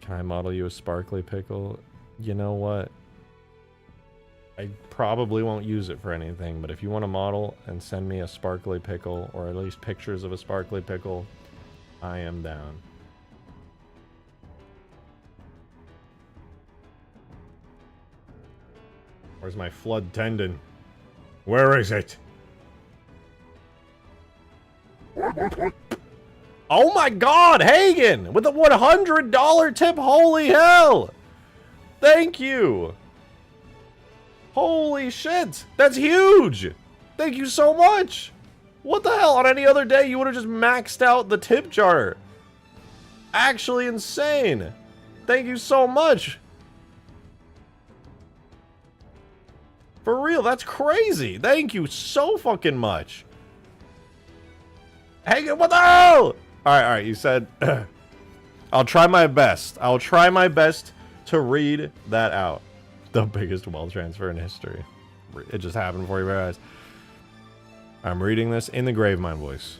Can I model you a sparkly pickle? You know what? I probably won't use it for anything, but if you want to model and send me a sparkly pickle, or at least pictures of a sparkly pickle, I am down. Where's my flood tendon? Where is it? Oh my god, Hagen! With a $100 tip, holy hell! Thank you! Holy shit! That's huge! Thank you so much! What the hell? On any other day, you would have just maxed out the tip jar. Actually insane! Thank you so much! For real, that's crazy! Thank you so fucking much! Hang it, what the hell? Alright, you said... I'll try my best. I'll try my best to read that out. The biggest wealth transfer in history. It just happened before your very eyes. I'm reading this in the Gravemind voice.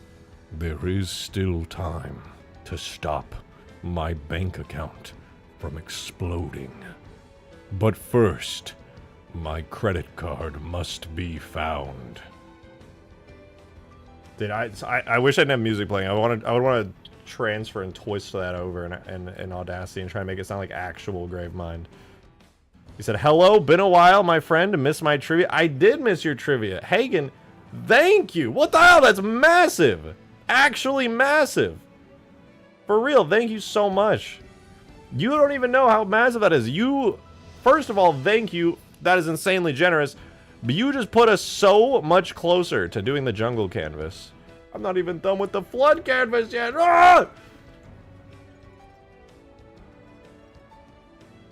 There is still time to stop my bank account from exploding. But first, my credit card must be found. I wish I didn't have music playing. I would want to transfer and twist that over in Audacity and try and make it sound like actual Gravemind. He said, hello, been a while, my friend. Miss my trivia? I did miss your trivia. Hagen, thank you. What the hell? That's massive. Actually massive. For real, thank you so much. You don't even know how massive that is. First of all, thank you. That is insanely generous. But you just put us so much closer to doing the jungle canvas. I'm not even done with the flood canvas yet. Ah!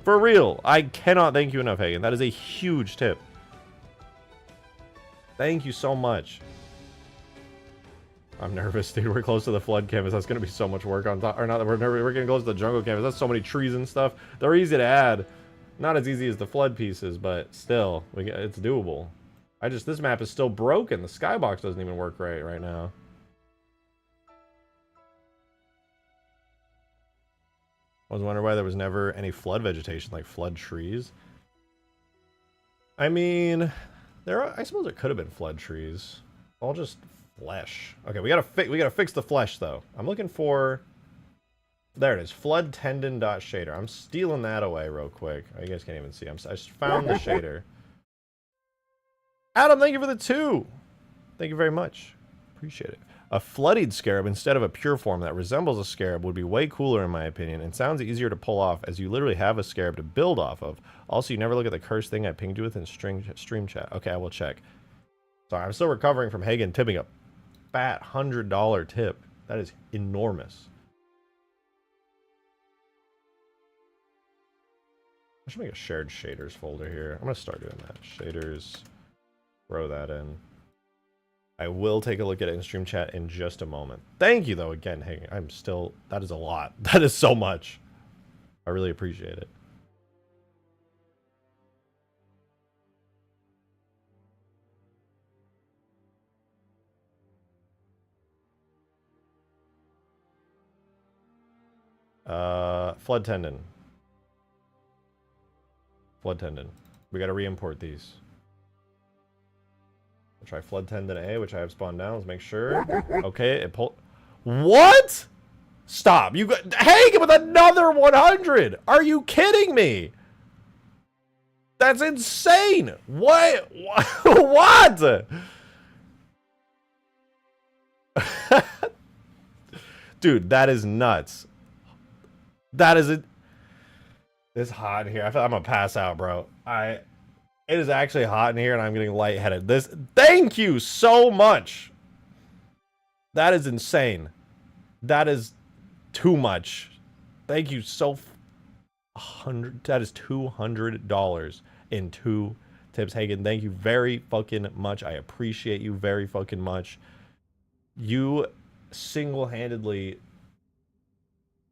For real, I cannot thank you enough, Hagen. That is a huge tip. Thank you so much. I'm nervous, dude. We're close to the flood canvas. That's going to be so much work on top. Or not, we're getting close to the jungle canvas. That's so many trees and stuff. They're easy to add. Not as easy as the flood pieces, but still, it's doable. This map is still broken. The skybox doesn't even work right now. I was wondering why there was never any flood vegetation, like flood trees. I mean, I suppose there could have been flood trees. All just flesh. Okay, we gotta fix the flesh though. I'm looking for. There it is, flood tendon dot shader. I'm stealing that away real quick. Oh, you guys can't even see. I just found the shader. Adam, thank you for the 2. Thank you very much. Appreciate it. A flooded scarab instead of a pure form that resembles a scarab would be way cooler in my opinion and sounds easier to pull off as you literally have a scarab to build off of. Also, you never look at the cursed thing I pinged you with in stream chat. Okay, I will check. Sorry, I'm still recovering from Hagen tipping a fat $100 tip. That is enormous. I should make a shared shaders folder here. I'm going to start doing that. Shaders, throw that in. I will take a look at it in stream chat in just a moment. Thank you, though, again. Hey, that is a lot. That is so much. I really appreciate it. Flood tendon. Flood tendon. We gotta re-import these. We'll try flood tendon A, which I have spawned down. Let's make sure. Okay, it pulled. What? Stop! You got Hagen with another 100. Are you kidding me? That's insane. What? What? Dude, that is nuts. That is it. It's hot in here. I feel I'm gonna pass out, bro. It is actually hot in here and I'm getting lightheaded. Thank you so much. That is insane. That is too much. Thank you so that is $200 in 2 tips. Hagen, thank you very fucking much. I appreciate you very fucking much. You single-handedly,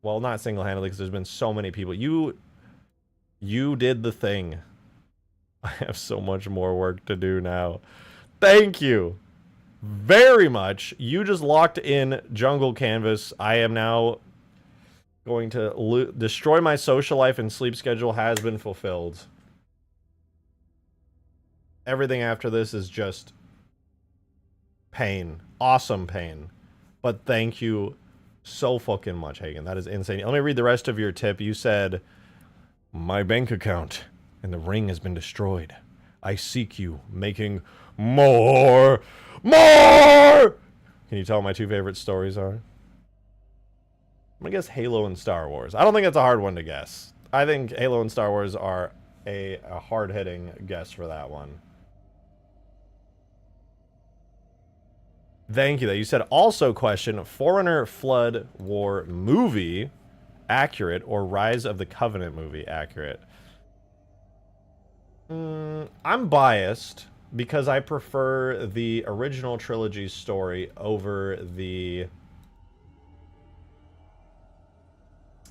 well, not single-handedly because there's been so many people. You did the thing. I have so much more work to do now. Thank you very much. You just locked in Jungle Canvas. I am now going to destroy my social life, and sleep schedule has been fulfilled. Everything after this is just pain. Awesome pain. But thank you so fucking much, Hagen. That is insane. Let me read the rest of your tip. You said, my bank account and the ring has been destroyed. I seek you, making more. Can you tell what my 2 favorite stories are? I'm gonna guess Halo and Star Wars. I don't think that's a hard one to guess. I think Halo and Star Wars are a hard-hitting guess for that one. Thank you. That you said also question, Foreigner Flood War movie accurate or Rise of the Covenant movie accurate? I'm biased because I prefer the original trilogy story over the...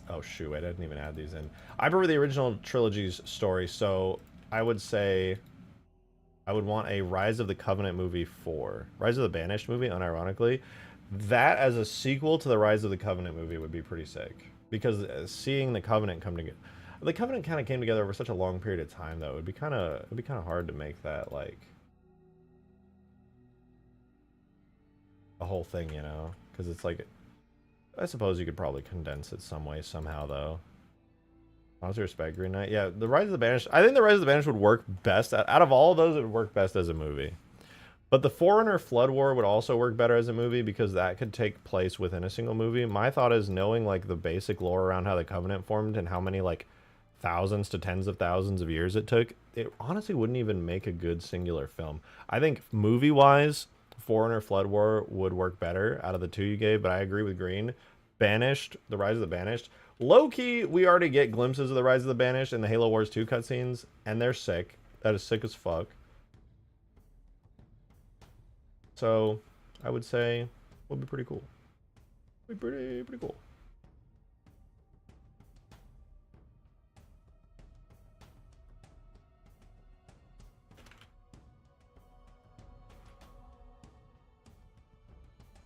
Oh shoot, I didn't even add these in. I prefer the original trilogy's story, so I would say I would want a Rise of the Covenant movie 4. Rise of the Banished movie, unironically. That as a sequel to the Rise of the Covenant movie would be pretty sick. Because seeing the Covenant come together... The Covenant kind of came together over such a long period of time, though. It'd be kind of hard to make that, like... a whole thing, you know? Because it's like... I suppose you could probably condense it some way, somehow, though. Honestly, respect Green Knight. Yeah, the Rise of the Banished... I think the Rise of the Banished would work best. Out of all of those, it would work best as a movie. But the Foreigner Flood War would also work better as a movie because that could take place within a single movie. My thought is knowing, like, the basic lore around how the Covenant formed and how many, like, thousands to tens of thousands of years it took, it honestly wouldn't even make a good singular film. I think movie-wise, Foreigner Flood War would work better out of the 2 you gave, but I agree with Green. Banished, the Rise of the Banished. Low-key, we already get glimpses of the Rise of the Banished in the Halo Wars 2 cutscenes, and they're sick. That is sick as fuck. So, I would say, would be pretty cool. Would be pretty cool.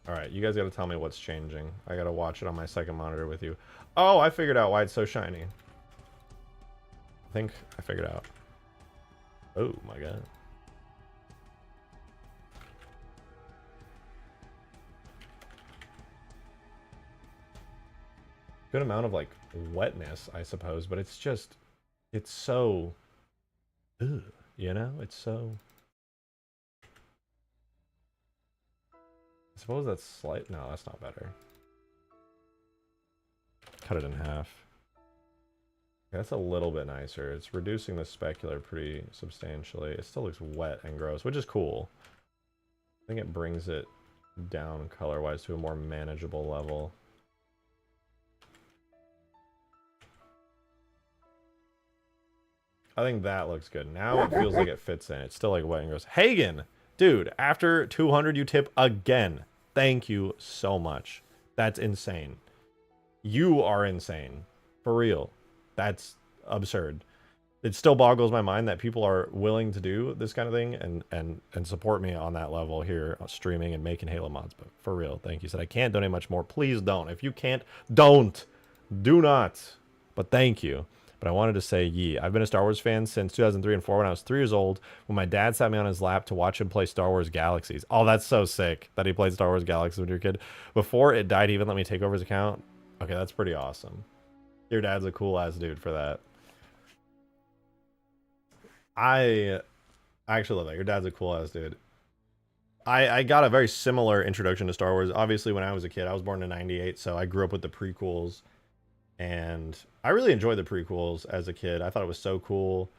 Alright, you guys gotta tell me what's changing. I gotta watch it on my second monitor with you. Oh, I figured out why it's so shiny. I think I figured out. Oh my god. Good amount of, like, wetness, I suppose, but it's just... It's so... Ugh, you know? It's so... I suppose that's slight. No, that's not better. Cut it in half. That's a little bit nicer. It's reducing the specular pretty substantially. It still looks wet and gross, which is cool. I think it brings it down color-wise to a more manageable level. I think that looks good. Now it feels like it fits in. It's still like wet and gross. Hagen! Dude, after 200 you tip again. Thank you so much. That's insane. You are insane. For real. That's absurd. It still boggles my mind that people are willing to do this kind of thing and support me on that level here, streaming and making Halo mods. But for real, thank you. Said I can't donate much more. Please don't. If you can't, don't. Do not. But thank you. But I wanted to say, I've been a Star Wars fan since 2003 and 4 when I was 3 years old, when my dad sat me on his lap to watch him play Star Wars Galaxies. Oh, that's so sick that he played Star Wars Galaxies when you were a kid. Before it died, he even let me take over his account. Okay, that's pretty awesome. Your dad's a cool-ass dude for that. I actually love that. Your dad's a cool ass dude. I got a very similar introduction to Star Wars. Obviously, when I was a kid, I was born in '98, so I grew up with the prequels, and I really enjoyed the prequels as a kid. I thought it was so cool.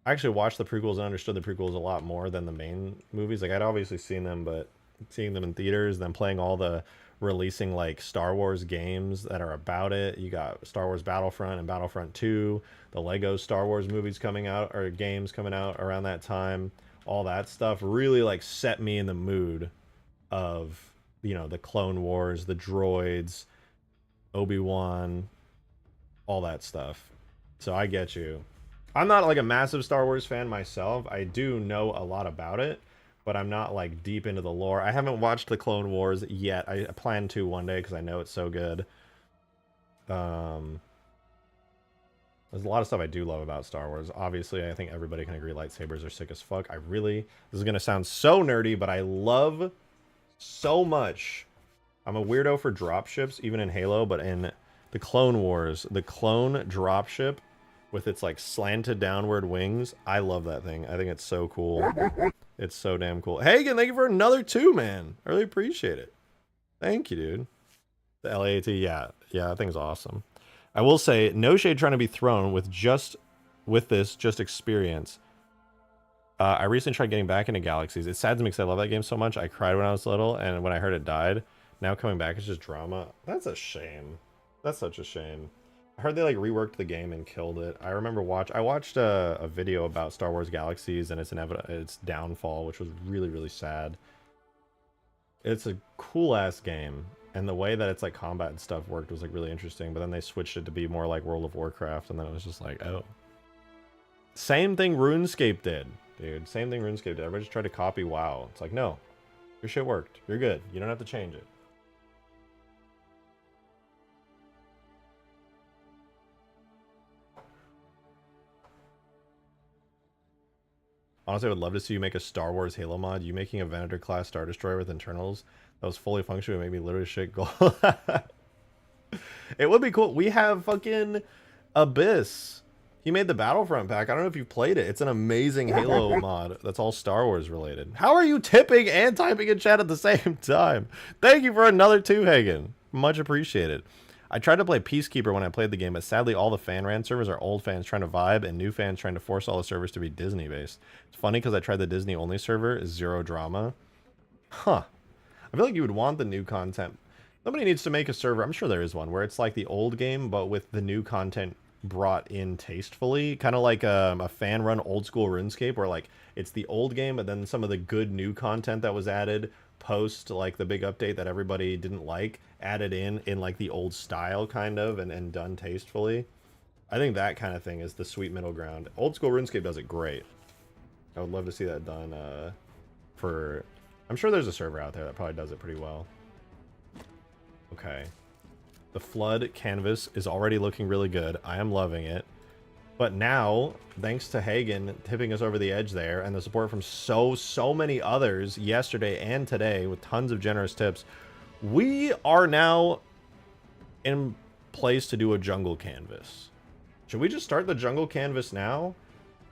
I actually watched the prequels and understood the prequels a lot more than the main movies. Like, I'd obviously seen them, but seeing them in theaters, then playing all the releasing like Star Wars games that are about it. You got Star Wars Battlefront and Battlefront 2, the Lego Star Wars movies coming out or games coming out around that time. All that stuff really like set me in the mood of, you know, the Clone Wars, the droids, Obi-Wan, all that stuff. So I get you. I'm not like a massive Star Wars fan myself. I do know a lot about it, but I'm not like deep into the lore. I haven't watched the Clone Wars yet. I plan to one day because I know it's so good. There's a lot of stuff I do love about Star Wars. Obviously, I think everybody can agree lightsabers are sick as fuck. This is going to sound so nerdy, but I love so much. I'm a weirdo for dropships, even in Halo, but in the Clone Wars, the clone dropship with its like slanted downward wings, I love that thing. I think it's so cool. It's so damn cool. Hagen, thank you for another 2, man. I really appreciate it. Thank you, dude. The LAAT, yeah, that thing's awesome. I will say, no shade trying to be thrown with this experience. I recently tried getting back into Galaxies. It's sad to me because I love that game so much. I cried when I was little, and when I heard it died, now coming back is just drama. That's a shame. That's such a shame. I heard they like reworked the game and killed it. I remember I watched a video about Star Wars Galaxies and its downfall, which was really, really sad. It's a cool ass game, and the way that its like combat and stuff worked was like really interesting, but then they switched it to be more like World of Warcraft, and then it was just like, oh. Same thing RuneScape did, dude. Same thing RuneScape did. Everybody just tried to copy WoW. It's like, no. Your shit worked. You're good. You don't have to change it. Honestly, I would love to see you make a Star Wars Halo mod. You making a Venator class Star Destroyer with internals that was fully functional would make me literally shit gold. It would be cool. We have fucking Abyss. He made the Battlefront pack. I don't know if you've played it. It's an amazing Halo mod that's all Star Wars related. How are you tipping and typing in chat at the same time? Thank you for another 2, Hagen. Much appreciated. I tried to play Peacekeeper when I played the game, but sadly all the fan ran servers are old fans trying to vibe and new fans trying to force all the servers to be Disney based. It's funny because I tried the Disney only server, zero drama. Huh. I feel like you would want the new content. Somebody needs to make a server, I'm sure there is one, where it's like the old game, but with the new content brought in tastefully. Kind of like a fan run old school RuneScape where like it's the old game, but then some of the good new content that was added post like the big update that everybody didn't like added in like the old style kind of and done tastefully. I think that kind of thing is the sweet middle ground. Old school RuneScape does it great. I would love to see that done for... I'm sure there's a server out there that probably does it pretty well. Okay. The flood canvas is already looking really good. I am loving it. But now, thanks to Hagen tipping us over the edge there, and the support from so many others yesterday and today with tons of generous tips, we are now in place to do a jungle canvas. Should we just start the jungle canvas now?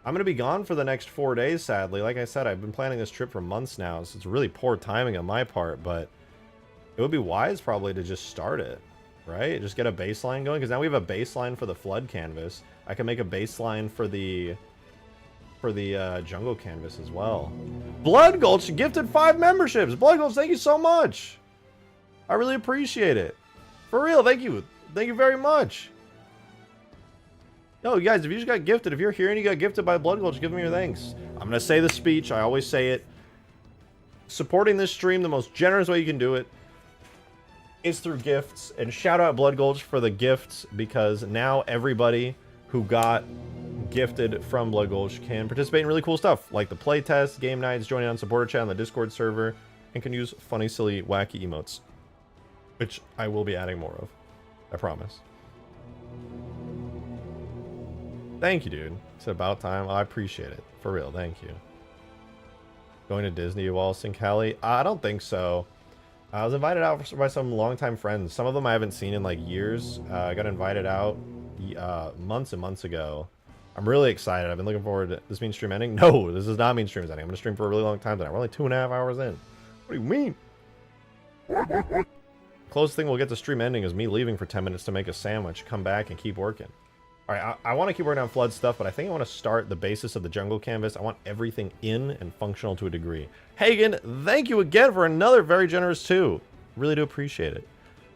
I'm going to be gone for the next 4 days, sadly. Like I said, I've been planning this trip for months now, so it's really poor timing on my part, but it would be wise probably to just start it, right? Just get a baseline going, because now we have a baseline for the flood canvas. I can make a baseline for the jungle canvas as well. Blood Gulch gifted 5 memberships. Blood Gulch, thank you so much. I really appreciate it. For real, thank you. Thank you very much. Yo, guys, if you just got gifted, if you're here and you got gifted by Blood Gulch, give me your thanks. I'm going to say the speech. I always say it. Supporting this stream, the most generous way you can do it is through gifts. And shout out Blood Gulch for the gifts, because now everybody who got gifted from Blood Gulch can participate in really cool stuff like the playtest, game nights, joining on supporter chat on the Discord server, and can use funny, silly, wacky emotes, which I will be adding more of. I promise. Thank you, dude. It's about time. I appreciate it. For real, thank you. Going to Disney, Wallace and Callie? I don't think so. I was invited out by some longtime friends. Some of them I haven't seen in like years. I got invited out months and months ago. I'm really excited. I've been looking forward to this. Means stream ending? No, this does not mean stream is ending. I'm gonna stream for a really long time tonight. We're only 2.5 hours in. What do you mean? Closest thing we'll get to stream ending is me leaving for 10 minutes to make a sandwich, come back, and keep working. Alright, I want to keep working on flood stuff, but I think I want to start the basis of the jungle canvas. I want everything in and functional to a degree. Hagen, thank you again for another very generous too. Really do appreciate it.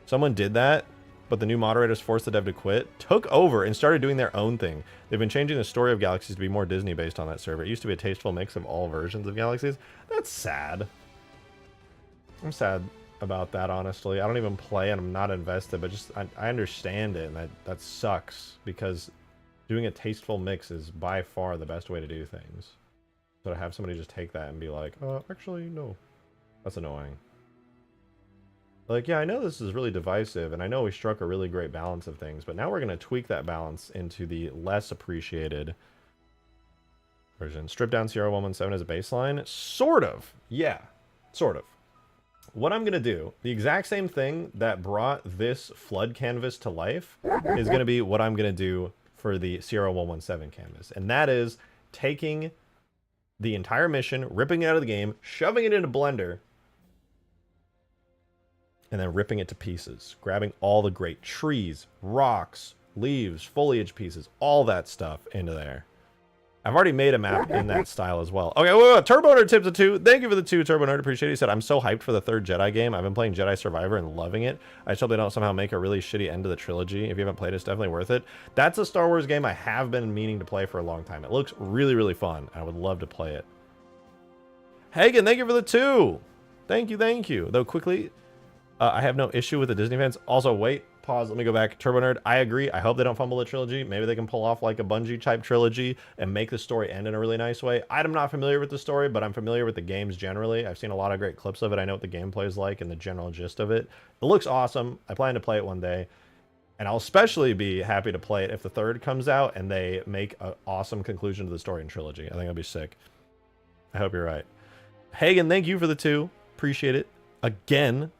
Someone did that, but the new moderators forced the dev to quit, took over, and started doing their own thing. They've been changing the story of Galaxies to be more Disney based on that server. It used to be a tasteful mix of all versions of Galaxies. That's sad. I'm sad about that, honestly. I don't even play and I'm not invested, but just I understand it, and that sucks, because doing a tasteful mix is by far the best way to do things. So to have somebody just take that and be like, actually, no. That's annoying. Like, yeah, I know this is really divisive, and I know we struck a really great balance of things, but now we're going to tweak that balance into the less appreciated version. Strip down Sierra 117 as a baseline? Sort of. Yeah, sort of. What I'm going to do, the exact same thing that brought this flood canvas to life is going to be what I'm going to do for the Sierra 117 canvas. And that is taking the entire mission, ripping it out of the game, shoving it into Blender, and then ripping it to pieces, grabbing all the great trees, rocks, leaves, foliage pieces, all that stuff into there. I've already made a map in that style as well. Okay, wait, Turbo Nerd tips a 2. Thank you for the 2, Turbo Nerd. Appreciate it. He said, I'm so hyped for the 3rd Jedi game. I've been playing Jedi Survivor and loving it. I just hope they don't somehow make a really shitty end to the trilogy. If you haven't played it, it's definitely worth it. That's a Star Wars game I have been meaning to play for a long time. It looks really, really fun. I would love to play it. Hagen, thank you for the 2. Thank you, thank you. Though quickly, I have no issue with the Disney fans. Also, wait, pause, let me go back. Turbo Nerd, I agree. I hope they don't fumble the trilogy. Maybe they can pull off like a Bungie type trilogy and make the story end in a really nice way. I'm not familiar with the story, but I'm familiar with the games generally. I've seen a lot of great clips of it. I know what the gameplay is like and the general gist of it. It looks awesome. I plan to play it one day. And I'll especially be happy to play it if the 3rd comes out and they make an awesome conclusion to the story and trilogy. I think it'll be sick. I hope you're right. Hagen, thank you for the 2. Appreciate it. Again.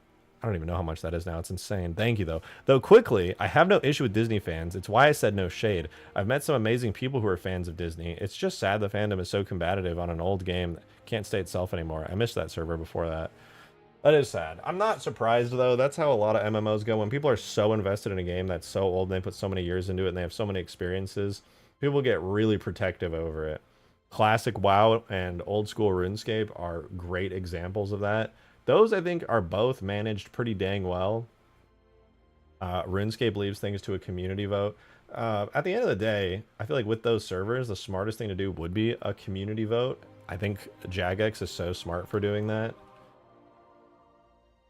I don't even know how much that is now. It's insane. Thank you, though. Though, quickly, I have no issue with Disney fans. It's why I said no shade. I've met some amazing people who are fans of Disney. It's just sad the fandom is so combative on an old game that can't stay itself anymore. I missed that server before that. That is sad. I'm not surprised, though. That's how a lot of MMOs go. When people are so invested in a game that's so old and they put so many years into it and they have so many experiences, people get really protective over it. Classic WoW and old school RuneScape are great examples of that. Those, I think, are both managed pretty dang well. RuneScape leaves things to a community vote. At the end of the day, I feel like with those servers, the smartest thing to do would be a community vote. I think Jagex is so smart for doing that.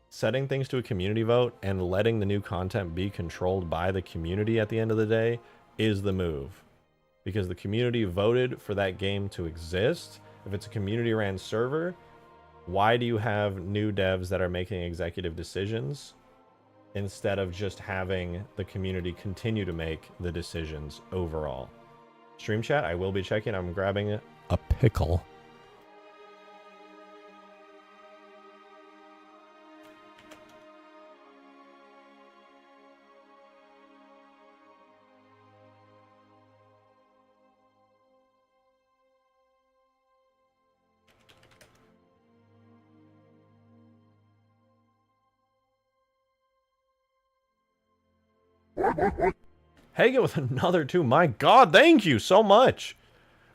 Setting things to a community vote and letting the new content be controlled by the community at the end of the day is the move. Because the community voted for that game to exist. If it's a community-ran server, why do you have new devs that are making executive decisions instead of just having the community continue to make the decisions overall? Stream chat, I will be checking. I'm grabbing a pickle. Hagen with another 2. My God, thank you so much.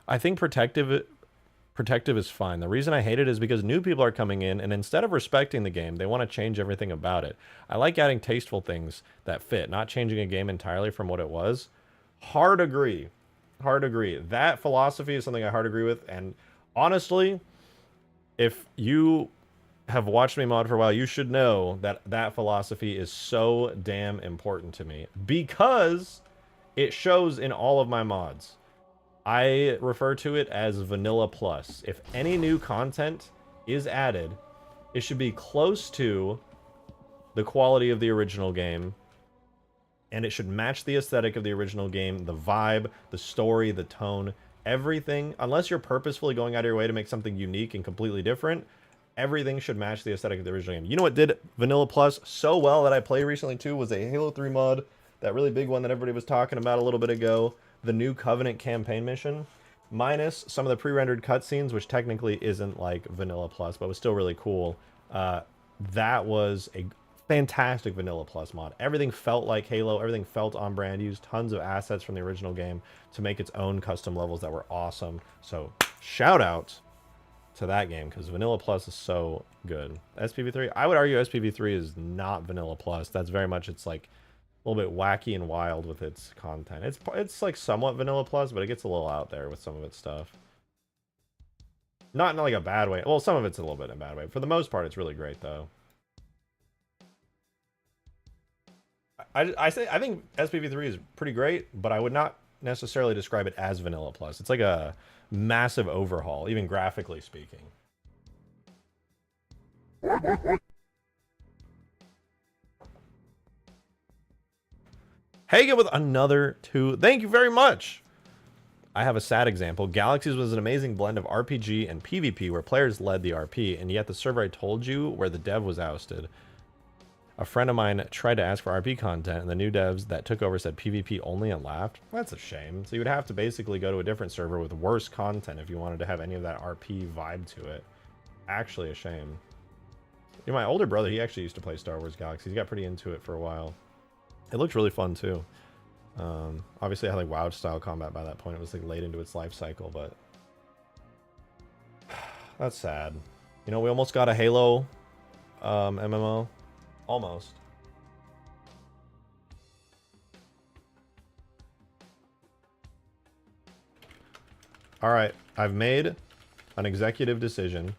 I think protective is fine. The reason I hate it is because new people are coming in, and instead of respecting the game, they want to change everything about it. I like adding tasteful things that fit, not changing a game entirely from what it was. Hard agree. Hard agree. That philosophy is something I hard agree with, and honestly, if you have watched me mod for a while, you should know that that philosophy is so damn important to me because it shows in all of my mods. I refer to it as vanilla plus. If any new content is added, it should be close to the quality of the original game, and it should match the aesthetic of the original game, the vibe, the story, the tone, everything. Unless you're purposefully going out of your way to make something unique and completely different, everything should match the aesthetic of the original game. You know what did Vanilla Plus so well that I played recently too was a Halo 3 mod, that really big one that everybody was talking about a little bit ago. the new Covenant campaign mission, minus some of the pre-rendered cutscenes, which technically isn't like Vanilla Plus, but was still really cool. That was a fantastic Vanilla Plus mod. Everything felt like Halo. Everything felt on brand. Used tons of assets from the original game to make its own custom levels that were awesome. So shout out to that game, because Vanilla Plus is so good. SPV3, I would argue SPV3 is not Vanilla Plus. That's very much, it's like a little bit wacky and wild with its content. It's like somewhat Vanilla Plus, but it gets a little out there with some of its stuff. Not in like a bad way. Well, some of it's a little bit in a bad way. For the most part, it's really great though. I think SPV3 is pretty great, but I would not necessarily describe it as Vanilla Plus. It's like a massive overhaul, even graphically speaking. Hagen with another 2. Thank you very much. I have a sad example. Galaxies was an amazing blend of RPG and PvP where players led the RP, and yet the server I told you where the dev was ousted. A friend of mine tried to ask for RP content, and the new devs that took over said PvP only and laughed. That's a shame. So you would have to basically go to a different server with worse content if you wanted to have any of that RP vibe to it. Actually a shame. You know, my older brother, he actually used to play Star Wars Galaxies. He got pretty into it for a while. It looked really fun too. Obviously, I had like WoW style combat by that point. It was like late into its life cycle, but that's sad. You know, we almost got a Halo MMO. Almost. All right, I've made an executive decision.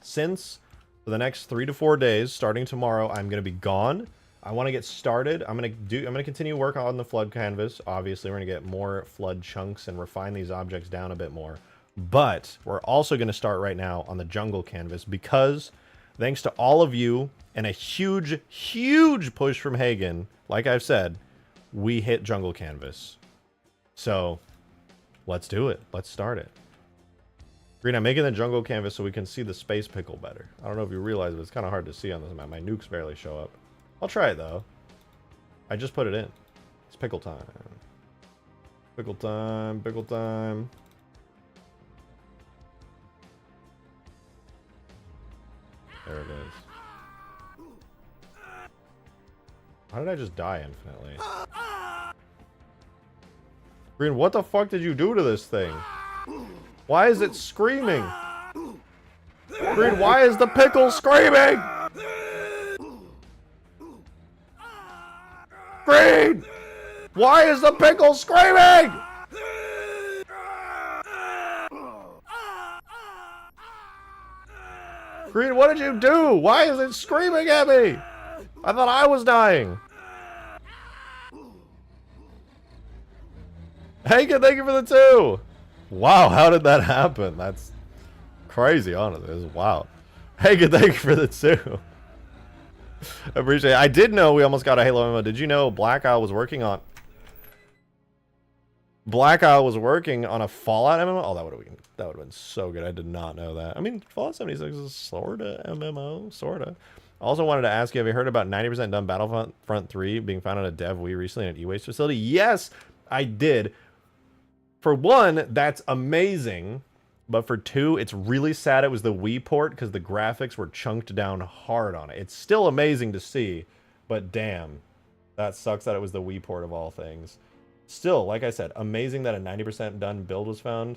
Since for the next 3 to 4 days, starting tomorrow, I'm going to be gone. I want to get started. I'm going to continue work on the flood canvas. Obviously, we're going to get more flood chunks and refine these objects down a bit more. But we're also going to start right now on the jungle canvas, because thanks to all of you and a huge, huge push from Hagen, like I've said, we hit jungle canvas. So let's do it. Let's start it. Green, I'm making the jungle canvas so we can see the space pickle better. I don't know if you realize, but it's kind of hard to see on this map. My nukes barely show up. I'll try it though. I just put it in. It's pickle time. Pickle time, pickle time. There it is. How did I just die infinitely? Green, what the fuck did you do to this thing? Why is it screaming? Green, why is the pickle screaming? Green! Why is the pickle screaming? Green, what did you do? Why is it screaming at me? I thought I was dying. Hagen, thank you for the 2. Wow, how did that happen? That's crazy, honestly. It's wild. Hagen, thank you for the 2. I appreciate it. I did know we almost got a Halo MMO. Did you know Black Isle was working on a Fallout MMO? Oh, that would have been so good. I did not know that. I mean, Fallout 76 is sorta MMO, sorta. Also wanted to ask you, have you heard about 90% done Battlefront 3 being found on a dev Wii recently in an e-waste facility? Yes, I did. For one, that's amazing. But for 2, it's really sad it was the Wii port, because the graphics were chunked down hard on it. It's still amazing to see, but damn. That sucks that it was the Wii port of all things. Still, like I said, amazing that a 90% done build was found.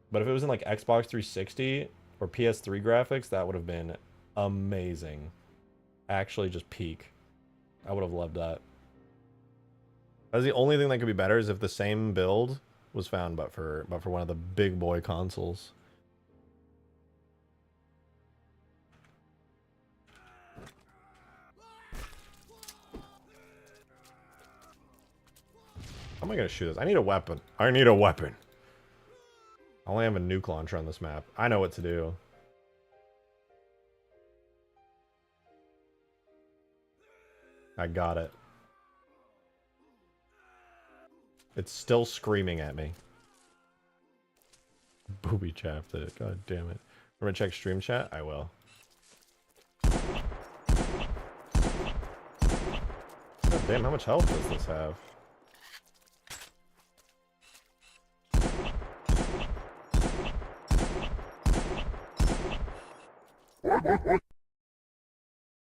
But if it was in like Xbox 360 or PS3 graphics, that would have been amazing. Actually just peak. I would have loved that. That's the only thing that could be better, is if the same build was found but for one of the big boy consoles. How am I gonna shoot this? I need a weapon. I need a weapon. I only have a nuke launcher on this map. I know what to do. I got it. It's still screaming at me. Booby chapped it. God damn it. I'm gonna check stream chat? I will. God damn, how much health does this have?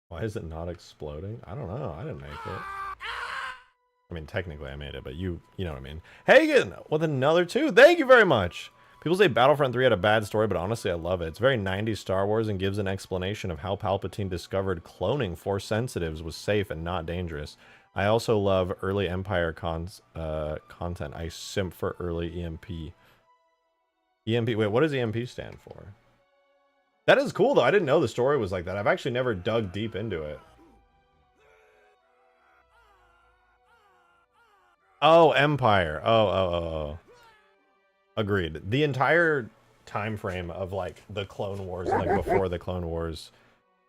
Why is it not exploding? I don't know. I didn't make it. I mean, technically I made it, but you know what I mean. Hagen with another 2. Thank you very much. People say Battlefront 3 had a bad story, but honestly, I love it. It's very 90s Star Wars and gives an explanation of how Palpatine discovered cloning Force sensitives was safe and not dangerous. I also love early Empire content. I simp for early EMP. EMP, wait, what does EMP stand for? That is cool, though. I didn't know the story was like that. I've actually never dug deep into it. Oh, Empire. Oh. Agreed. The entire time frame of, like, the Clone Wars, like, before the Clone Wars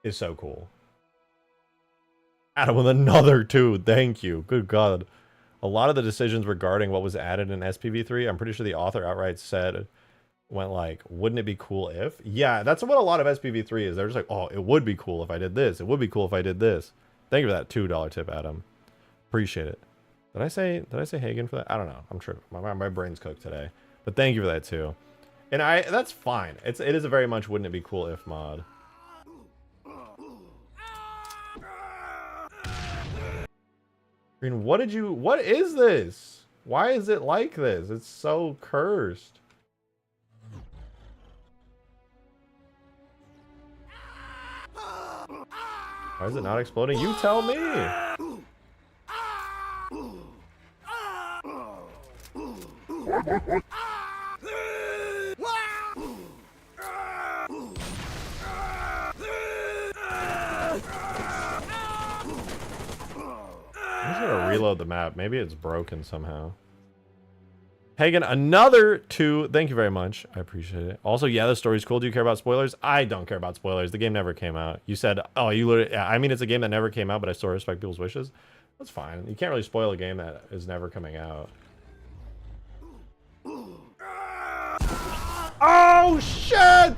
is so cool. Adam with another 2. Thank you. Good God. A lot of the decisions regarding what was added in SPV3, I'm pretty sure the author outright said, went like, wouldn't it be cool if? Yeah, that's what a lot of SPV3 is. They're just like, oh, it would be cool if I did this. It would be cool if I did this. Thank you for that $2 tip, Adam. Appreciate it. Did I say Hagen for that? I don't know. I'm sure my brain's cooked today. But thank you for that too. And that's fine. It is a very much wouldn't it be cool if mod. Green, what is this? Why is it like this? It's so cursed. Why is it not exploding? You tell me. I'm just gonna reload the map. Maybe it's broken somehow. Hagen, another 2. Thank you very much. I appreciate it. Also, yeah, the story's cool. Do you care about spoilers? I don't care about spoilers. The game never came out. You said, oh, you literally... Yeah, I mean, it's a game that never came out, but I still respect people's wishes. That's fine. You can't really spoil a game that is never coming out. Oh, shit!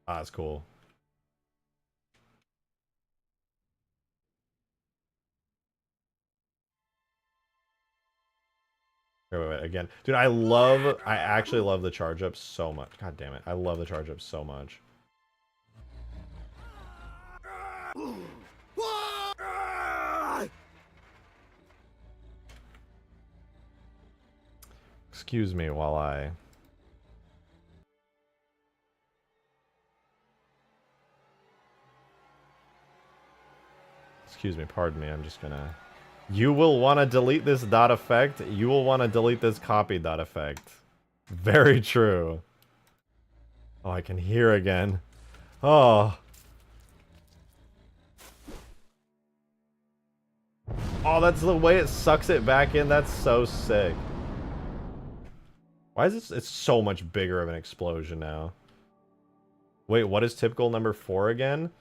Ah, that's cool. Wait, again. Dude, I actually love the charge up so much. God damn it. I love the charge up so much. Excuse me while I... Excuse me, pardon me, I'm just gonna... You will want to delete this dot effect. You will want to delete this copy dot effect. Very true. Oh, I can hear again. Oh. Oh, that's the way it sucks it back in. That's so sick. Why is this? It's so much bigger of an explosion now. Wait, what is tip goal number 4 again?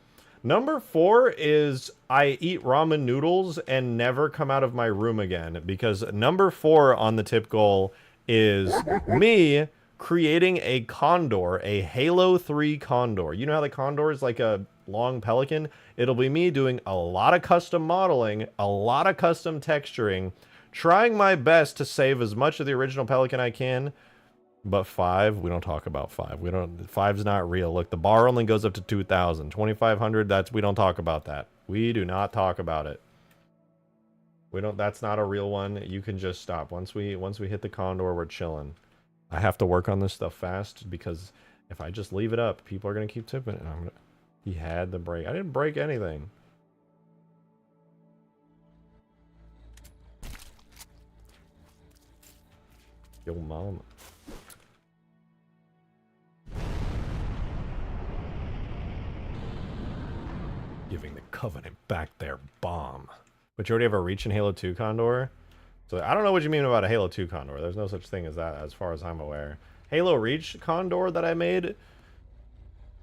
Number 4 is I eat ramen noodles and never come out of my room again. Because number 4 on the tip goal is me creating a condor, a Halo 3 condor. You know how the condor is like a long pelican? It'll be me doing a lot of custom modeling, a lot of custom texturing, trying my best to save as much of the original pelican I can. But 5, we don't talk about 5. 5's not real. Look, the bar only goes up to 2,000. 2,500, we don't talk about that. We do not talk about it. That's not a real one. You can just stop. Once we hit the condor, we're chilling. I have to work on this stuff fast because if I just leave it up, people are going to keep tipping it. He had the break. I didn't break anything. Yo, mom. Giving the Covenant back their bomb. But you already have a reach in Halo 2 Condor? So I don't know what you mean about a Halo 2 Condor. There's no such thing as that as far as I'm aware. Halo Reach Condor that I made?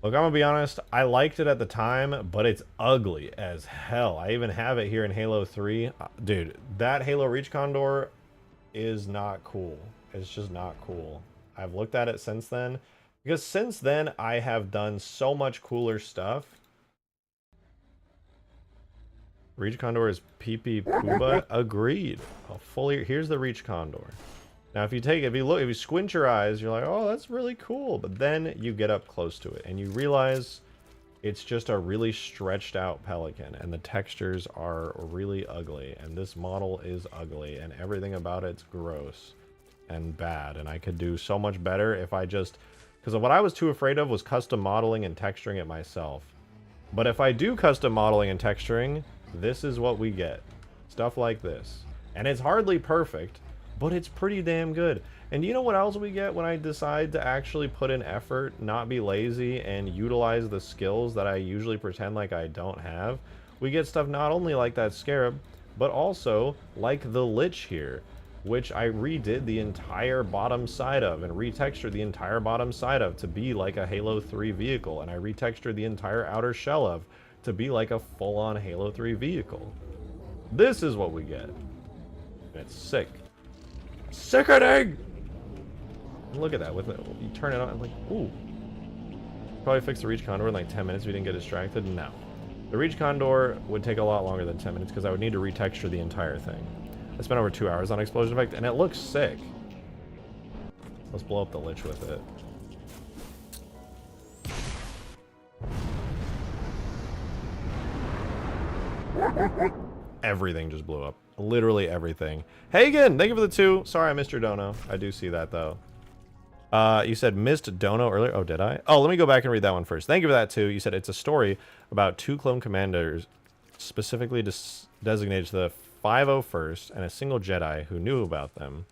Look, I'm gonna be honest, I liked it at the time, but it's ugly as hell. I even have it here in Halo 3. Dude, that Halo Reach Condor is not cool. It's just not cool. I've looked at it since then. Because since then, I have done so much cooler stuff. Reach Condor is pee-pee Pooba. Agreed. Here's the Reach Condor. Now, if you squint your eyes, you're like, oh, that's really cool. But then you get up close to it and you realize it's just a really stretched out pelican, and the textures are really ugly, and this model is ugly, and everything about it's gross and bad, and I could do so much better if I just... Because what I was too afraid of was custom modeling and texturing it myself. But if I do custom modeling and texturing, this is what we get. Stuff like this. And it's hardly perfect, but it's pretty damn good. And you know what else we get when I decide to actually put in effort, not be lazy, and utilize the skills that I usually pretend like I don't have? We get stuff not only like that scarab, but also like the lich here, which I redid the entire bottom side of and retextured the entire bottom side of to be like a Halo 3 vehicle, and I retextured the entire outer shell of to be like a full-on Halo 3 vehicle. This is what we get. And it's sick. Sickening! Look at that, with it, you turn it on, I'm like, ooh. Probably fix the Reach Condor in like 10 minutes if we didn't get distracted. No. The Reach Condor would take a lot longer than 10 minutes because I would need to retexture the entire thing. I spent over 2 hours on Explosion Effect, and it looks sick. Let's blow up the Lich with it. Everything just blew up. Literally everything. Hagen, thank you for the 2. Sorry I missed your dono. I do see that, though. You said missed dono earlier. Oh, did I? Oh, let me go back and read that one first. Thank you for that, too. You said it's a story about 2 clone commanders specifically designated to the 501st and a single Jedi who knew about them.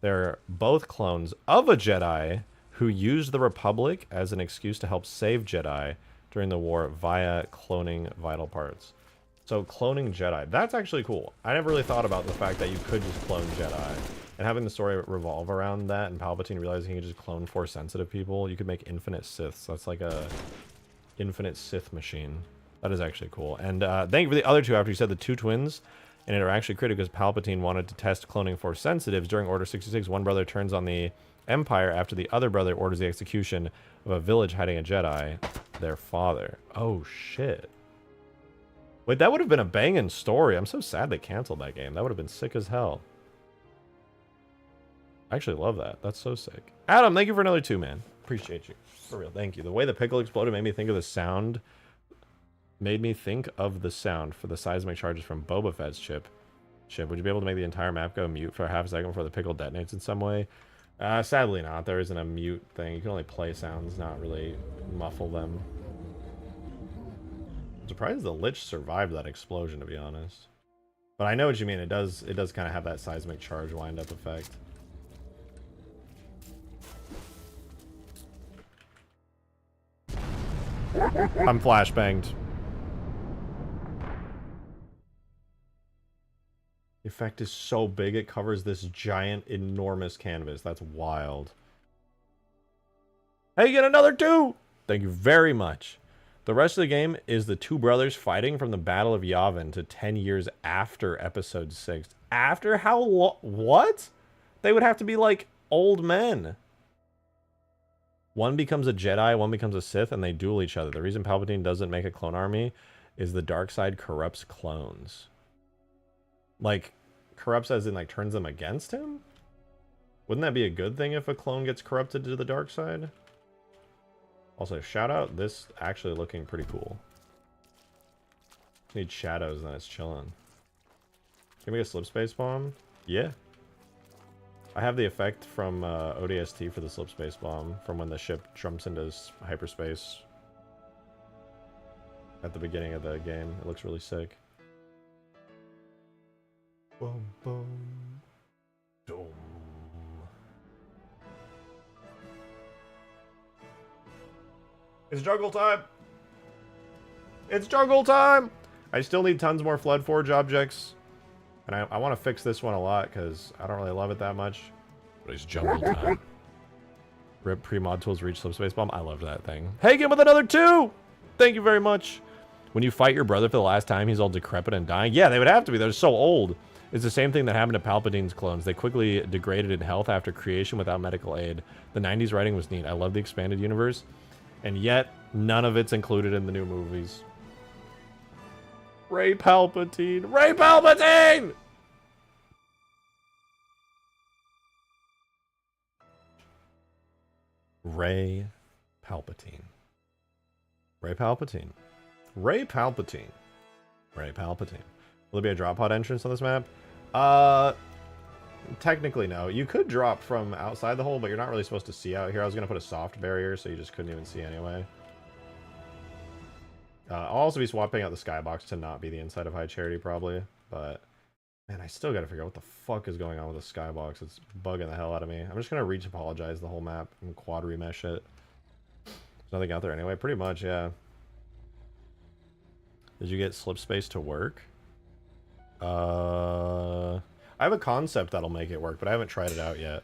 They're both clones of a Jedi who used the Republic as an excuse to help save Jedi during the war via cloning vital parts. So cloning Jedi, that's actually cool. I never really thought about the fact that you could just clone Jedi. And having the story revolve around that, and Palpatine realizing he could just clone Force-sensitive people, you could make infinite Siths. That's like a infinite Sith machine. That is actually cool. And thank you for the other 2 after you said the 2 twins. And it are actually created because Palpatine wanted to test cloning Force sensitives during Order 66. One brother turns on the Empire after the other brother orders the execution of a village hiding a Jedi, their father. Oh, shit. Wait, that would have been a banging story. I'm so sad they canceled that game. That would have been sick as hell. I actually love that. That's so sick. Adam, thank you for another 2, man. Appreciate you. For real, thank you. The way the pickle exploded made me think of the sound. Made me think of the sound for the seismic charges from Boba Fett's chip. Would you be able to make the entire map go mute for a half a second before the pickle detonates in some way? Sadly not. There isn't a mute thing. You can only play sounds, not really muffle them. I'm surprised the Lich survived that explosion, to be honest. But I know what you mean. It does kind of have that seismic charge wind-up effect. I'm flashbanged. The effect is so big, it covers this giant, enormous canvas. That's wild. Hey, you get another 2! Thank you very much. The rest of the game is the 2 brothers fighting from the Battle of Yavin to 10 years after Episode 6. After how long? What? They would have to be, like, old men. One becomes a Jedi, one becomes a Sith, and they duel each other. The reason Palpatine doesn't make a clone army is the dark side corrupts clones. Like, corrupts as in, like, turns them against him? Wouldn't that be a good thing if a clone gets corrupted to the dark side? Also, shout out, this actually looking pretty cool. Need shadows and then it's chilling. Can we get a slip space bomb? Yeah. I have the effect from ODST for the slip space bomb from when the ship jumps into hyperspace at the beginning of the game. It looks really sick. Boom, boom, boom. It's juggle time! It's juggle time! I still need tons more Flood Forge objects. And I want to fix this one a lot, because I don't really love it that much. But it's juggle time. Rip pre-mod tools reach slip space bomb. I loved that thing. Hagen with another 2! Thank you very much. When you fight your brother for the last time, he's all decrepit and dying. Yeah, they would have to be. They're so old. It's the same thing that happened to Palpatine's clones. They quickly degraded in health after creation without medical aid. The 90s writing was neat. I love the expanded universe. And yet, none of it's included in the new movies. Ray Palpatine! Ray Palpatine! Ray Palpatine. Ray Palpatine. Ray Palpatine. Ray Palpatine. Will there be a drop pod entrance on this map? Technically no. You could drop from outside the hole, but you're not really supposed to see out here. I was going to put a soft barrier, so you just couldn't even see anyway. I'll also be swapping out the skybox to not be the inside of High Charity, probably. But, man, I still got to figure out what the fuck is going on with the skybox. It's bugging the hell out of me. I'm just going to re-topologize the whole map and quad remesh it. There's nothing out there anyway. Pretty much, yeah. Did you get slip space to work? I have a concept that'll make it work, but I haven't tried it out yet.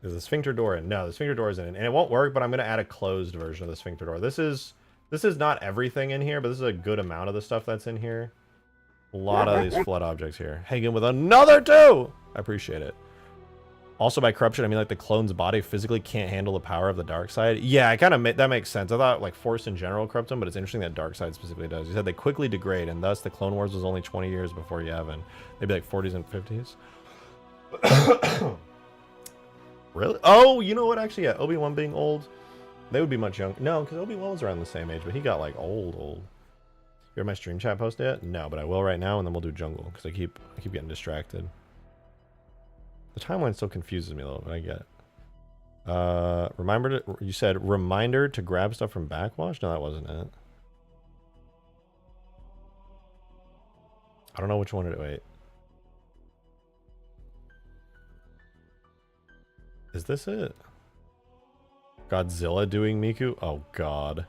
Is the sphincter door in? No, the sphincter door isn't in. And it won't work, but I'm going to add a closed version of the sphincter door. This is not everything in here, but this is a good amount of the stuff that's in here. A lot of these flood objects here. Hanging with another 2! I appreciate it. Also, by corruption, I mean like the clone's body physically can't handle the power of the dark side. Yeah, I kind of that makes sense. I thought like Force in general corrupt them, but it's interesting that dark side specifically does. You said they quickly degrade, and thus the Clone Wars was only 20 years before Yavin. Maybe like 40s and 50s. Really? Oh, you know what? Actually, yeah, Obi-Wan being old, they would be much younger. No, because Obi-Wan was around the same age, but he got like old. You heard my stream chat post yet? No, but I will right now, and then we'll do jungle because I keep getting distracted. The timeline still confuses me a little bit. I get it. You said reminder to grab stuff from backwash? No, that wasn't it. I don't know which one it. Wait. Is this it? Godzilla doing Miku? Oh god.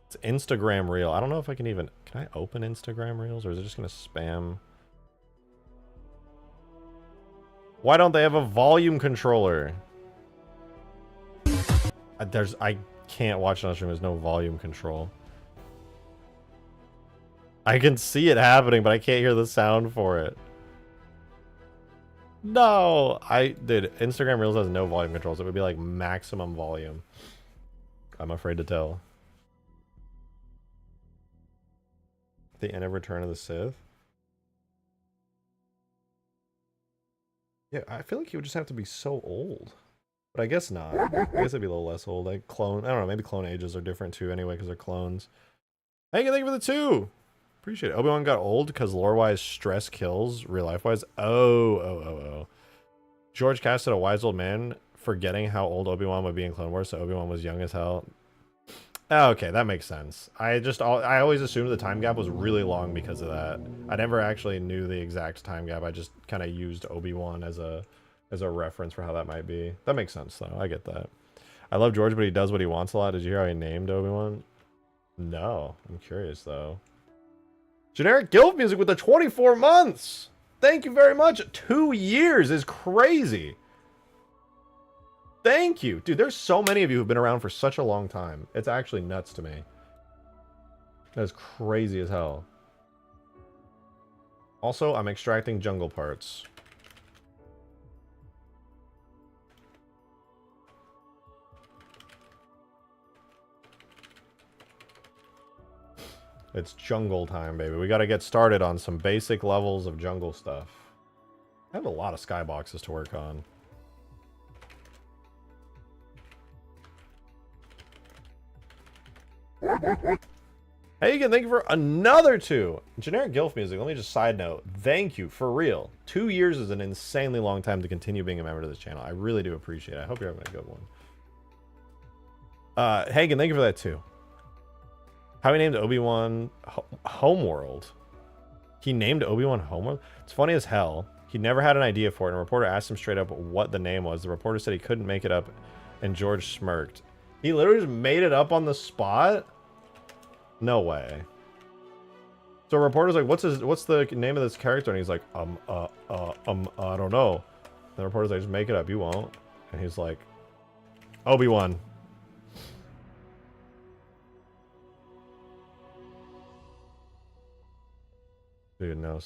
It's Instagram Reel. I don't know if I can even... Can I open Instagram Reels, or is it just gonna spam? Why don't they have a volume controller? I can't watch it on stream. There's no volume control. I can see it happening, but I can't hear the sound for it. No, dude, Instagram Reels has no volume controls. It would be like maximum volume. I'm afraid to tell. The end of Return of the Sith. Yeah, I feel like he would just have to be so old. But I guess not. I guess it'd be a little less old. Like clone, I don't know, maybe clone ages are different too anyway because they're clones. Thank you for the 2! Appreciate it. Obi-Wan got old because lore-wise stress kills, real life-wise. Oh. George casted a wise old man forgetting how old Obi-Wan would be in Clone Wars, so Obi-Wan was young as hell. Oh, okay, that makes sense. I always assumed the time gap was really long because of that. I never actually knew the exact time gap. I just kind of used Obi-Wan as a reference for how that might be. That makes sense, though. I get that. I love George, but he does what he wants a lot. Did you hear how he named Obi-Wan? No. I'm curious, though. Generic guild music with the 24 months! Thank you very much! 2 years is crazy! Thank you! Dude, there's so many of you who've been around for such a long time. It's actually nuts to me. That's crazy as hell. Also, I'm extracting jungle parts. It's jungle time, baby. We gotta get started on some basic levels of jungle stuff. I have a lot of skyboxes to work on. Hey again, thank you for another 2. Generic Gilf music, let me just side note. Thank you, for real. 2 years is an insanely long time to continue being a member of this channel. I really do appreciate it. I hope you're having a good one. Hagen, thank you for that too. How he named Obi-Wan Homeworld. He named Obi-Wan Homeworld? It's funny as hell. He never had an idea for it, and a reporter asked him straight up what the name was. The reporter said he couldn't make it up, and George smirked. He literally just made it up on the spot? No way. So a reporter's like, what's the name of this character? And he's like, I don't know. And the reporter's like, just make it up, you won't. And he's like, Obi-Wan. Dude, no,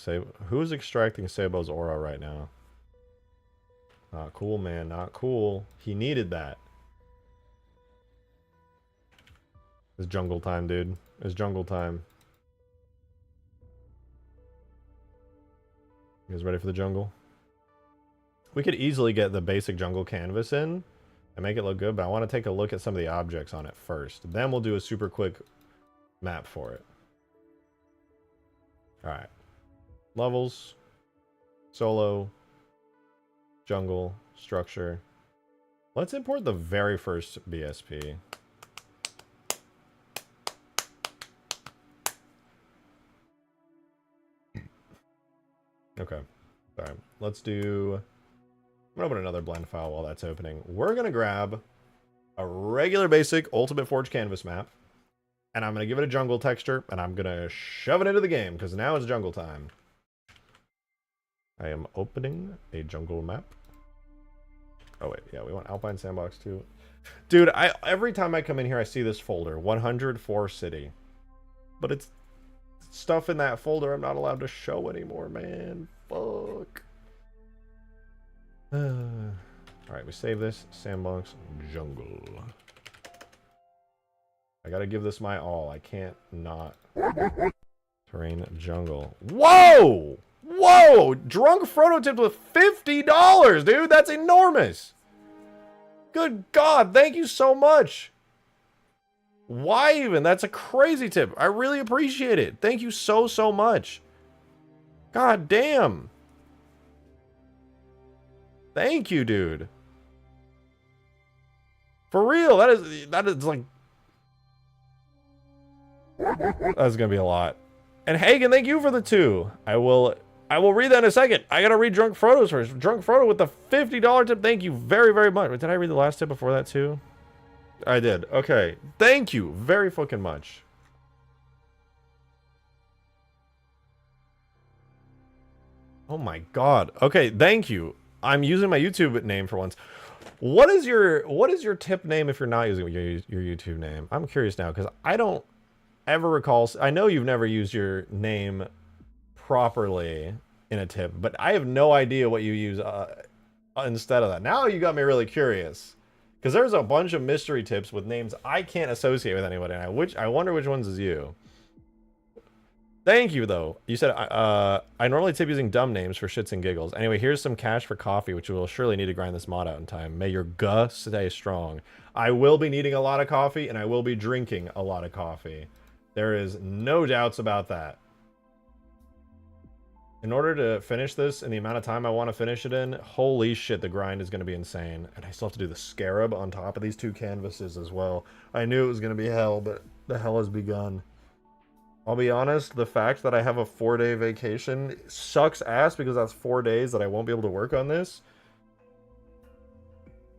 who's extracting Sabo's aura right now? Not cool, man, not cool. He needed that. It's jungle time, dude. It's jungle time. You guys ready for the jungle? We could easily get the basic jungle canvas in and make it look good, but I want to take a look at some of the objects on it first. Then we'll do a super quick map for it. Alright. Levels. Solo. Jungle. Structure. Let's import the very first BSP. Okay. Sorry. Let's do... I'm gonna open another blend file while that's opening. We're gonna grab a regular basic Ultimate Forge canvas map, and I'm gonna give it a jungle texture, and I'm gonna shove it into the game, because now it's jungle time. I am opening a jungle map. Oh wait, yeah, we want Alpine Sandbox too. Dude, every time I come in here, I see this folder, 104 City. But it's stuff in that folder I'm not allowed to show anymore, man. Fuck. Alright, we save this. Sandbox Jungle. I gotta give this my all. I can't not. Terrain Jungle. Whoa! Whoa! Drunk Frodo tipped with $50, dude! That's enormous! Good God, thank you so much! Why even? That's a crazy tip. I really appreciate it. Thank you so, so much. God damn. Thank you, dude. For real, that is like... That's gonna be a lot. And Hagen, thank you for the 2. I will read that in a second. I gotta read Drunk Frodo's first. Drunk Frodo with the $50 tip. Thank you very, very much. Did I read the last tip before that too? I did. Okay. Thank you very fucking much. Oh my God. Okay, thank you. I'm using my YouTube name for once. What is your tip name if you're not using your YouTube name? I'm curious now because I don't ever recall. I know you've never used your name properly in a tip, but I have no idea what you use instead of that. Now you got me really curious because there's a bunch of mystery tips with names I can't associate with anybody. And I wonder which ones is you. Thank you, though. You said, I normally tip using dumb names for shits and giggles. Anyway, here's some cash for coffee, which we will surely need to grind this mod out in time. May your guh stay strong. I will be needing a lot of coffee, and I will be drinking a lot of coffee. There is no doubts about that. In order to finish this in the amount of time I want to finish it in, holy shit, the grind is going to be insane. And I still have to do the scarab on top of these 2 canvases as well. I knew it was going to be hell, but the hell has begun. I'll be honest, the fact that I have a 4-day vacation sucks ass because that's 4 days that I won't be able to work on this.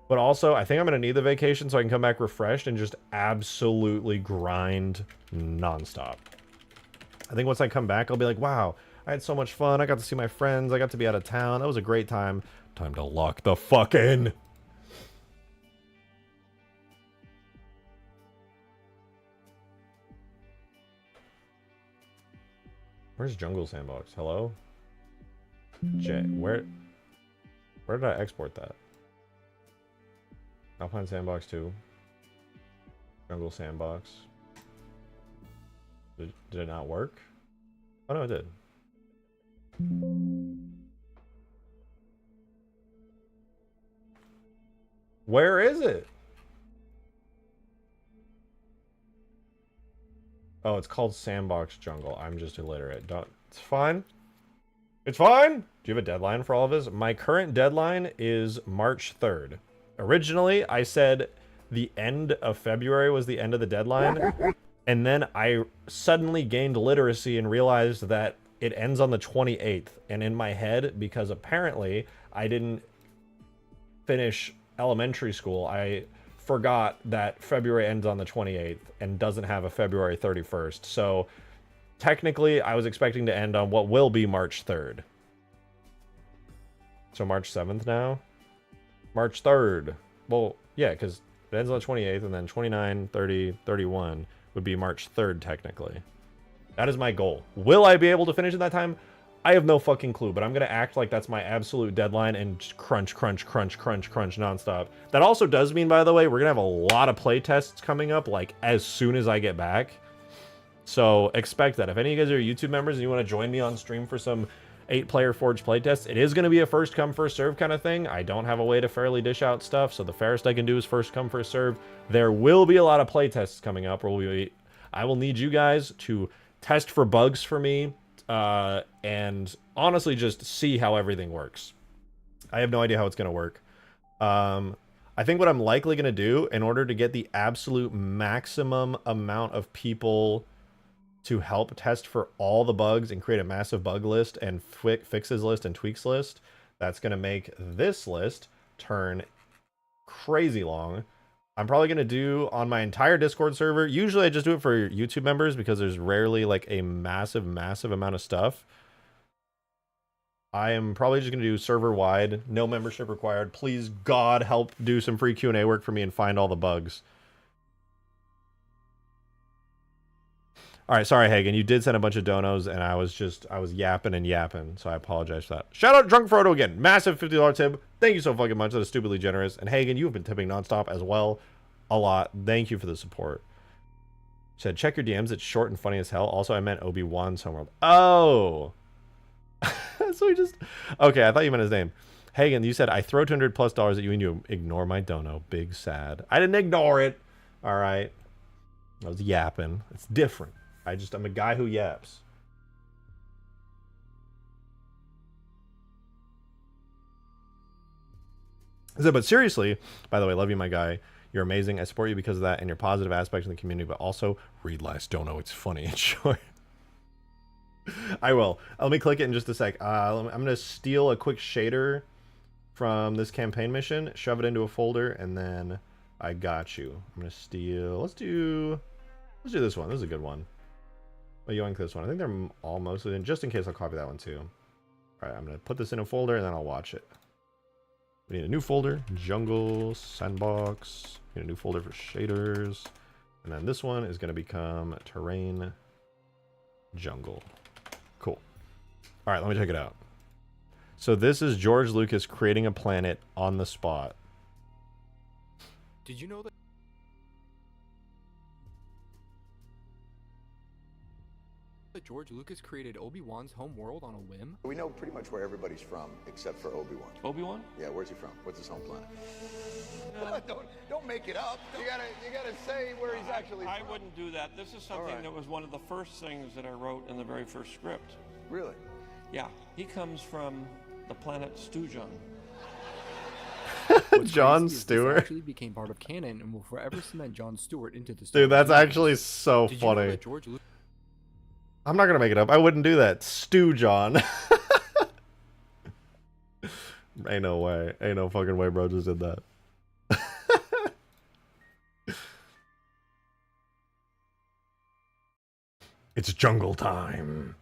But also, I think I'm going to need the vacation so I can come back refreshed and just absolutely grind nonstop. I think once I come back, I'll be like, wow, I had so much fun. I got to see my friends. I got to be out of town. That was a great time. Time to lock the fuck in. Where's Jungle Sandbox? Hello? Jay, where did I export that? Alpine Sandbox 2. Jungle Sandbox. Did it not work? Oh no, it did. Where is it? Oh, it's called Sandbox Jungle. I'm just illiterate. It's fine. It's fine. Do you have a deadline for all of this? My current deadline is March 3rd. Originally, I said the end of February was the end of the deadline. And then I suddenly gained literacy and realized that it ends on the 28th. And in my head, because apparently I didn't finish elementary school, I forgot that February ends on the 28th and doesn't have a February 31st. So technically I was expecting to end on what will be March 3rd. So March 7th now? March 3rd. Well, yeah, because it ends on the 28th and then 29, 30, 31 would be March 3rd technically. That is my goal. Will I be able to finish in that time? I have no fucking clue, but I'm going to act like that's my absolute deadline and just crunch nonstop. That also does mean, by the way, we're going to have a lot of play tests coming up, like, as soon as I get back. So, expect that. If any of you guys are YouTube members and you want to join me on stream for some 8-player Forge playtest. It is going to be a first come, first serve kind of thing. I don't have a way to fairly dish out stuff, so the fairest I can do is first come, first serve. There will be a lot of playtests coming up where I will need you guys to test for bugs for me, and honestly just see how everything works. I have no idea how it's going to work. I think what I'm likely going to do in order to get the absolute maximum amount of people to help test for all the bugs and create a massive bug list and fixes list and tweaks list, that's going to make this list turn crazy long. I'm probably going to do on my entire Discord server. Usually I just do it for YouTube members because there's rarely like a massive amount of stuff. I am probably just going to do server-wide, no membership required. Please, God, help do some free Q&A work for me and find all the bugs. All right, sorry, Hagen. You did send a bunch of donos, and I was yapping and yapping, so I apologize for that. Shout out Drunk Frodo again. Massive $50 tip. Thank you so fucking much. That is stupidly generous. And Hagen, you have been tipping nonstop as well. A lot. Thank you for the support. Said, check your DMs. It's short and funny as hell. Also, I meant Obi-Wan's homeworld. Oh. So he just... Okay, I thought you meant his name. Hagen, you said, I throw $200+ at you and you ignore my dono. Big sad. I didn't ignore it. All right. I was yapping. It's different. I'm a guy who yaps. So, but seriously, by the way, love you, my guy. You're amazing. I support you because of that and your positive aspects in the community, but also read last dono. It's funny and short. I will. Let me click it in just a sec. I'm going to steal a quick shader from this campaign mission, shove it into a folder, and then I got you. I'm going to steal... Let's do this one. This is a good one. Oh, you like this one. I think they're all mostly in, just in case I'll copy that one too. All right, I'm going to put this in a folder, and then I'll watch it. We need a new folder. Jungle, Sandbox. We need a new folder for shaders. And then this one is going to become Terrain, Jungle. Cool. All right, let me check it out. So this is George Lucas creating a planet on the spot. Did you know that George Lucas created Obi-Wan's home world on a whim? We know pretty much where everybody's from, except for Obi-Wan. Obi-Wan? Yeah, where's he from? What's his home planet? Don't make it up. You gotta say where he's actually from. I wouldn't do that. This is something that was one of the first things that I wrote in the very first script. Really? Yeah, he comes from the planet Stujon. John Stewart actually became part of canon and will forever cement John Stewart into the Star Dude, that's Wars actually so Did you know funny. that George Lucas I'm not gonna make it up. I wouldn't do that. Stew John. Ain't no way. Ain't no fucking way bro just did that. It's jungle time.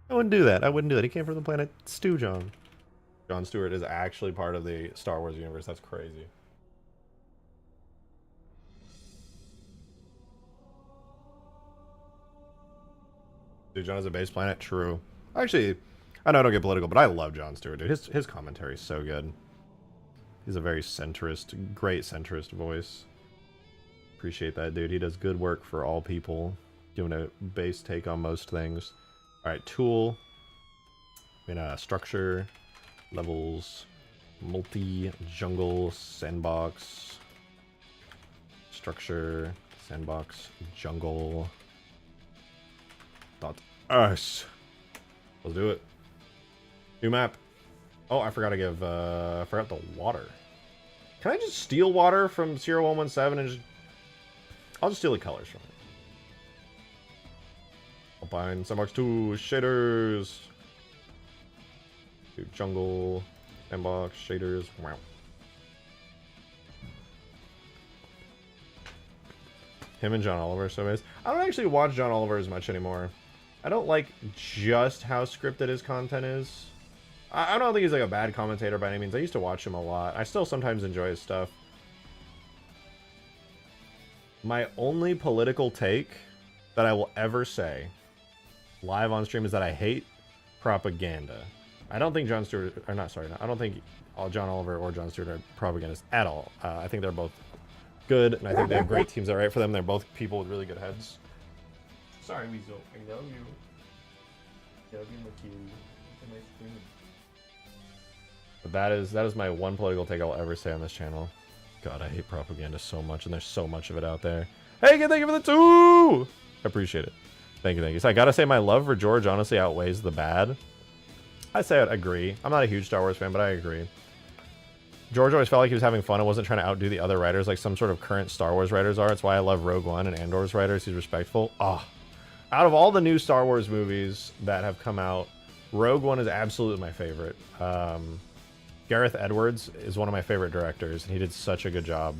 I wouldn't do that. I wouldn't do that. He came from the planet Stew John. John Stewart is actually part of the Star Wars universe. That's crazy. Dude, John is a base planet? True. Actually, I know I don't get political, but I love Jon Stewart, dude. His commentary is so good. He's a very centrist, great centrist voice. Appreciate that, dude. He does good work for all people, giving a base take on most things. Alright, tool. Structure, levels, multi-jungle, sandbox. Structure, sandbox, jungle. Us. Let's do it. New map. Oh, I forgot to give, I forgot the water. Can I just steal water from 0117 and just... I'll just steal the colors from it. Alpine, Sandbox 2, shaders. Do jungle, sandbox, shaders. Wow. Him and John Oliver, so nice. I don't actually watch John Oliver as much anymore. I don't like just how scripted his content is. I don't think he's like a bad commentator by any means. I used to watch him a lot. I still sometimes enjoy his stuff. My only political take that I will ever say live on stream is that I hate propaganda. I don't think Jon Stewart, or not, sorry, I don't think John Oliver or Jon Stewart are propagandists at all. I think they're both good, and I think they have great teams that write for them. They're both people with really good heads. Sorry, Weasel. I know you. Yeah, I'll give him a cutie. A nice queen. But that is my one political take I'll ever say on this channel. God, I hate propaganda so much, and there's so much of it out there. Hey, thank you for the 2! I appreciate it. Thank you, thank you. So I gotta say my love for George honestly outweighs the bad. I say I'd agree. I'm not a huge Star Wars fan, but I agree. George always felt like he was having fun and wasn't trying to outdo the other writers like some sort of current Star Wars writers are. That's why I love Rogue One and Andor's writers. He's respectful. Oh, out of all the new Star Wars movies that have come out, Rogue One is absolutely my favorite. Gareth Edwards is one of my favorite directors, and he did such a good job.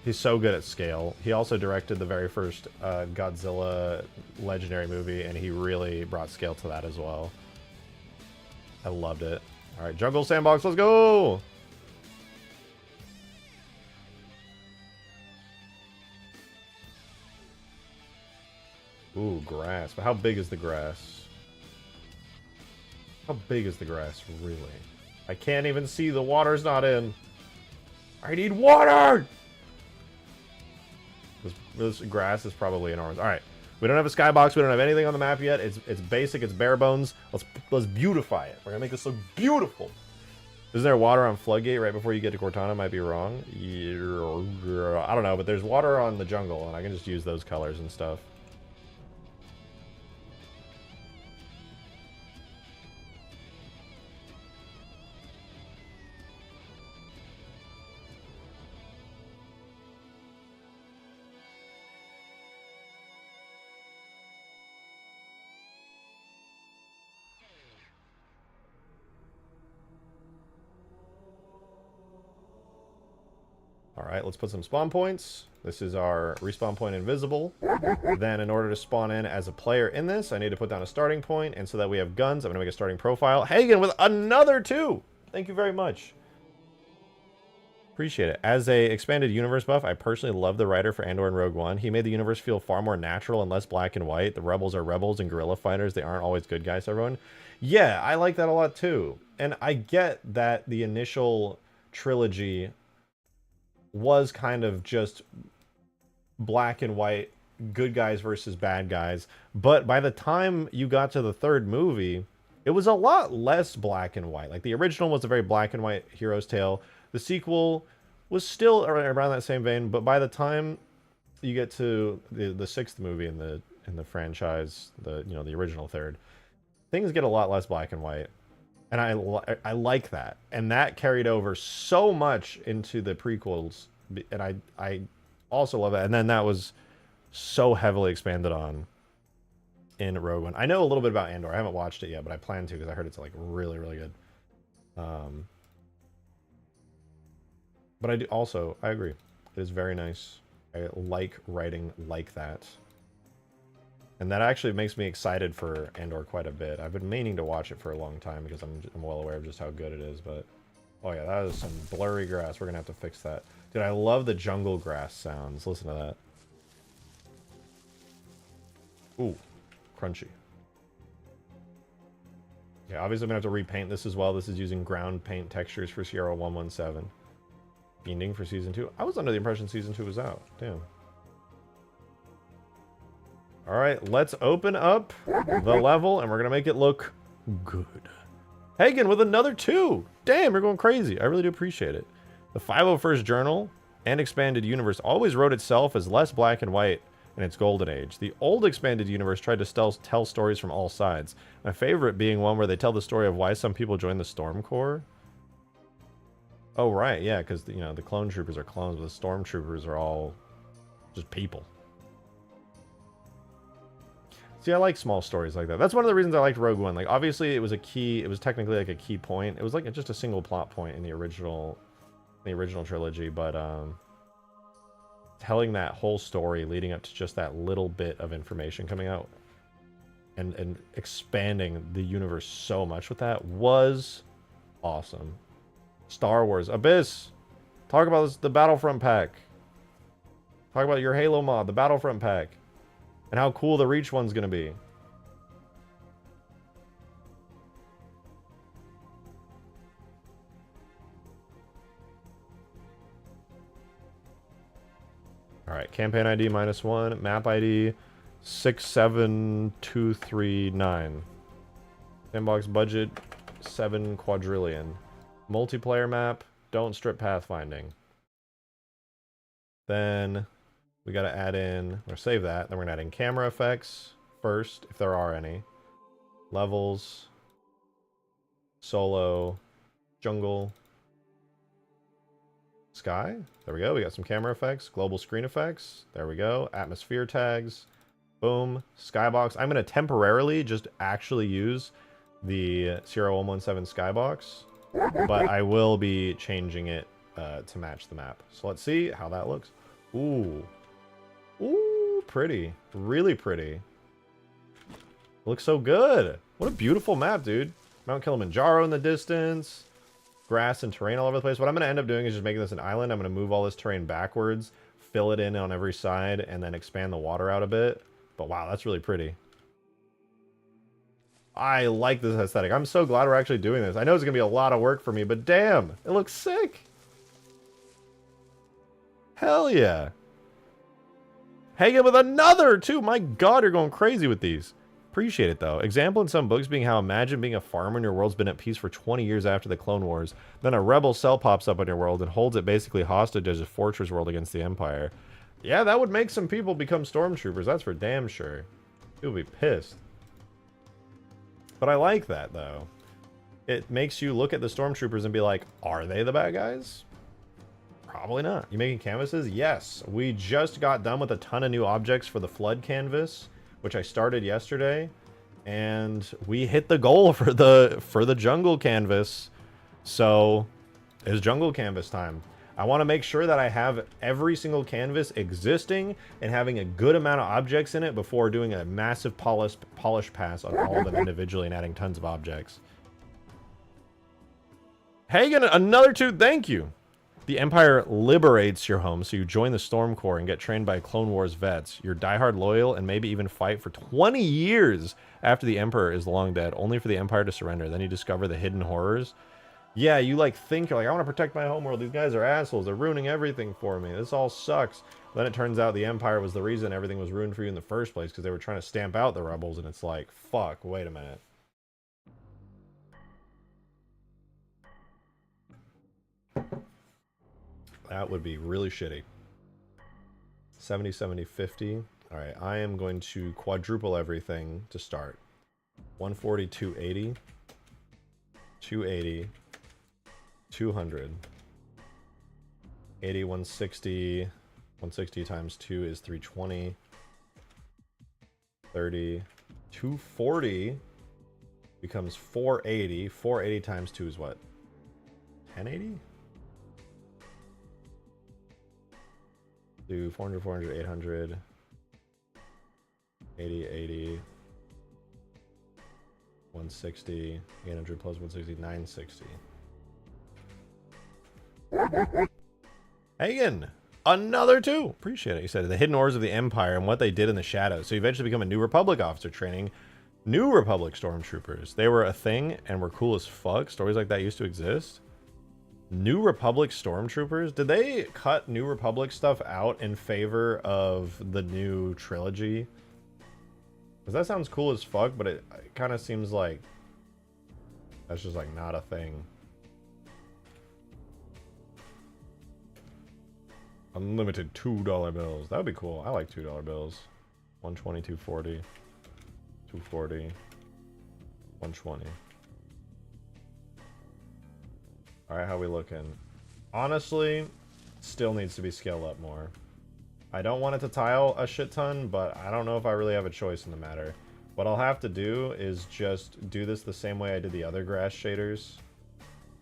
He's so good at scale. He also directed the very first Godzilla Legendary movie, and he really brought scale to that as well. I loved it. All right, Jungle Sandbox, let's go! Ooh, grass. But how big is the grass? How big is the grass, really? I can't even see. The water's not in. I need water! This grass is probably enormous. All right. We don't have a skybox. We don't have anything on the map yet. It's basic. It's bare bones. Let's beautify it. We're going to make this look beautiful. Isn't there water on Floodgate right before you get to Cortana? Might be wrong. I don't know, but there's water on the jungle, and I can just use those colors and stuff. Alright, let's put some spawn points. This is our respawn point invisible. Then in order to spawn in as a player in this, I need to put down a starting point, and so that we have guns, I'm going to make a starting profile. Hagen with another 2! Thank you very much. Appreciate it. As a expanded universe buff, I personally love the writer for Andor and Rogue One. He made the universe feel far more natural and less black and white. The rebels are rebels and guerrilla fighters. They aren't always good guys, everyone. Yeah, I like that a lot too. And I get that the initial trilogy was kind of just black and white, good guys versus bad guys. But by the time you got to the third movie, it was a lot less black and white. Like, the original was a very black and white hero's tale. The sequel was still around that same vein, but by the time you get to the sixth movie in the franchise, the original third, things get a lot less black and white. And I like that. And that carried over so much into the prequels. And I also love that. And then that was so heavily expanded on in Rogue One. I know a little bit about Andor. I haven't watched it yet, but I plan to because I heard it's like really, really good. But I agree. It is very nice. I like writing like that. And that actually makes me excited for Andor quite a bit. I've been meaning to watch it for a long time because I'm well aware of just how good it is. But, oh yeah, that is some blurry grass. We're going to have to fix that. Dude, I love the jungle grass sounds. Listen to that. Ooh, crunchy. Yeah, obviously I'm going to have to repaint this as well. This is using ground paint textures for Sierra 117. Fiending for Season 2. I was under the impression Season 2 was out. Damn. Alright, let's open up the level, and we're going to make it look good. Hagen with another 2! Damn, you're going crazy. I really do appreciate it. The 501st Journal and Expanded Universe always wrote itself as less black and white in its golden age. The old Expanded Universe tried to tell stories from all sides. My favorite being one where they tell the story of why some people joined the Storm Corps. Oh, right, yeah, because, the clone troopers are clones, but the stormtroopers are all just people. See, I like small stories like that. That's one of the reasons I liked Rogue One. Like, obviously, it was technically like a key point. It was like just a single plot point in the original trilogy, but telling that whole story leading up to just that little bit of information coming out and expanding the universe so much with that was awesome. Star Wars Abyss. Talk about this, the Battlefront pack. Talk about your Halo mod, the Battlefront pack. And how cool the Reach one's gonna be. Alright, campaign ID -1, map ID 67239. Sandbox budget 7 quadrillion. Multiplayer map, don't strip pathfinding. Then we gotta add in, or save that, then we're gonna add in camera effects first, if there are any. Levels, solo, jungle, sky. There we go, we got some camera effects, global screen effects. There we go, atmosphere tags. Boom, skybox. I'm gonna temporarily just actually use the Sierra 117 skybox, but I will be changing it to match the map. So let's see how that looks. Ooh. Ooh, pretty. Really pretty. Looks so good. What a beautiful map, dude. Mount Kilimanjaro in the distance. Grass and terrain all over the place. What I'm going to end up doing is just making this an island. I'm going to move all this terrain backwards, fill it in on every side, and then expand the water out a bit. But wow, that's really pretty. I like this aesthetic. I'm so glad we're actually doing this. I know it's going to be a lot of work for me, but damn, it looks sick. Hell yeah. Hanging with another, too. My god, you're going crazy with these. Appreciate it, though. Example in some books being how imagine being a farmer when your world's been at peace for 20 years after the Clone Wars. Then a rebel cell pops up on your world and holds it basically hostage as a fortress world against the Empire. Yeah, that would make some people become stormtroopers. That's for damn sure. People would be pissed. But I like that, though. It makes you look at the stormtroopers and be like, are they the bad guys? Probably not. You making canvases? Yes. We just got done with a ton of new objects for the flood canvas, which I started yesterday, and we hit the goal for the jungle canvas. So it's jungle canvas time. I want to make sure that I have every single canvas existing and having a good amount of objects in it before doing a massive polish pass on all of them individually and adding tons of objects. Hagen, another 2, thank you. The Empire liberates your home, so you join the Storm Corps and get trained by Clone Wars vets. You're diehard loyal and maybe even fight for 20 years after the Emperor is long dead, only for the Empire to surrender. Then you discover the hidden horrors. Yeah, you think, you're like, I want to protect my homeworld. These guys are assholes. They're ruining everything for me. This all sucks. Then it turns out the Empire was the reason everything was ruined for you in the first place, because they were trying to stamp out the rebels, and it's like, fuck, wait a minute. That would be really shitty. 70, 70, 50. All right, I am going to quadruple everything to start. 140, 280. 280. 200. 80, 160. 160 times 2 is 320. 30. 240 becomes 480. 480 times 2 is what? 1080? Do 400, 400, 800. 80, 80. 160. 800 plus 160, 960. Hagen, another 2. Appreciate it. You said the hidden ores of the Empire and what they did in the shadows. So you eventually become a New Republic officer training New Republic stormtroopers. They were a thing and were cool as fuck. Stories like that used to exist. New Republic stormtroopers? Did they cut New Republic stuff out in favor of the new trilogy? Because that sounds cool as fuck, but it kind of seems like that's just like not a thing. Unlimited $2 bills. That would be cool. I like $2 bills. 120, 240, 240, 120. Alright, how we looking? Honestly, still needs to be scaled up more. I don't want it to tile a shit ton, but I don't know if I really have a choice in the matter. What I'll have to do is just do this the same way I did the other grass shaders.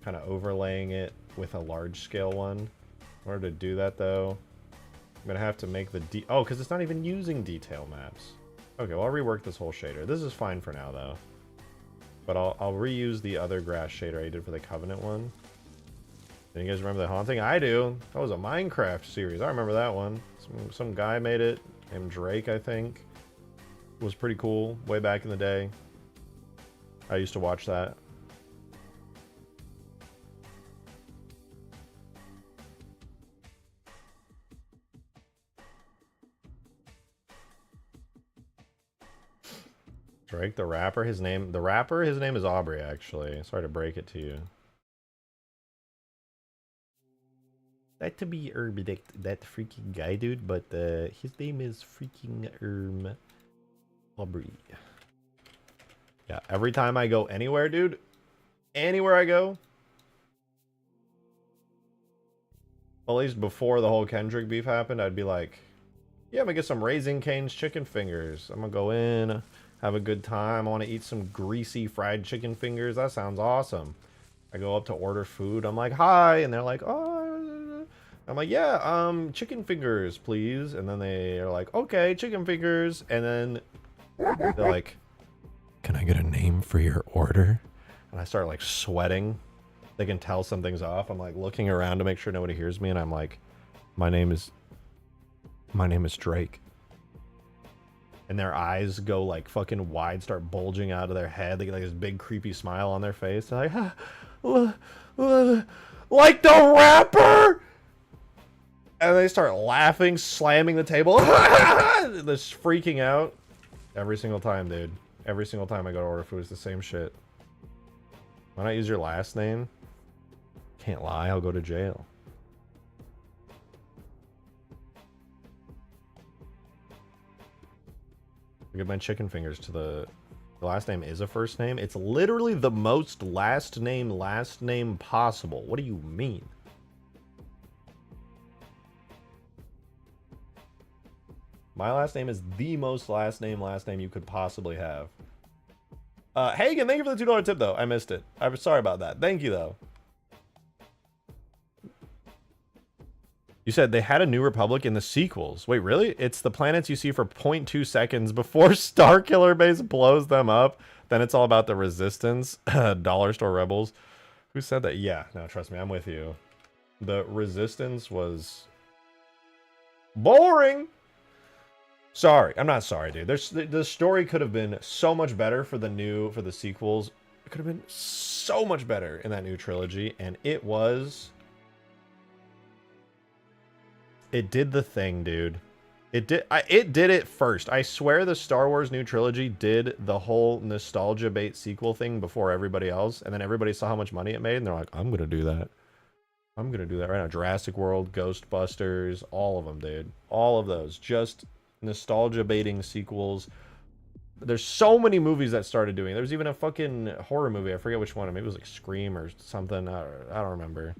Kind of overlaying it with a large scale one. In order to do that, though, I'm going to have to make the... Oh, because it's not even using detail maps. Okay, well, I'll rework this whole shader. This is fine for now, though. But I'll reuse the other grass shader I did for the Covenant one. You guys remember the haunting? I do. That was a Minecraft series. I remember that one. Some guy made it, named Drake, I think. It was pretty cool way back in the day. I used to watch that. Drake the rapper, his name is Aubrey, actually. Sorry to break it to you. Not to be that freaking guy, dude, but his name is freaking Aubrey. Yeah, every time I go anywhere, dude, anywhere I go, well, at least before the whole Kendrick beef happened, I'd be like, yeah, I'm gonna get some Raising Cane's chicken fingers. I'm gonna go in, have a good time. I want to eat some greasy fried chicken fingers. That sounds awesome. I go up to order food. I'm like, hi, and they're like, oh. I'm like, yeah, chicken fingers, please. And then they are like, okay, chicken fingers. And then they're like, can I get a name for your order? And I start like sweating. They can tell something's off. I'm like looking around to make sure nobody hears me, and I'm like, my name is Drake. And their eyes go like fucking wide, start bulging out of their head. They get like this big creepy smile on their face. They're like, like the rapper. And they start laughing, slamming the table. They're freaking out. Every single time, dude. Every single time I go to order food, it's the same shit. Why not use your last name? Can't lie, I'll go to jail. I give my chicken fingers to the last name is a first name. It's literally the most last name possible. What do you mean? My last name is the most last name you could possibly have. Hagen, thank you for the $2 tip, though. I missed it. I'm sorry about that. Thank you, though. You said they had a New Republic in the sequels. Wait, really? It's the planets you see for 0.2 seconds before Starkiller Base blows them up. Then it's all about the Resistance. Dollar Store Rebels. Who said that? Yeah, no, trust me, I'm with you. The Resistance was boring. Sorry, I'm not sorry, dude. The story could have been so much better for the sequels. It could have been so much better in that new trilogy, and it was. It did the thing, dude. It did it first. I swear the Star Wars new trilogy did the whole nostalgia bait sequel thing before everybody else, and then everybody saw how much money it made, and they're like, I'm gonna do that. I'm gonna do that right now. Jurassic World, Ghostbusters, all of them, dude. All of those. Just nostalgia baiting sequels. There's so many movies that started doing it. There's even a fucking horror movie. I forget which one. Maybe it was like Scream or something. I don't remember.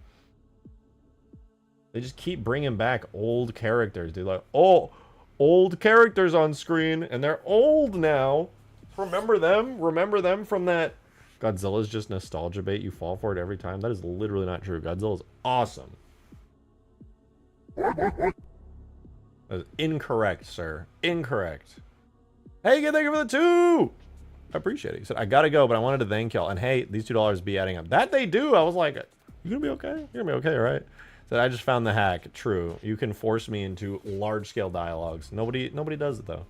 They just keep bringing back old characters, dude. Like, oh, old characters on screen, and they're old now. Remember them? Remember them from that? Godzilla's just nostalgia bait. You fall for it every time. That is literally not true. Godzilla's awesome. That is incorrect, sir. Incorrect. Hey, thank you for the 2! I appreciate it. He said, I gotta go, but I wanted to thank y'all. And hey, these $2 be adding up. That they do. I was like, you gonna be okay? You're gonna be okay, right? Said, I just found the hack. True. You can force me into large-scale dialogues. Nobody does it, though.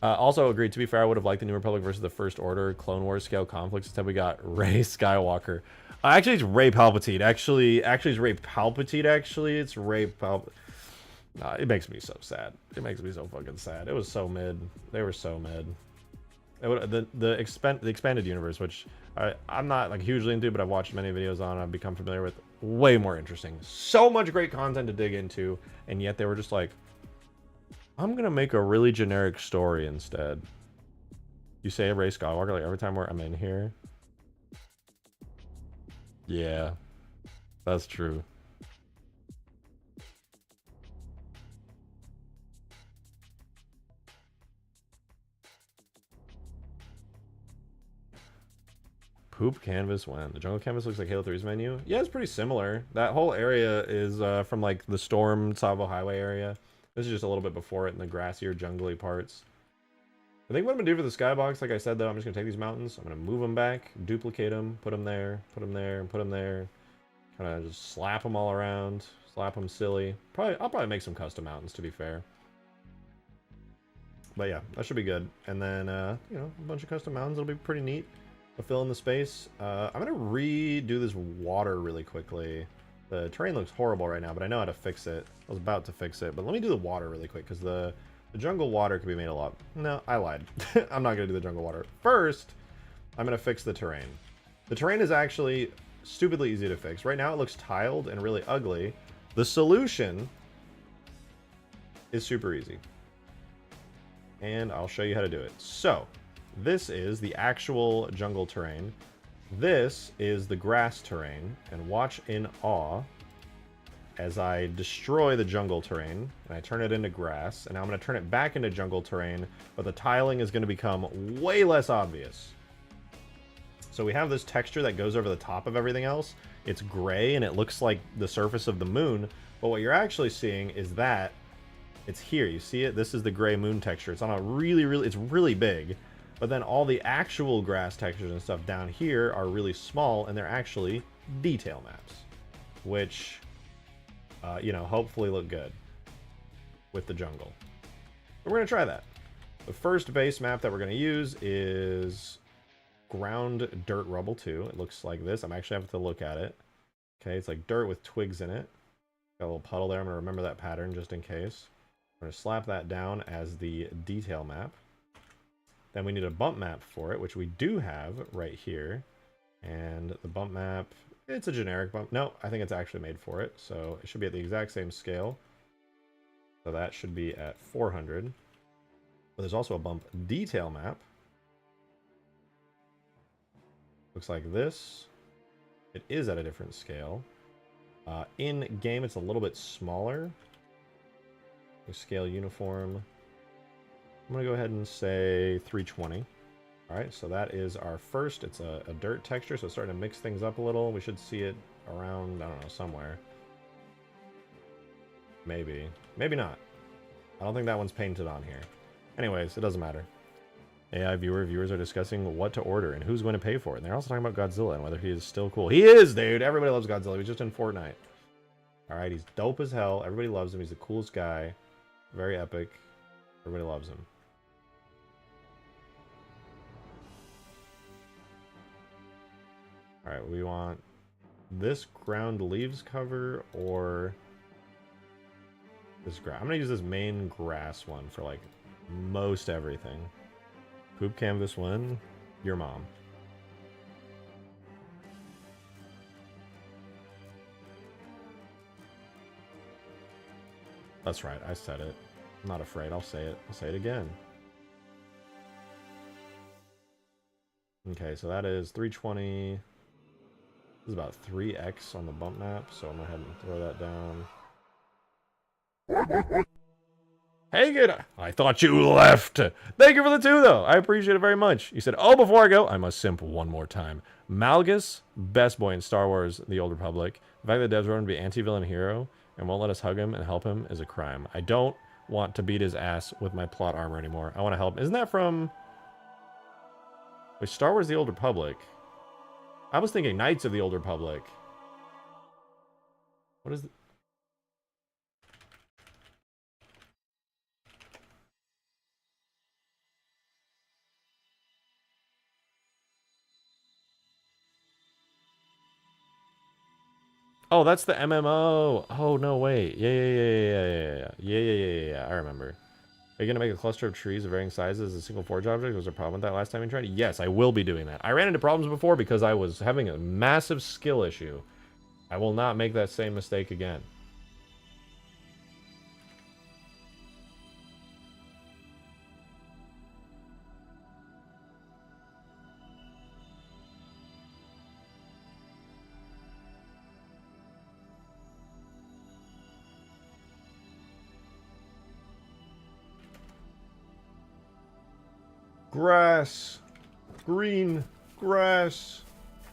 Also agreed. To be fair, I would have liked the New Republic versus the First Order Clone Wars scale conflicts. Instead, we got Rey Skywalker. Actually, it's Rey Palpatine. Actually, it's Rey Palpatine. Actually, it's Rey Palpatine. It makes me so sad. It makes me so fucking sad. It was so mid. They were so mid. The expanded universe, which I'm not like hugely into, but I've watched many videos on. I've become familiar with. Way more interesting. So much great content to dig into, and yet they were just like, I'm gonna make a really generic story instead. You say Rey Skywalker like every time I'm in here. Yeah, that's true. Poop canvas when? The jungle canvas looks like Halo 3's menu? Yeah, it's pretty similar. That whole area is from like the Storm Savo Highway area. This is just a little bit before it in the grassier, jungly parts. I think what I'm going to do for the skybox, like I said though, I'm just going to take these mountains, I'm going to move them back, duplicate them, put them there, put them there, and put them there. Kind of just slap them all around, slap them silly. I'll probably make some custom mountains, to be fair. But yeah, that should be good. And then, you know, a bunch of custom mountains, it'll be pretty neat. To fill in the space. I'm going to redo this water really quickly. The terrain looks horrible right now, but I know how to fix it. I was about to fix it, but let me do the water really quick, because the The jungle water could be made a lot. No, I lied. I'm not going to do the jungle water. First, I'm going to fix the terrain. The terrain is actually stupidly easy to fix. Right now it looks tiled and really ugly. The solution is super easy. And I'll show you how to do it. So, this is the actual jungle terrain. This is the grass terrain. And watch in awe as I destroy the jungle terrain and I turn it into grass. And now I'm going to turn it back into jungle terrain, but the tiling is going to become way less obvious. So we have this texture that goes over the top of everything else. It's gray and it looks like the surface of the moon, but what you're actually seeing is that it's here. You see it? This is the gray moon texture. It's on a it's really big, but then all the actual grass textures and stuff down here are really small and they're actually detail maps, which you know, hopefully look good with the jungle. But we're going to try that. The first base map that we're going to use is ground dirt rubble 2. It looks like this. I'm actually having to look at it. Okay, it's like dirt with twigs in it. Got a little puddle there. I'm going to remember that pattern just in case. I'm going to slap that down as the detail map. Then we need a bump map for it, which we do have right here. And the bump map, it's a generic bump. No, I think it's actually made for it. So it should be at the exact same scale. So that should be at 400. But there's also a bump detail map. Looks like this. It is at a different scale. In game, it's a little bit smaller. Scale uniform. I'm going to go ahead and say 320. Alright, so that is our first. It's a dirt texture, so it's starting to mix things up a little. We should see it around, I don't know, somewhere. Maybe. Maybe not. I don't think that one's painted on here. Anyways, it doesn't matter. AI viewers are discussing what to order and who's going to pay for it. And they're also talking about Godzilla and whether he is still cool. He is, dude! Everybody loves Godzilla. He was just in Fortnite. Alright, he's dope as hell. Everybody loves him. He's the coolest guy. Very epic. Everybody loves him. Alright, we want this ground leaves cover or this grass. I'm going to use this main grass one for like most everything. Poop canvas one, your mom. That's right, I said it. I'm not afraid, I'll say it. I'll say it again. Okay, so that is 320. This is about 3x on the bump map, so I'm going to go ahead and throw that down. Hey, good. I thought you left. Thank you for the 2, though. I appreciate it very much. You said, oh, before I go, I must simp one more time. Malgus, best boy in Star Wars, The Old Republic. The fact that devs wrote him to be anti-villain hero and won't let us hug him and help him is a crime. I don't want to beat his ass with my plot armor anymore. I want to help him. Isn't that from... Wait, Star Wars, The Old Republic? I was thinking Knights of the Old Republic. What is... Oh, that's the MMO. Oh, no, wait. Yeah. I remember. Are you going to make a cluster of trees of varying sizes as a single forge object? Was there a problem with that last time you tried? Yes, I will be doing that. I ran into problems before because I was having a massive skill issue. I will not make that same mistake again. Grass. Green grass.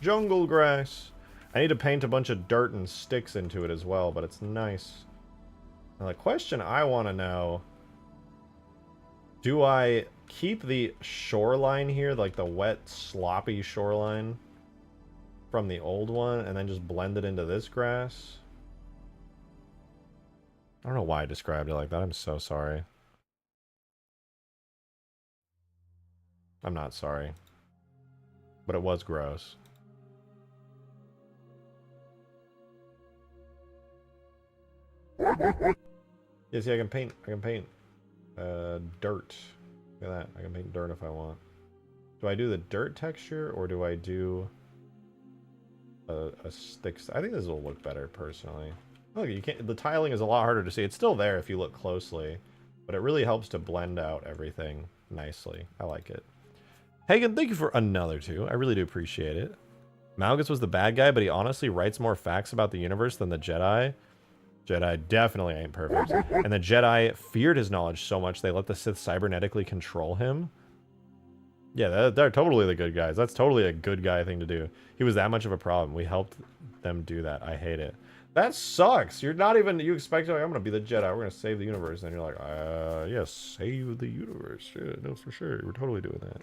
Jungle grass. I need to paint a bunch of dirt and sticks into it as well, but it's nice. Now the question I want to know... Do I keep the shoreline here, like the wet, sloppy shoreline from the old one, and then just blend it into this grass? I don't know why I described it like that. I'm so sorry. I'm not sorry. But it was gross. Yeah, see, I can paint. I can paint. Dirt. Look at that. I can paint dirt if I want. Do I do the dirt texture or do I do a stick? I think this will look better personally. Look, you can't. The tiling is a lot harder to see. It's still there if you look closely, but it really helps to blend out everything nicely. I like it. Hagen, thank you for another 2. I really do appreciate it. Malgus was the bad guy, but he honestly writes more facts about the universe than the Jedi. Jedi definitely ain't perfect. And the Jedi feared his knowledge so much they let the Sith cybernetically control him. Yeah, they're totally the good guys. That's totally a good guy thing to do. He was that much of a problem. We helped them do that. I hate it. That sucks. You're not even... You expect, like, I'm going to be the Jedi. We're going to save the universe. And you're like, yeah, save the universe. Yeah, no, for sure. We're totally doing that.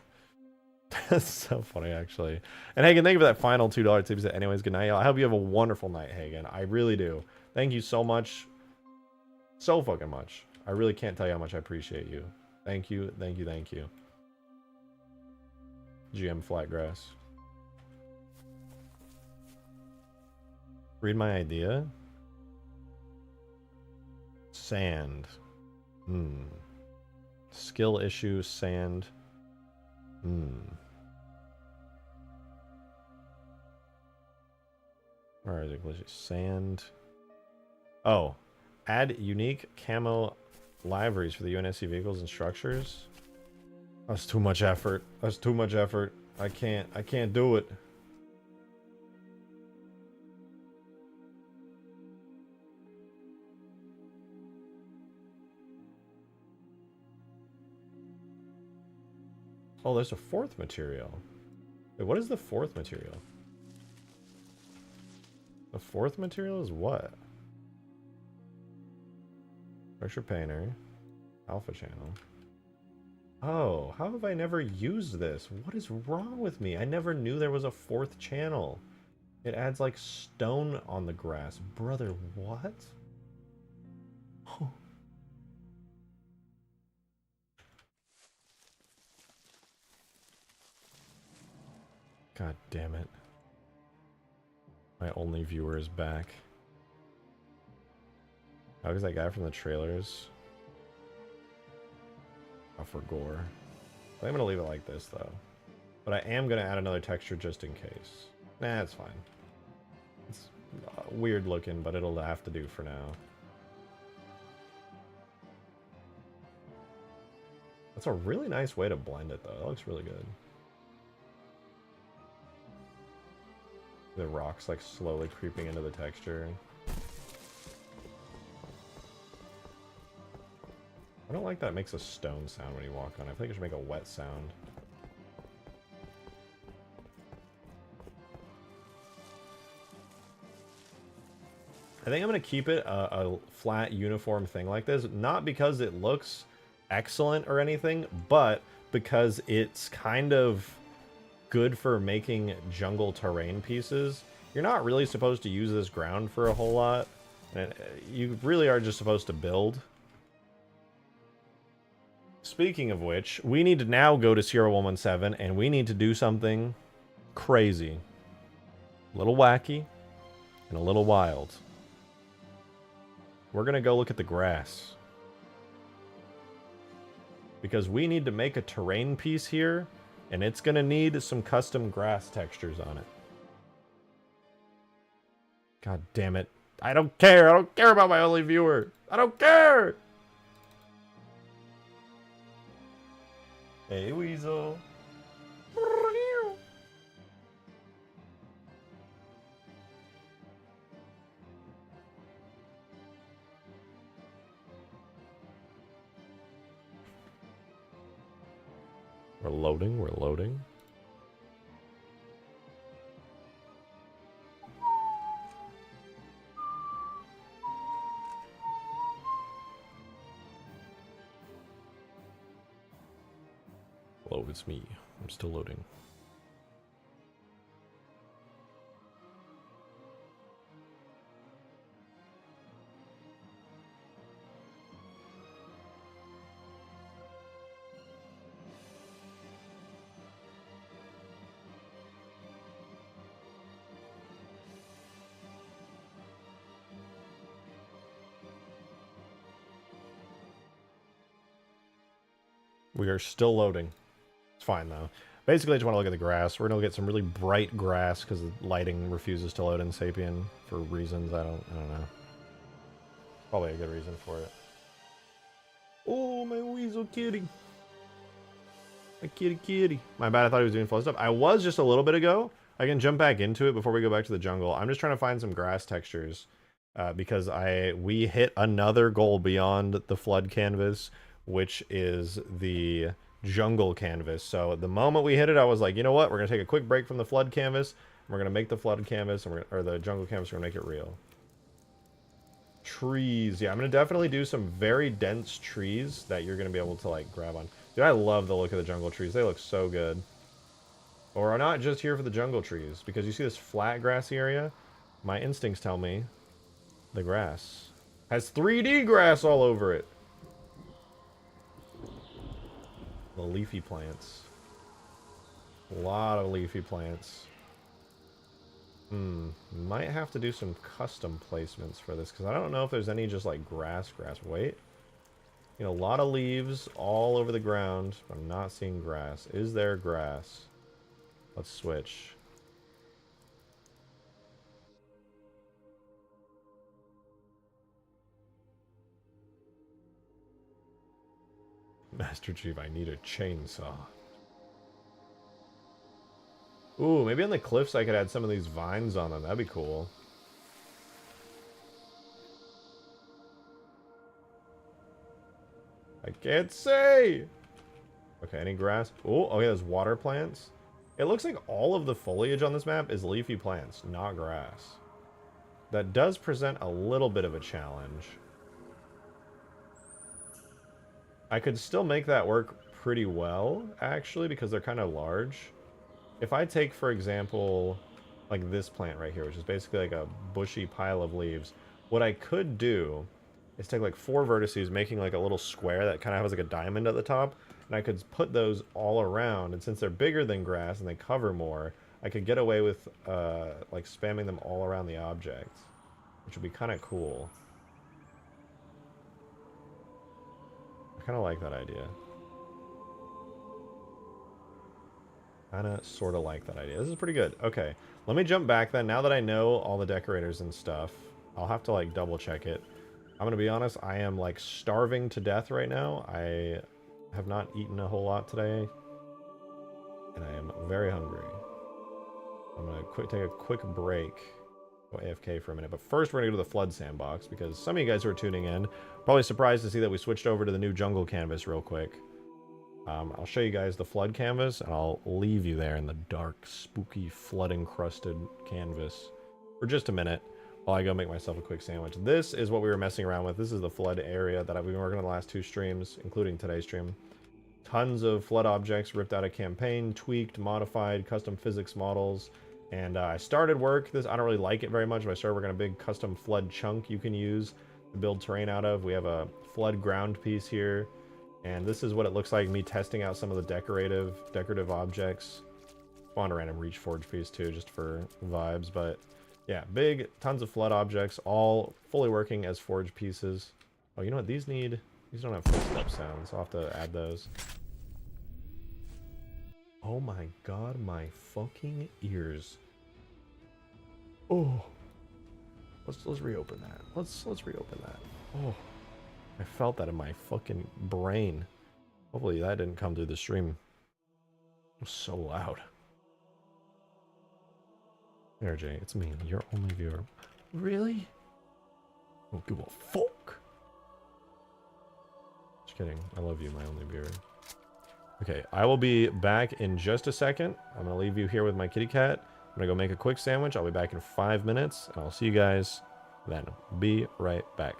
That's so funny, actually. And Hagen, thank you for that final $2 tip. Anyways, good night. I hope you have a wonderful night, Hagen. I really do. Thank you so much. So fucking much. I really can't tell you how much I appreciate you. Thank you, thank you, thank you. GM Flatgrass. Read my idea. Sand. Skill issue, sand. Where is it? Sand. Oh. Add unique camo liveries for the UNSC vehicles and structures. That's too much effort. That's too much effort. I can't do it. Oh, there's a 4th material. Wait, what is the 4th material? The 4th material is what? Pressure painter. Alpha channel. Oh, how have I never used this? What is wrong with me? I never knew there was a 4th channel. It adds like stone on the grass. Brother, what? Oh. God damn it. My only viewer is back. How is that guy from the trailers? Oh, for gore. I'm gonna leave it like this though. But I am gonna add another texture just in case. Nah, it's fine. It's weird looking, but it'll have to do for now. That's a really nice way to blend it though. That looks really good. The rocks like slowly creeping into the texture. I don't like that it makes a stone sound when you walk on it. I think it should make a wet sound. I think I'm going to keep it a flat uniform thing like this. Not because it looks excellent or anything, but because it's kind of good for making jungle terrain pieces. You're not really supposed to use this ground for a whole lot. And you really are just supposed to build. Speaking of which, we need to now go to Sierra 117 and we need to do something crazy. A little wacky and a little wild. We're going to go look at the grass. Because we need to make a terrain piece here, and it's going to need some custom grass textures on it. God damn it. I don't care. I don't care about my only viewer. I don't care. Hey, Weasel. We're loading, we're loading. Hello, it's me. I'm still loading. We are still loading. It's fine, though. Basically, I just want to look at the grass. We're going to get some really bright grass because the lighting refuses to load in Sapien for reasons I don't know. Probably a good reason for it. Oh, my weasel kitty. My kitty. My bad, I thought he was doing flood stuff. I was just a little bit ago. I can jump back into it before we go back to the jungle. I'm just trying to find some grass textures because we hit another goal beyond the flood canvas, which is the jungle canvas. So the moment we hit it, I was like, you know what? We're gonna take a quick break from the flood canvas. And we're gonna make the flood canvas, and or the jungle canvas. We're gonna make it real. Trees, yeah, I'm gonna definitely do some very dense trees that you're gonna be able to like grab on. Dude, I love the look of the jungle trees. They look so good. But we're not just here for the jungle trees, because you see this flat grassy area. My instincts tell me the grass has 3D grass all over it. The leafy plants. A lot of leafy plants. Might have to do some custom placements for this, because I don't know if there's any just like grass. Wait. You know, a lot of leaves all over the ground, but I'm not seeing grass. Is there grass? Let's switch. Master Chief, I need a chainsaw. Ooh, maybe on the cliffs I could add some of these vines on them. That'd be cool. I can't say! Okay, any grass? Ooh, oh yeah, there's water plants. It looks like all of the foliage on this map is leafy plants, not grass. That does present a little bit of a challenge. I could still make that work pretty well, actually, because they're kind of large. If I take, for example, like this plant right here, which is basically like a bushy pile of leaves, what I could do is take like 4 vertices, making like a little square that kind of has like a diamond at the top, and I could put those all around, and since they're bigger than grass and they cover more, I could get away with like spamming them all around the object, which would be kind of cool. I kind of like that idea. Kinda, sorta like that idea. This is pretty good. Okay, let me jump back then. Now that I know all the decorators and stuff, I'll have to like double check it. I'm gonna be honest, I am like starving to death right now. I have not eaten a whole lot today, and I am very hungry. I'm gonna take a quick break, go AFK for a minute, but first we're gonna go to the flood sandbox, because some of you guys who are tuning in are probably surprised to see that we switched over to the new jungle canvas real quick. I'll show you guys the flood canvas, and I'll leave you there in the dark, spooky, flood-encrusted canvas for just a minute while I go make myself a quick sandwich. This is what we were messing around with. This is the flood area that I've been working on the last 2 streams, including today's stream. Tons of flood objects ripped out of campaign, tweaked, modified, custom physics models, and I started work. I don't really like it very much, but I started working on a big custom flood chunk you can use to build terrain out of. We have a flood ground piece here. And this is what it looks like, me testing out some of the decorative objects. Spawned a random reach forge piece too, just for vibes. But yeah, tons of flood objects, all fully working as forge pieces. Oh, you know what? These don't have footstep sounds. I'll have to add those. Oh my god, my fucking ears. Oh. Let's reopen that. Let's reopen that. Oh. I felt that in my fucking brain. Hopefully that didn't come through the stream. It was so loud. There, Jay, it's me, your only viewer. Really? Don't give a fuck. Just kidding. I love you, my only viewer. Okay, I will be back in just a second. I'm gonna leave you here with my kitty cat. I'm gonna go make a quick sandwich. I'll be back in 5 minutes, and I'll see you guys then. Be right back.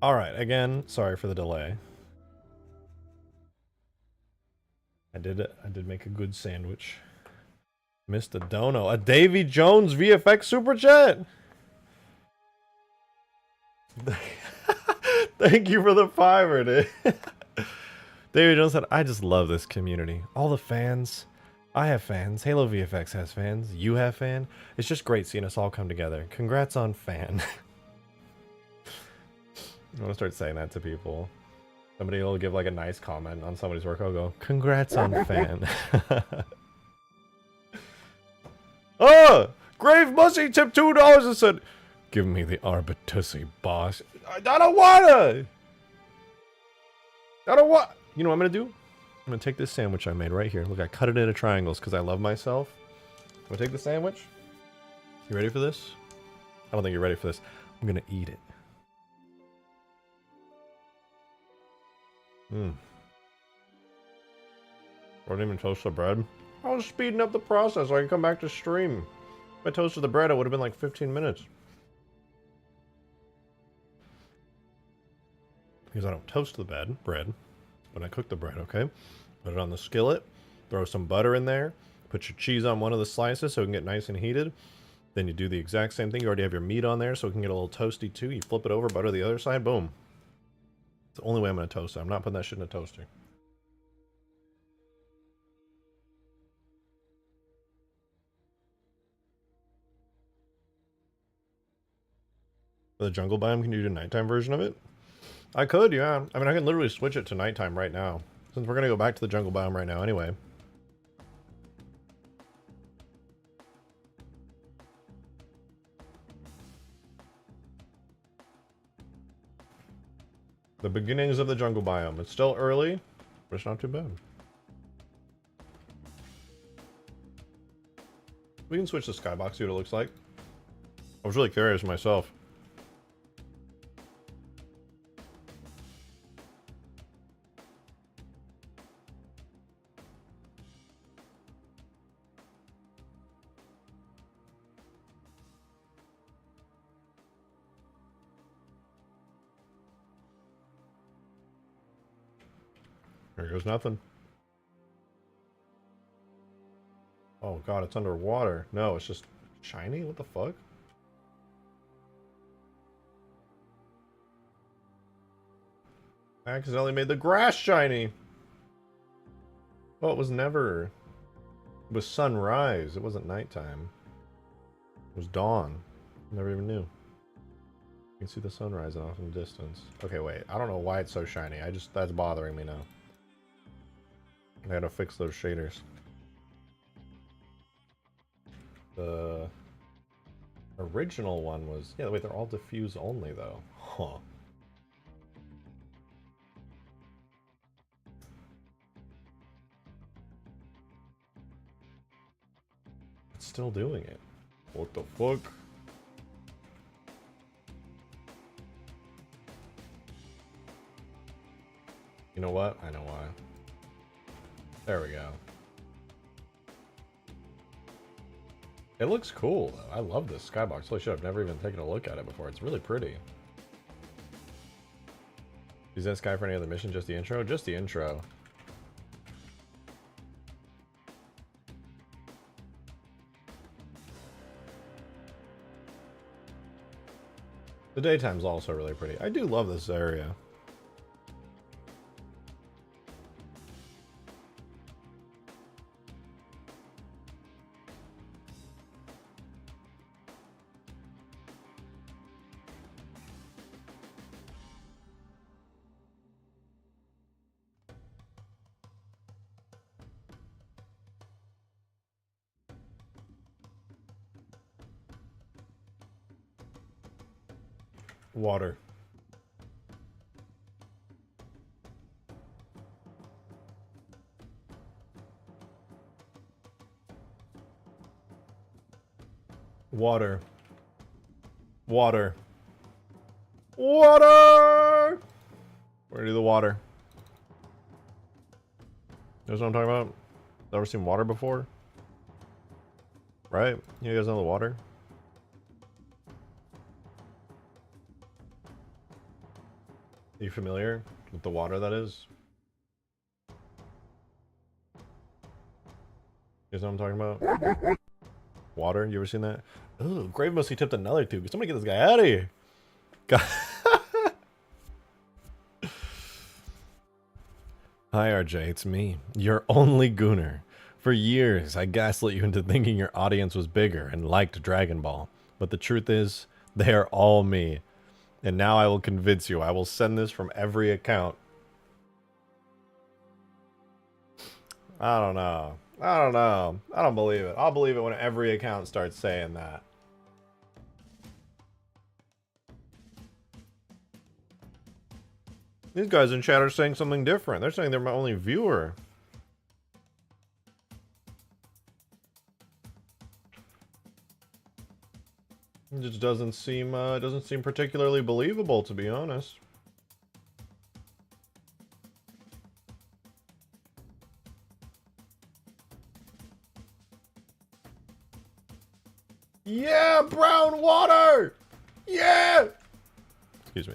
Alright, again, sorry for the delay. I did make a good sandwich. Mr. Dono. A Davy Jones VFX Super Chat! Thank you for the $5, dude. Davy Jones said, I just love this community. All the fans. I have fans. Halo VFX has fans. You have fan. It's just great seeing us all come together. Congrats on fan. I want to start saying that to people. Somebody will give like a nice comment on somebody's work. I'll go, congrats on fan. Oh! Grave Mussy tipped $2 and said, give me the Arbitussi, boss. I don't wanna! I don't want. You know what I'm gonna do? I'm gonna take this sandwich I made right here. Look, I cut it into triangles because I love myself. I'm gonna take the sandwich. You ready for this? I don't think you're ready for this. I'm gonna eat it. I didn't even toast the bread. I was speeding up the process so I can come back to stream. If I toasted the bread, it would have been like 15 minutes. Because I don't toast the bread, but I cook the bread, okay? Put it on the skillet, throw some butter in there, put your cheese on one of the slices so it can get nice and heated. Then you do the exact same thing. You already have your meat on there so it can get a little toasty too. You flip it over, butter the other side, boom. It's the only way I'm going to toast it. I'm not putting that shit in a toaster. For the jungle biome, can you do a nighttime version of it? I could, yeah. I mean, I can literally switch it to nighttime right now. Since we're going to go back to the jungle biome right now anyway. The beginnings of the jungle biome. It's still early, but it's not too bad. We can switch the skybox, see what it looks like. I was really curious myself. There goes nothing. Oh god, it's underwater. No, it's just shiny? What the fuck? I accidentally made the grass shiny! Oh, it was never... It was sunrise. It wasn't nighttime. It was dawn. Never even knew. You can see the sunrise off in the distance. Okay, wait. I don't know why it's so shiny. That's bothering me now. I gotta fix those shaders. The original one was... Yeah, wait, they're all diffuse only, though. Huh. It's still doing it. What the fuck? You know what? I know why. There we go. It looks cool, though. I love this skybox. Holy shit, I've never even taken a look at it before. It's really pretty. Use that sky for any other mission? Just the intro? Just the intro. The daytime's also really pretty. I do love this area. Water. Water. Water. Water! Where do the water? You know what I'm talking about? Ever seen water before? Right? You guys know the water? you familiar with the water that is? You know what I'm talking about? Water? You ever seen that? Ooh, Grave mostly tipped another tube. Somebody get this guy out of here. Hi, RJ. It's me, your only gooner. For years, I gaslit you into thinking your audience was bigger and liked Dragon Ball. But the truth is, they are all me. And now I will convince you. I will send this from every account. I don't know. I don't know. I don't believe it. I'll believe it when every account starts saying that. These guys in chat are saying something different. They're saying they're my only viewer. It just doesn't seem particularly believable, to be honest. Yeah, brown water! Yeah! Excuse me.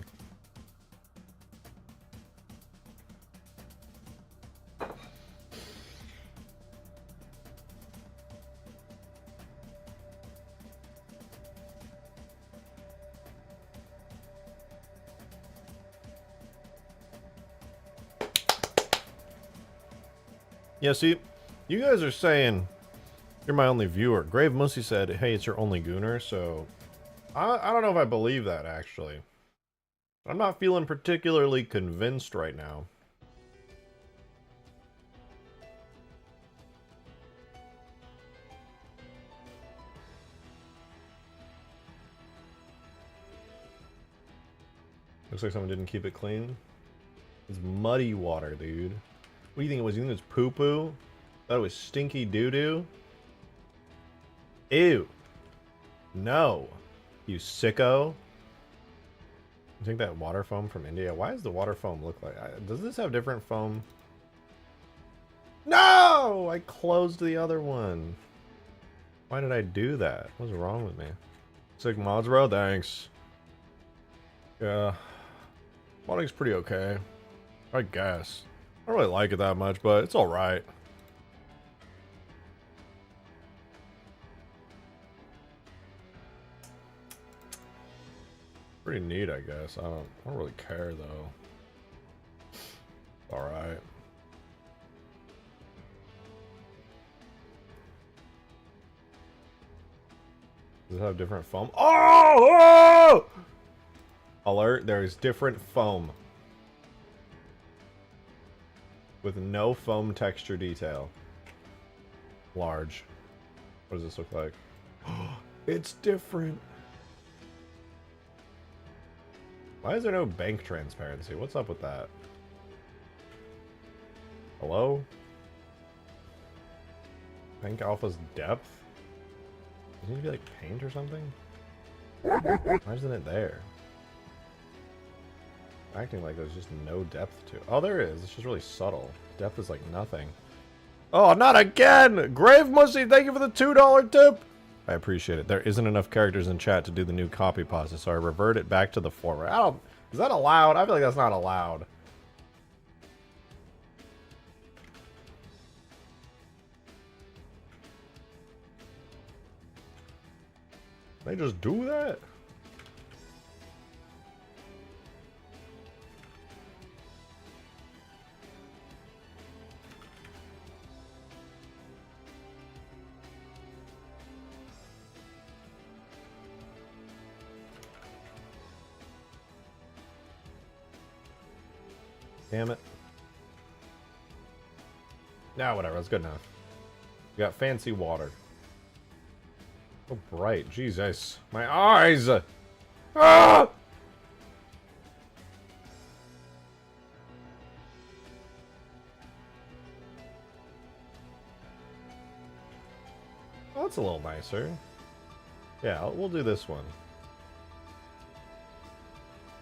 Yeah, see, you guys are saying you're my only viewer. Grave Mussy said, hey, it's your only gooner, so I don't know if I believe that, actually. I'm not feeling particularly convinced right now. Looks like someone didn't keep it clean. It's muddy water, dude. What do you think it was? You think it was poo-poo? Thought it was stinky doo-doo? Ew. No. You sicko. You think that water foam from India? Why does the water foam look like... does this have different foam? No! I closed the other one. Why did I do that? What's wrong with me? Sick mods, bro? Thanks. Yeah. Modding's pretty okay. I guess. I don't really like it that much, but it's alright. Pretty neat, I guess. I don't really care, though. Alright. Does it have different foam? Oh! Alert, there is different foam. With no foam texture detail. Large. What does this look like? It's different. Why is there no bank transparency? What's up with that? Hello? Bank Alpha's depth? Doesn't it be like paint or something? Why isn't it there? Acting like there's just no depth to it. Oh, there is. It's just really subtle. Depth is like nothing. Oh, not again! Grave Mussy, thank you for the $2 tip! I appreciate it. There isn't enough characters in chat to do the new copy pasta, so I revert it back to the former. I don't... Is that allowed? I feel like that's not allowed. They just do that? Damn it. Nah, whatever. That's good enough. We got fancy water. So bright. Jesus. My eyes! Ah! Oh, that's a little nicer. Yeah, we'll do this one.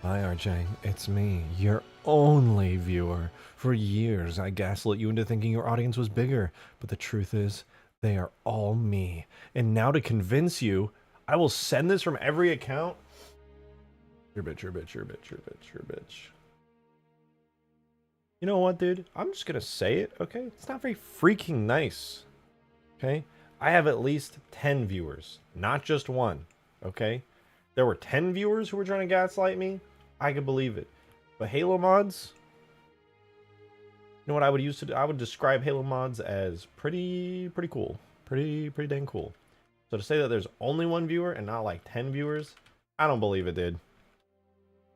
Hi, RJ. It's me, your only viewer. For years, I gaslit you into thinking your audience was bigger, but the truth is, they are all me. And now to convince you, I will send this from every account. You're a bitch, you're a bitch, you're a bitch, you're a bitch, you're a bitch. You know what, dude? I'm just gonna say it, okay? It's not very freaking nice. Okay? I have at least 10 viewers, not just one. Okay? There were 10 viewers who were trying to gaslight me. I could believe it. But Halo mods, you know what I would use to do? I would describe Halo mods as pretty cool. Pretty dang cool. So to say that there's only one viewer and not like 10 viewers, I don't believe it, dude.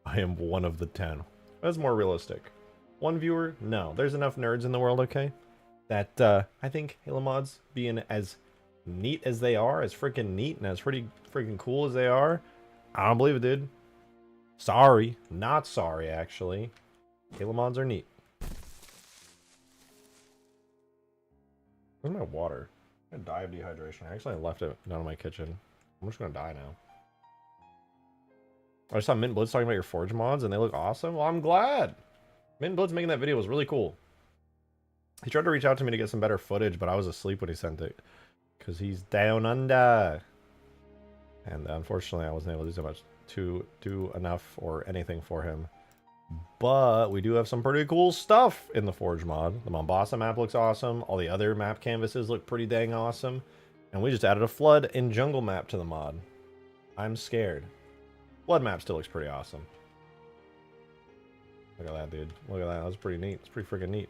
I am one of the 10. That's more realistic. One viewer? No. There's enough nerds in the world, okay? That I think Halo mods being as neat as they are, as freaking neat and as pretty freaking cool as they are, I don't believe it, dude. Sorry. Not sorry, actually. Halo mods are neat. Where's my water? I'm gonna die of dehydration. I actually left it down in my kitchen. I'm just gonna die now. I saw Mint Blitz talking about your Forge mods and they look awesome. Well, I'm glad. Mint Blitz making that video was really cool. He tried to reach out to me to get some better footage, but I was asleep when he sent it. Because he's down under. And unfortunately, I wasn't able to do so much to do enough or anything for him. But we do have some pretty cool stuff in the Forge mod. The Mombasa map looks awesome. All the other map canvases look pretty dang awesome. And we just added a flood and jungle map to the mod. I'm scared. Flood map still looks pretty awesome. Look at that, dude. Look at that. That was pretty neat. It's pretty freaking neat.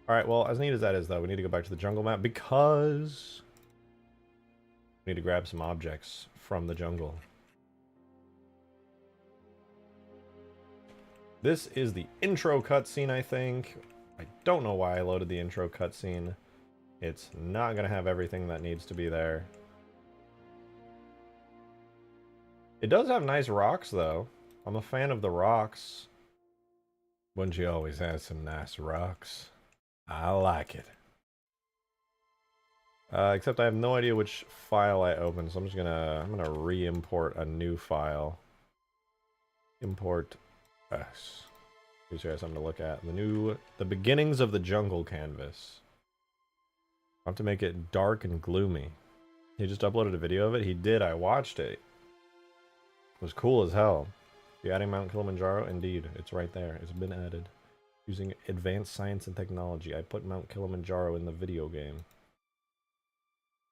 Alright, well, as neat as that is, though, we need to go back to the jungle map because we need to grab some objects from the jungle. This is the intro cutscene, I think. I don't know why I loaded the intro cutscene. It's not going to have everything that needs to be there. It does have nice rocks, though. I'm a fan of the rocks. Bungie always has some nice rocks. I like it. Except I have no idea which file I opened, so I'm gonna re-import a new file. Import S. Gives you guys something to look at. The beginnings of the jungle canvas. I have to make it dark and gloomy. He just uploaded a video of it. He did. I watched it. It was cool as hell. You adding Mount Kilimanjaro? Indeed, it's right there. It's been added. Using advanced science and technology, I put Mount Kilimanjaro in the video game.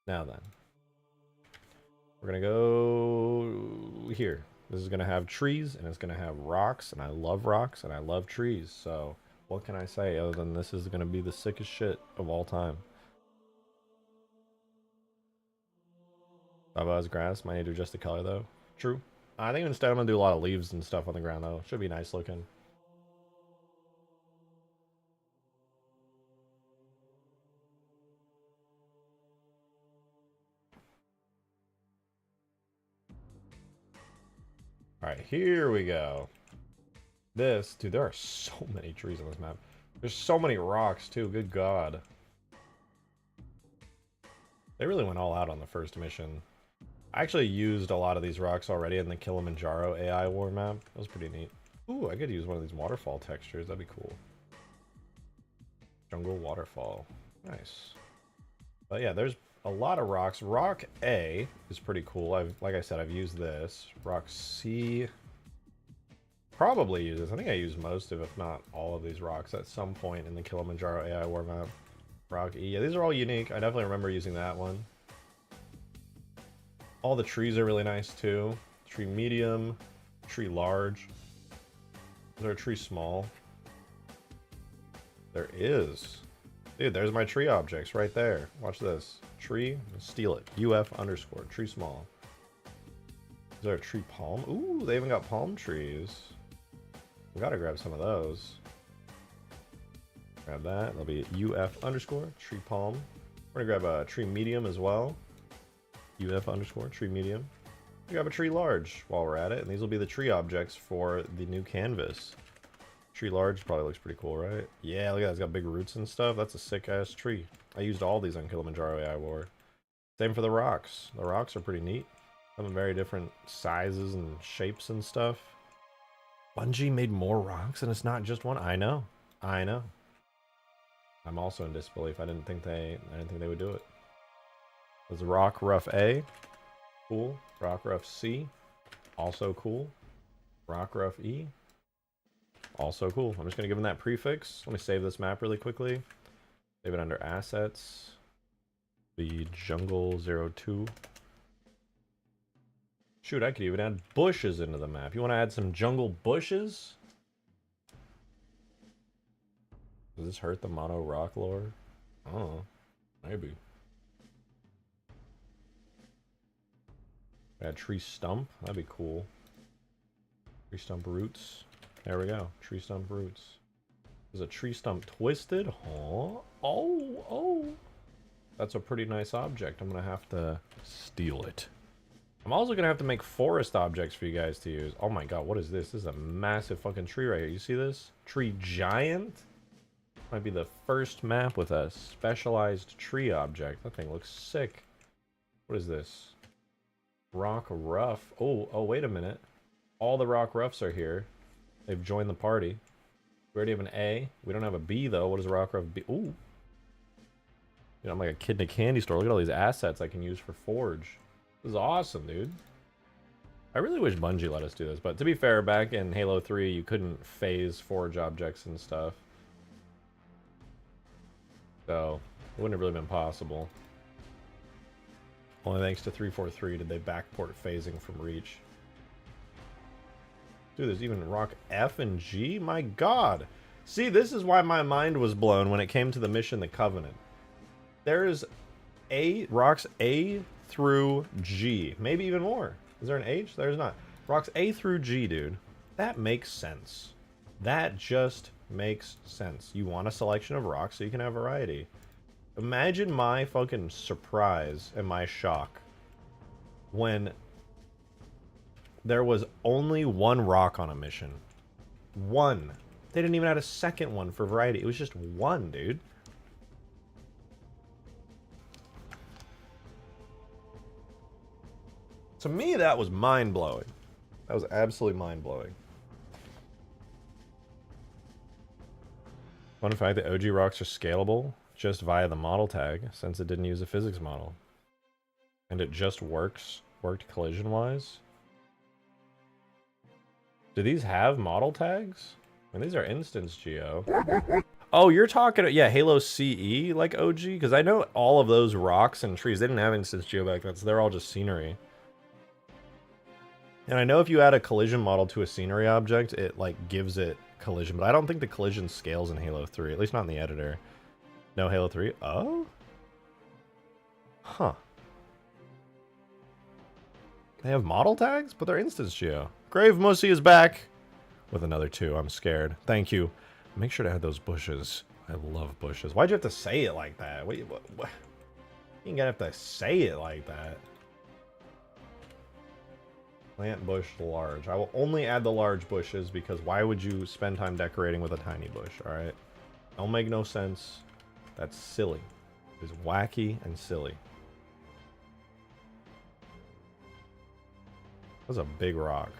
Now then. We're gonna go here. This is gonna have trees, and it's gonna have rocks, and I love rocks, and I love trees, so what can I say other than this is gonna be the sickest shit of all time. Baba's grass, might need to adjust the color though. True. I think instead I'm gonna do a lot of leaves and stuff on the ground though. Should be nice looking. Alright, here we go. This, dude, there are so many trees on this map. There's so many rocks too, good god. They really went all out on the first mission. I actually used a lot of these rocks already in the Kilimanjaro AI war map. That was pretty neat. Ooh, I could use one of these waterfall textures, that'd be cool. Jungle waterfall. Nice. But yeah, there's a lot of rocks. Rock A is pretty cool. Like I said, I've used this. Rock C, probably use this. I think I use most of, if not all of these rocks at some point in the Kilimanjaro AI war map. Rock E, yeah, these are all unique. I definitely remember using that one. All the trees are really nice too. Tree medium, tree large. Is there a tree small? There is. Dude, there's my tree objects right there. Watch this. Tree, steal it. UF underscore, tree small. Is there a tree palm? Ooh, they even got palm trees. We gotta grab some of those. Grab that. That'll be UF underscore, tree palm. We're gonna grab a tree medium as well. UF underscore, tree medium. We grab a tree large while we're at it, and these will be the tree objects for the new canvas. Tree large probably looks pretty cool, right? Yeah, look at that. It's got big roots and stuff. That's a sick-ass tree. I used all these on Kilimanjaro AI War. Same for the rocks. The rocks are pretty neat. Some very different sizes and shapes and stuff. Bungie made more rocks, and it's not just one. I know. I know. I'm also in disbelief. I didn't think they would do it. There's Rock Rough A. Cool. Rock Rough C. Also cool. Rock Rough E. Also cool. I'm just going to give him that prefix. Let me save this map really quickly. Save it under assets. The jungle 02. Shoot, I could even add bushes into the map. You want to add some jungle bushes? Does this hurt the mono rock lore? Oh, maybe. Add tree stump. That'd be cool. Tree stump roots. There we go. Tree stump roots. Is a tree stump twisted? Huh? Oh. That's a pretty nice object. I'm gonna have to steal it. I'm also gonna have to make forest objects for you guys to use. Oh my god, what is this? This is a massive fucking tree right here. You see this? Tree giant? Might be the first map with a specialized tree object. That thing looks sick. What is this? Rock rough. Oh, wait a minute. All the rock roughs are here. They've joined the party. We already have an A. We don't have a B though. What does a rock rough B? Ooh. Dude, I'm like a kid in a candy store. Look at all these assets I can use for Forge. This is awesome, dude. I really wish Bungie let us do this, but to be fair, back in Halo 3, you couldn't phase Forge objects and stuff. So, it wouldn't have really been possible. Only thanks to 343 did they backport phasing from Reach. Dude, there's even rock F and G? My god! See, this is why my mind was blown when it came to the mission The Covenant. There's rocks A through G. Maybe even more. Is there an H? There's not. Rocks A through G, dude. That makes sense. That just makes sense. You want a selection of rocks so you can have variety. Imagine my fucking surprise and my shock when there was only one rock on a mission. One. They didn't even add a second one for variety. It was just one, dude. To me, that was mind-blowing. That was absolutely mind-blowing. Fun fact, the OG rocks are scalable just via the model tag, since it didn't use a physics model. And it just worked collision-wise. Do these have model tags? I mean, these are instance geo. Oh, you're talking, yeah, Halo CE, like OG? Because I know all of those rocks and trees, they didn't have instance geo back then, so they're all just scenery. And I know if you add a collision model to a scenery object, it, like, gives it collision. But I don't think the collision scales in Halo 3, at least not in the editor. No Halo 3? Oh? Huh. They have model tags? But they're instance geo. Grave Mussy is back with another 2. I'm scared. Thank you. Make sure to add those bushes. I love bushes. Why'd you have to say it like that? Wait, what? You ain't gonna have to say it like that. Plant bush large. I will only add the large bushes because why would you spend time decorating with a tiny bush, alright? Don't make no sense. That's silly. It's wacky and silly. That's a big rock.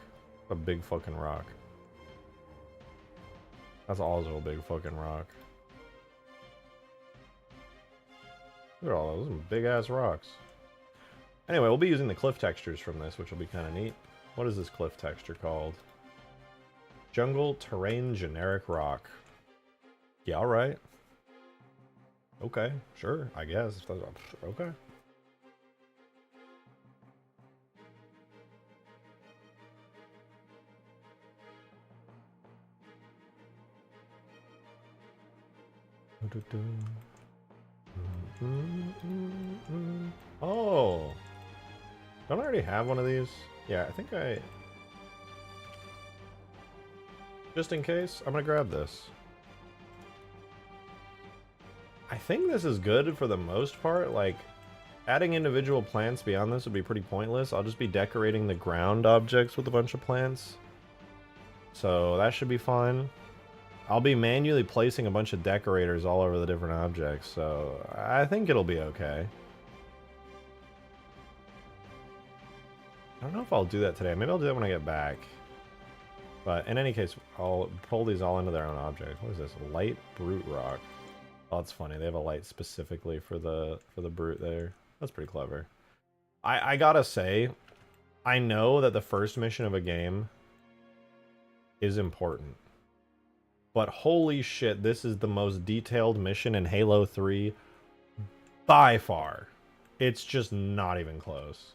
A big fucking rock. That's also a big fucking rock. Look at all those big ass rocks. Anyway, we'll be using the cliff textures from this, which will be kind of neat. What is this cliff texture called? Jungle Terrain Generic Rock. Yeah, alright. Okay, sure, I guess. Okay. Oh. Don't I already have one of these? Yeah, I think I... Just in case, I'm gonna grab this. I think this is good for the most part. Like, adding individual plants beyond this would be pretty pointless. I'll just be decorating the ground objects with a bunch of plants. So that should be fine. I'll be manually placing a bunch of decorators all over the different objects, so I think it'll be okay. I don't know if I'll do that today. Maybe I'll do that when I get back. But in any case, I'll pull these all into their own object. What is this? Light brute rock. Oh, that's funny. They have a light specifically for the brute there. That's pretty clever. I gotta say, I know that the first mission of a game is important. But holy shit, this is the most detailed mission in Halo 3 by far. It's just not even close.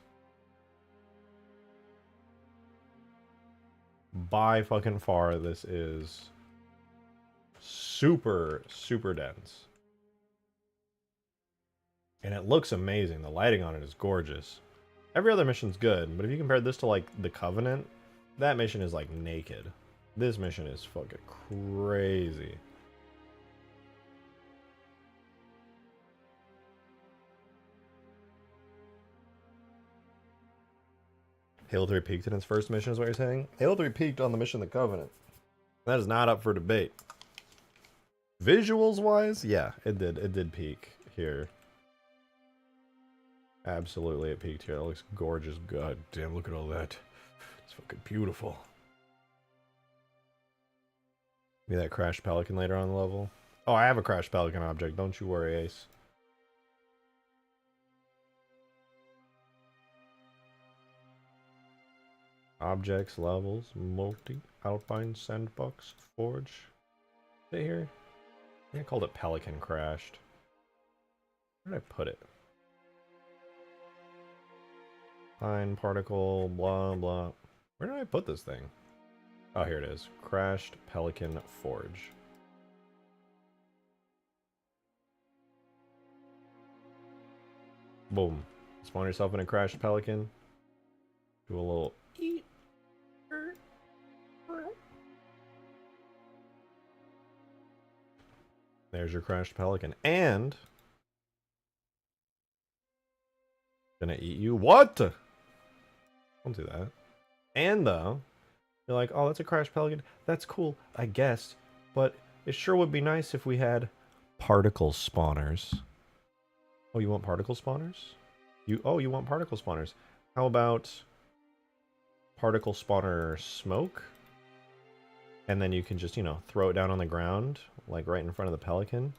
By fucking far, this is super, super dense. And it looks amazing. The lighting on it is gorgeous. Every other mission's good, but if you compare this to, like, the Covenant, that mission is, like, naked. This mission is fucking crazy. Halo 3 peaked in its first mission is what you're saying? Halo 3 peaked on the mission The Covenant. That is not up for debate. Visuals-wise, yeah, it did. It did peak here. Absolutely, it peaked here. It looks gorgeous. God damn, look at all that. It's fucking beautiful. Be that crashed pelican later on the level. Oh, I have a crashed pelican object. Don't you worry, Ace. Objects, levels, multi, alpine, sandbox, forge. Is it here? I think I called it pelican crashed. Where did I put it? Fine particle, blah, blah. Where did I put this thing? Oh, here it is. Crashed Pelican Forge. Boom. Spawn yourself in a crashed pelican. Do a little eat. There's your crashed pelican. And gonna eat you. What? Don't do that. And though, you're like, oh, that's a crashed pelican. That's cool, I guess. But it sure would be nice if we had particle spawners. Oh, you want particle spawners? You want particle spawners. How about particle spawner smoke? And then you can just, you know, throw it down on the ground, like right in front of the pelican.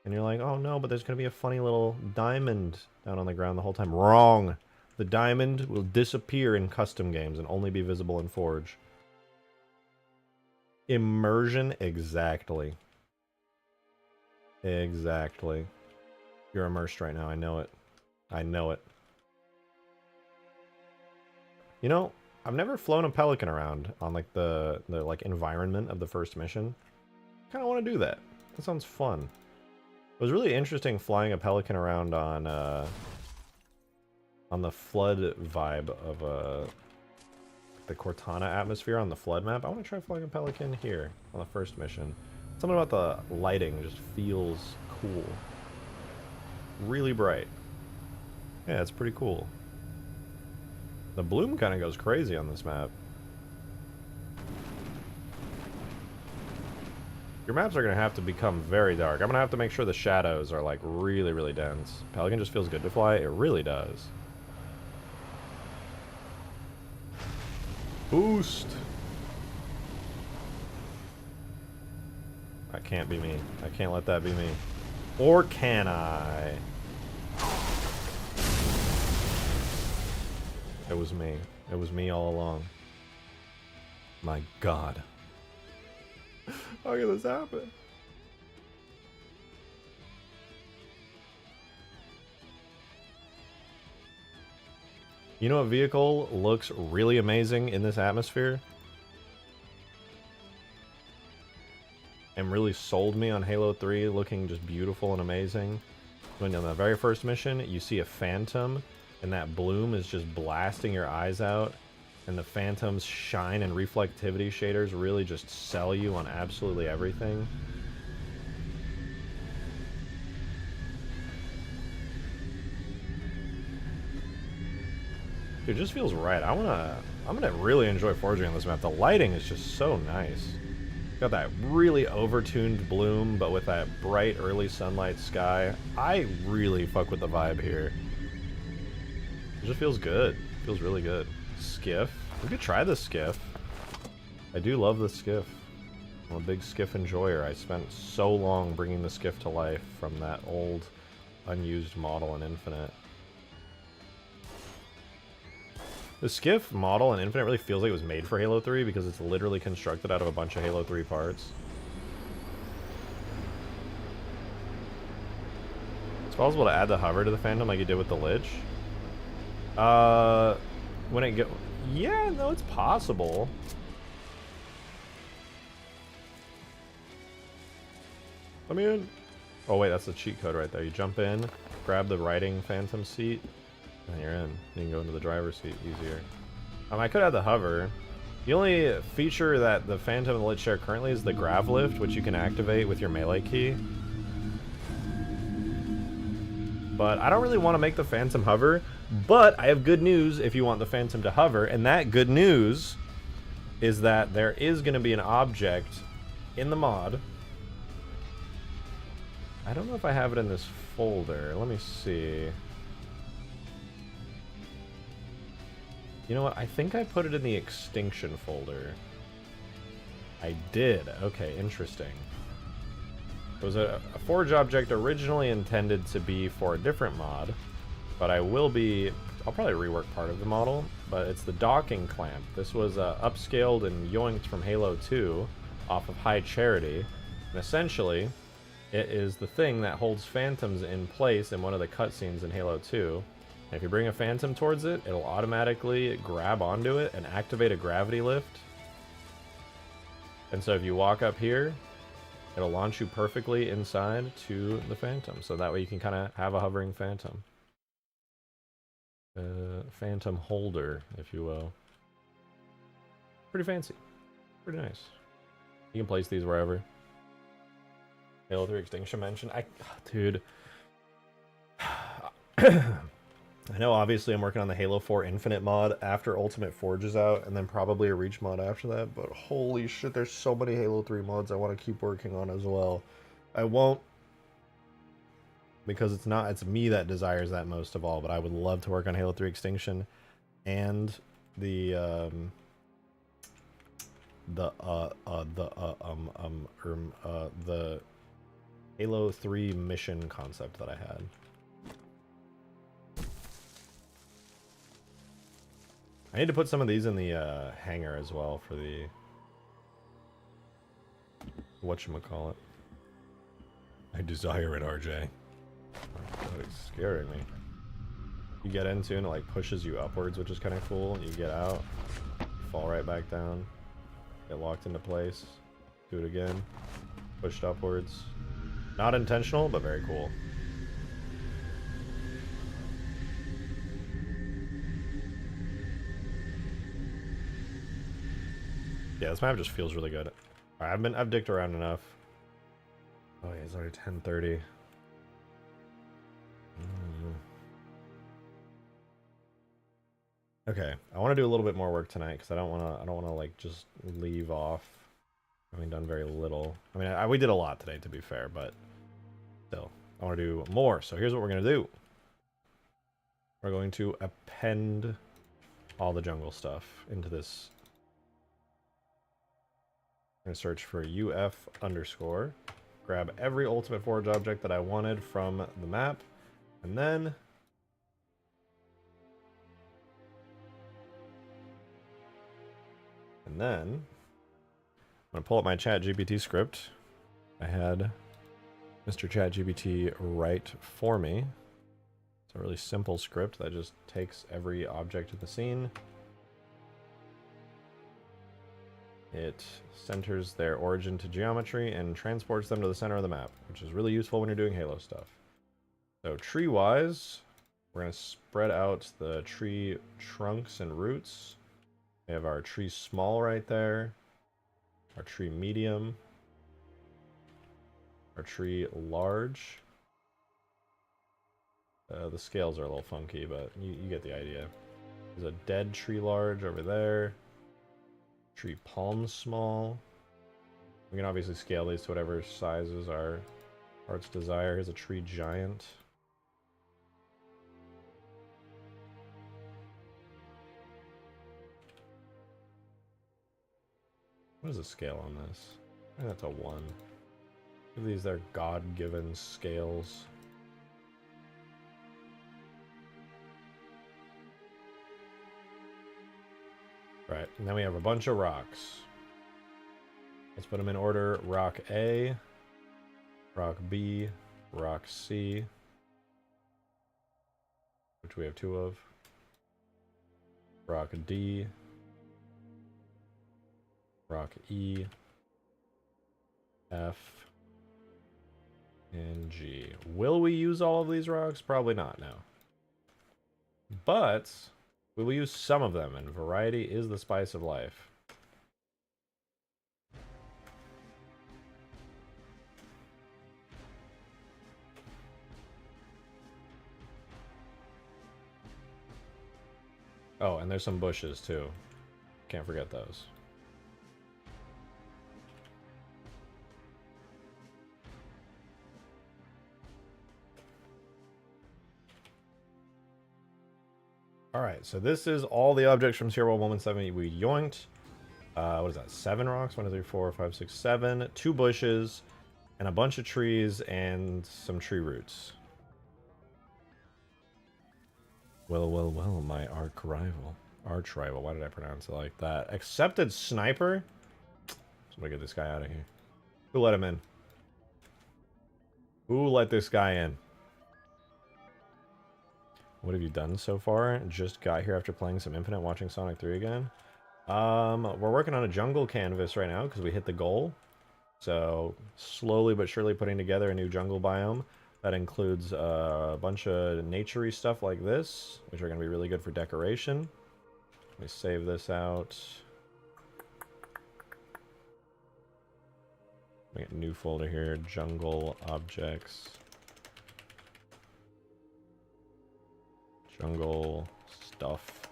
And you're like, oh no, but there's going to be a funny little diamond down on the ground the whole time. Wrong! The diamond will disappear in custom games and only be visible in Forge. Immersion, exactly. Exactly. You're immersed right now, I know it. I know it. You know, I've never flown a pelican around on like the like environment of the first mission. Kinda wanna do that. That sounds fun. It was really interesting flying a pelican around on the flood vibe of the Cortana atmosphere on the flood map. I want to try flying a pelican here on the first mission. Something about the lighting just feels cool. Really bright. Yeah, it's pretty cool. The bloom kind of goes crazy on this map. Your maps are going to have to become very dark. I'm going to have to make sure the shadows are like really, really dense. Pelican just feels good to fly. It really does. Boost! That can't be me. I can't let that be me. Or can I? It was me. It was me all along. My God. How could this happen? You know what vehicle looks really amazing in this atmosphere? And really sold me on Halo 3 looking just beautiful and amazing. When on the very first mission, you see a phantom, and that bloom is just blasting your eyes out. And the phantom's shine and reflectivity shaders really just sell you on absolutely everything. Dude, it just feels right. I'm gonna really enjoy forging on this map. The lighting is just so nice. Got that really overtuned bloom, but with that bright early sunlight sky. I really fuck with the vibe here. It just feels good. It feels really good. Skiff. We could try the skiff. I do love the skiff. I'm a big skiff enjoyer. I spent so long bringing the skiff to life from that old, unused model in Infinite. The skiff model in Infinite really feels like it was made for Halo 3 because it's literally constructed out of a bunch of Halo 3 parts. possible to add the hover to the Phantom like you did with the Lich? When it go... Yeah, no, it's possible. Let me in. Oh wait, that's the cheat code right there. You jump in, grab the riding Phantom seat, and you're in. You can go into the driver's seat easier. I could add the hover. The only feature that the Phantom and the Lich share currently is the grav lift, which you can activate with your melee key. But I don't really want to make the Phantom hover, but I have good news if you want the Phantom to hover, and that good news is that there is going to be an object in the mod. I don't know if I have it in this folder. Let me see. You know what? I think I put it in the extinction folder. I did. Okay, interesting. It was a forge object originally intended to be for a different mod, but I'll probably rework part of the model, but it's the docking clamp. This was upscaled and yoinked from Halo 2 off of High Charity, and essentially it is the thing that holds phantoms in place in one of the cutscenes in Halo 2. And if you bring a phantom towards it, it'll automatically grab onto it and activate a gravity lift. And so if you walk up here, it'll launch you perfectly inside to the phantom. So that way you can kind of have a hovering phantom. Phantom holder, if you will. Pretty fancy. Pretty nice. You can place these wherever. Halo 3 Extinction mention. Dude. I know obviously I'm working on the Halo 4 Infinite mod after Ultimate Forge is out, and then probably a Reach mod after that, but holy shit, there's so many Halo 3 mods I want to keep working on as well. I won't, because it's me that desires that most of all, but I would love to work on Halo 3 Extinction and the Halo 3 mission concept that I had. I need to put some of these in the hangar as well for the whatchamacallit. I desire it, RJ. Oh, it's scaring me. You get into and it like pushes you upwards, which is kind of cool. You get out, you fall right back down, get locked into place, do it again, pushed upwards. Not intentional, but very cool. Yeah, this map just feels really good. Alright, I've dicked around enough. Oh yeah, it's already 10:30. Okay, I want to do a little bit more work tonight because I don't want to like just leave off having done very little. I mean, we did a lot today, to be fair, but still, I want to do more. So here's what we're gonna do. We're going to append all the jungle stuff into this. I'm going to search for UF underscore, grab every Ultimate Forge object that I wanted from the map, and then I'm going to pull up my ChatGPT script. I had Mr. ChatGPT write for me. It's a really simple script that just takes every object in the scene. It centers their origin to geometry and transports them to the center of the map, which is really useful when you're doing Halo stuff. So tree-wise, we're going to spread out the tree trunks and roots. We have our tree small right there, our tree medium, our tree large. The scales are a little funky, but you get the idea. There's a dead tree large over there. Tree palm small. We can obviously scale these to whatever sizes our heart's desire. Here's a tree giant. What is the scale on this? I think that's a 1. These are God-given scales. Right, and then we have a bunch of rocks. Let's put them in order. Rock A, Rock B, Rock C, which we have 2 of. Rock D. Rock E. F. And G. Will we use all of these rocks? Probably not now. But we will use some of them, and variety is the spice of life. Oh, and there's some bushes too. Can't forget those. Alright, so this is all the objects from Sierra World 117 we yoinked. What is that? 7 rocks? 1, 2, 3, 4, 5, 6, 7. 2 bushes, and a bunch of trees, and some tree roots. Well, my arch rival. Why did I pronounce it like that? Accepted sniper? Somebody get this guy out of here. Who let him in? Who let this guy in? What have you done so far? Just got here after playing some Infinite, watching Sonic 3 again. We're working on a jungle canvas right now because we hit the goal. So, slowly but surely putting together a new jungle biome. That includes a bunch of naturey stuff like this, which are going to be really good for decoration. Let me save this out. Make a new folder here, jungle objects. Jungle stuff.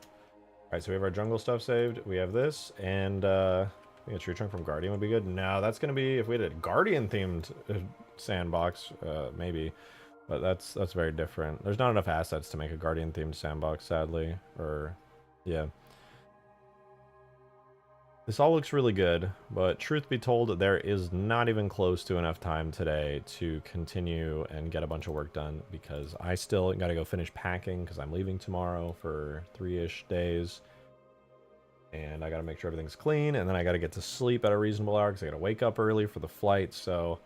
Alright, so we have our jungle stuff saved. We have this, and I think a tree trunk from Guardian would be good. No, that's going to be, if we had a Guardian-themed sandbox, maybe. But that's very different. There's not enough assets to make a Guardian-themed sandbox, sadly. Or, yeah. This all looks really good, but truth be told, there is not even close to enough time today to continue and get a bunch of work done, because I still got to go finish packing because I'm leaving tomorrow for 3-ish days. And I got to make sure everything's clean, and then I got to get to sleep at a reasonable hour because I got to wake up early for the flight. So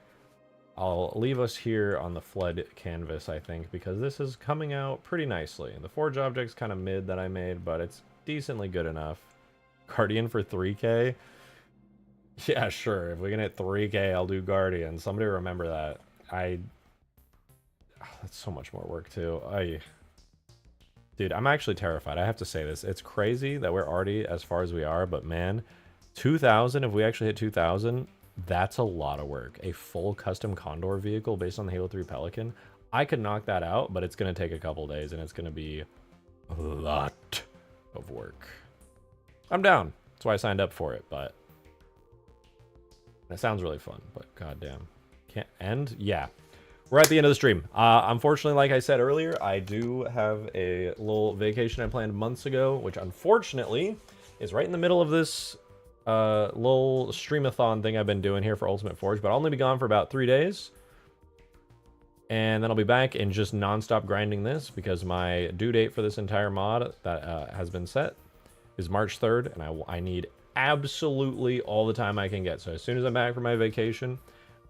I'll leave us here on the flood canvas, I think, because this is coming out pretty nicely. The forge object's kind of mid that I made, but it's decently good enough. Guardian for 3K? Yeah, sure. If we can hit 3K, I'll do Guardian. Somebody remember that. That's so much more work, too. Dude, I'm actually terrified. I have to say this. It's crazy that we're already as far as we are, but man, 2,000, if we actually hit 2,000, that's a lot of work. A full custom Condor vehicle based on the Halo 3 Pelican. I could knock that out, but it's going to take a couple days, and it's going to be a lot of work. I'm down. That's why I signed up for it, but it sounds really fun, but goddamn. Can't end? Yeah. We're at the end of the stream. Unfortunately, like I said earlier, I do have a little vacation I planned months ago, which unfortunately is right in the middle of this little streamathon thing I've been doing here for Ultimate Forge, but I'll only be gone for about 3 days. And then I'll be back and just non-stop grinding this, because my due date for this entire mod that has been set is March 3rd, and I need absolutely all the time I can get. So as soon as I'm back from my vacation,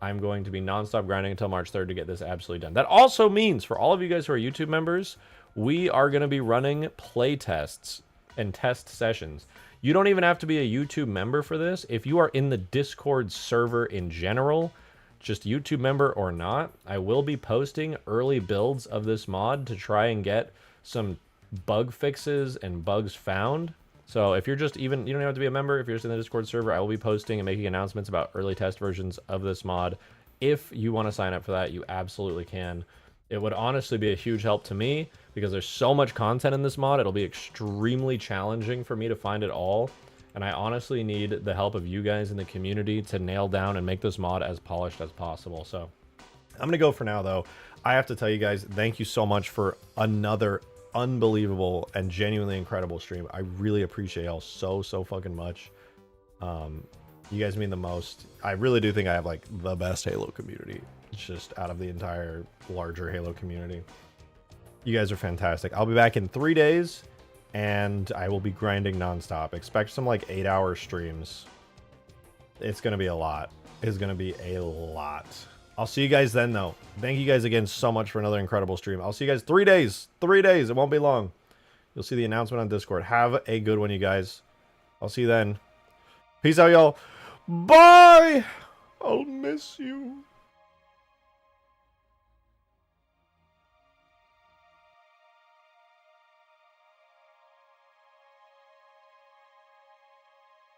I'm going to be non-stop grinding until March 3rd to get this absolutely done. That also means, for all of you guys who are YouTube members, we are going to be running play tests and test sessions. You don't even have to be a YouTube member for this. If you are in the Discord server in general, just YouTube member or not, I will be posting early builds of this mod to try and get some bug fixes and bugs found. So if you're just you don't even have to be a member. If you're just in the Discord server, I will be posting and making announcements about early test versions of this mod. If you want to sign up for that, you absolutely can. It would honestly be a huge help to me, because there's so much content in this mod. It'll be extremely challenging for me to find it all. And I honestly need the help of you guys in the community to nail down and make this mod as polished as possible. So I'm going to go for now, though. I have to tell you guys, thank you so much for another unbelievable and genuinely incredible stream. I really appreciate y'all so fucking much. You guys mean the most. I really do think I have like the best Halo community, just out of the entire larger Halo community. You guys are fantastic. I'll be back in 3 days, and I will be grinding nonstop. Expect some like 8-hour streams. It's gonna be a lot. It's gonna be a lot. I'll see you guys then, though. Thank you guys again so much for another incredible stream. I'll see you guys 3 days. 3 days. It won't be long. You'll see the announcement on Discord. Have a good one, you guys. I'll see you then. Peace out, y'all. Bye! I'll miss you.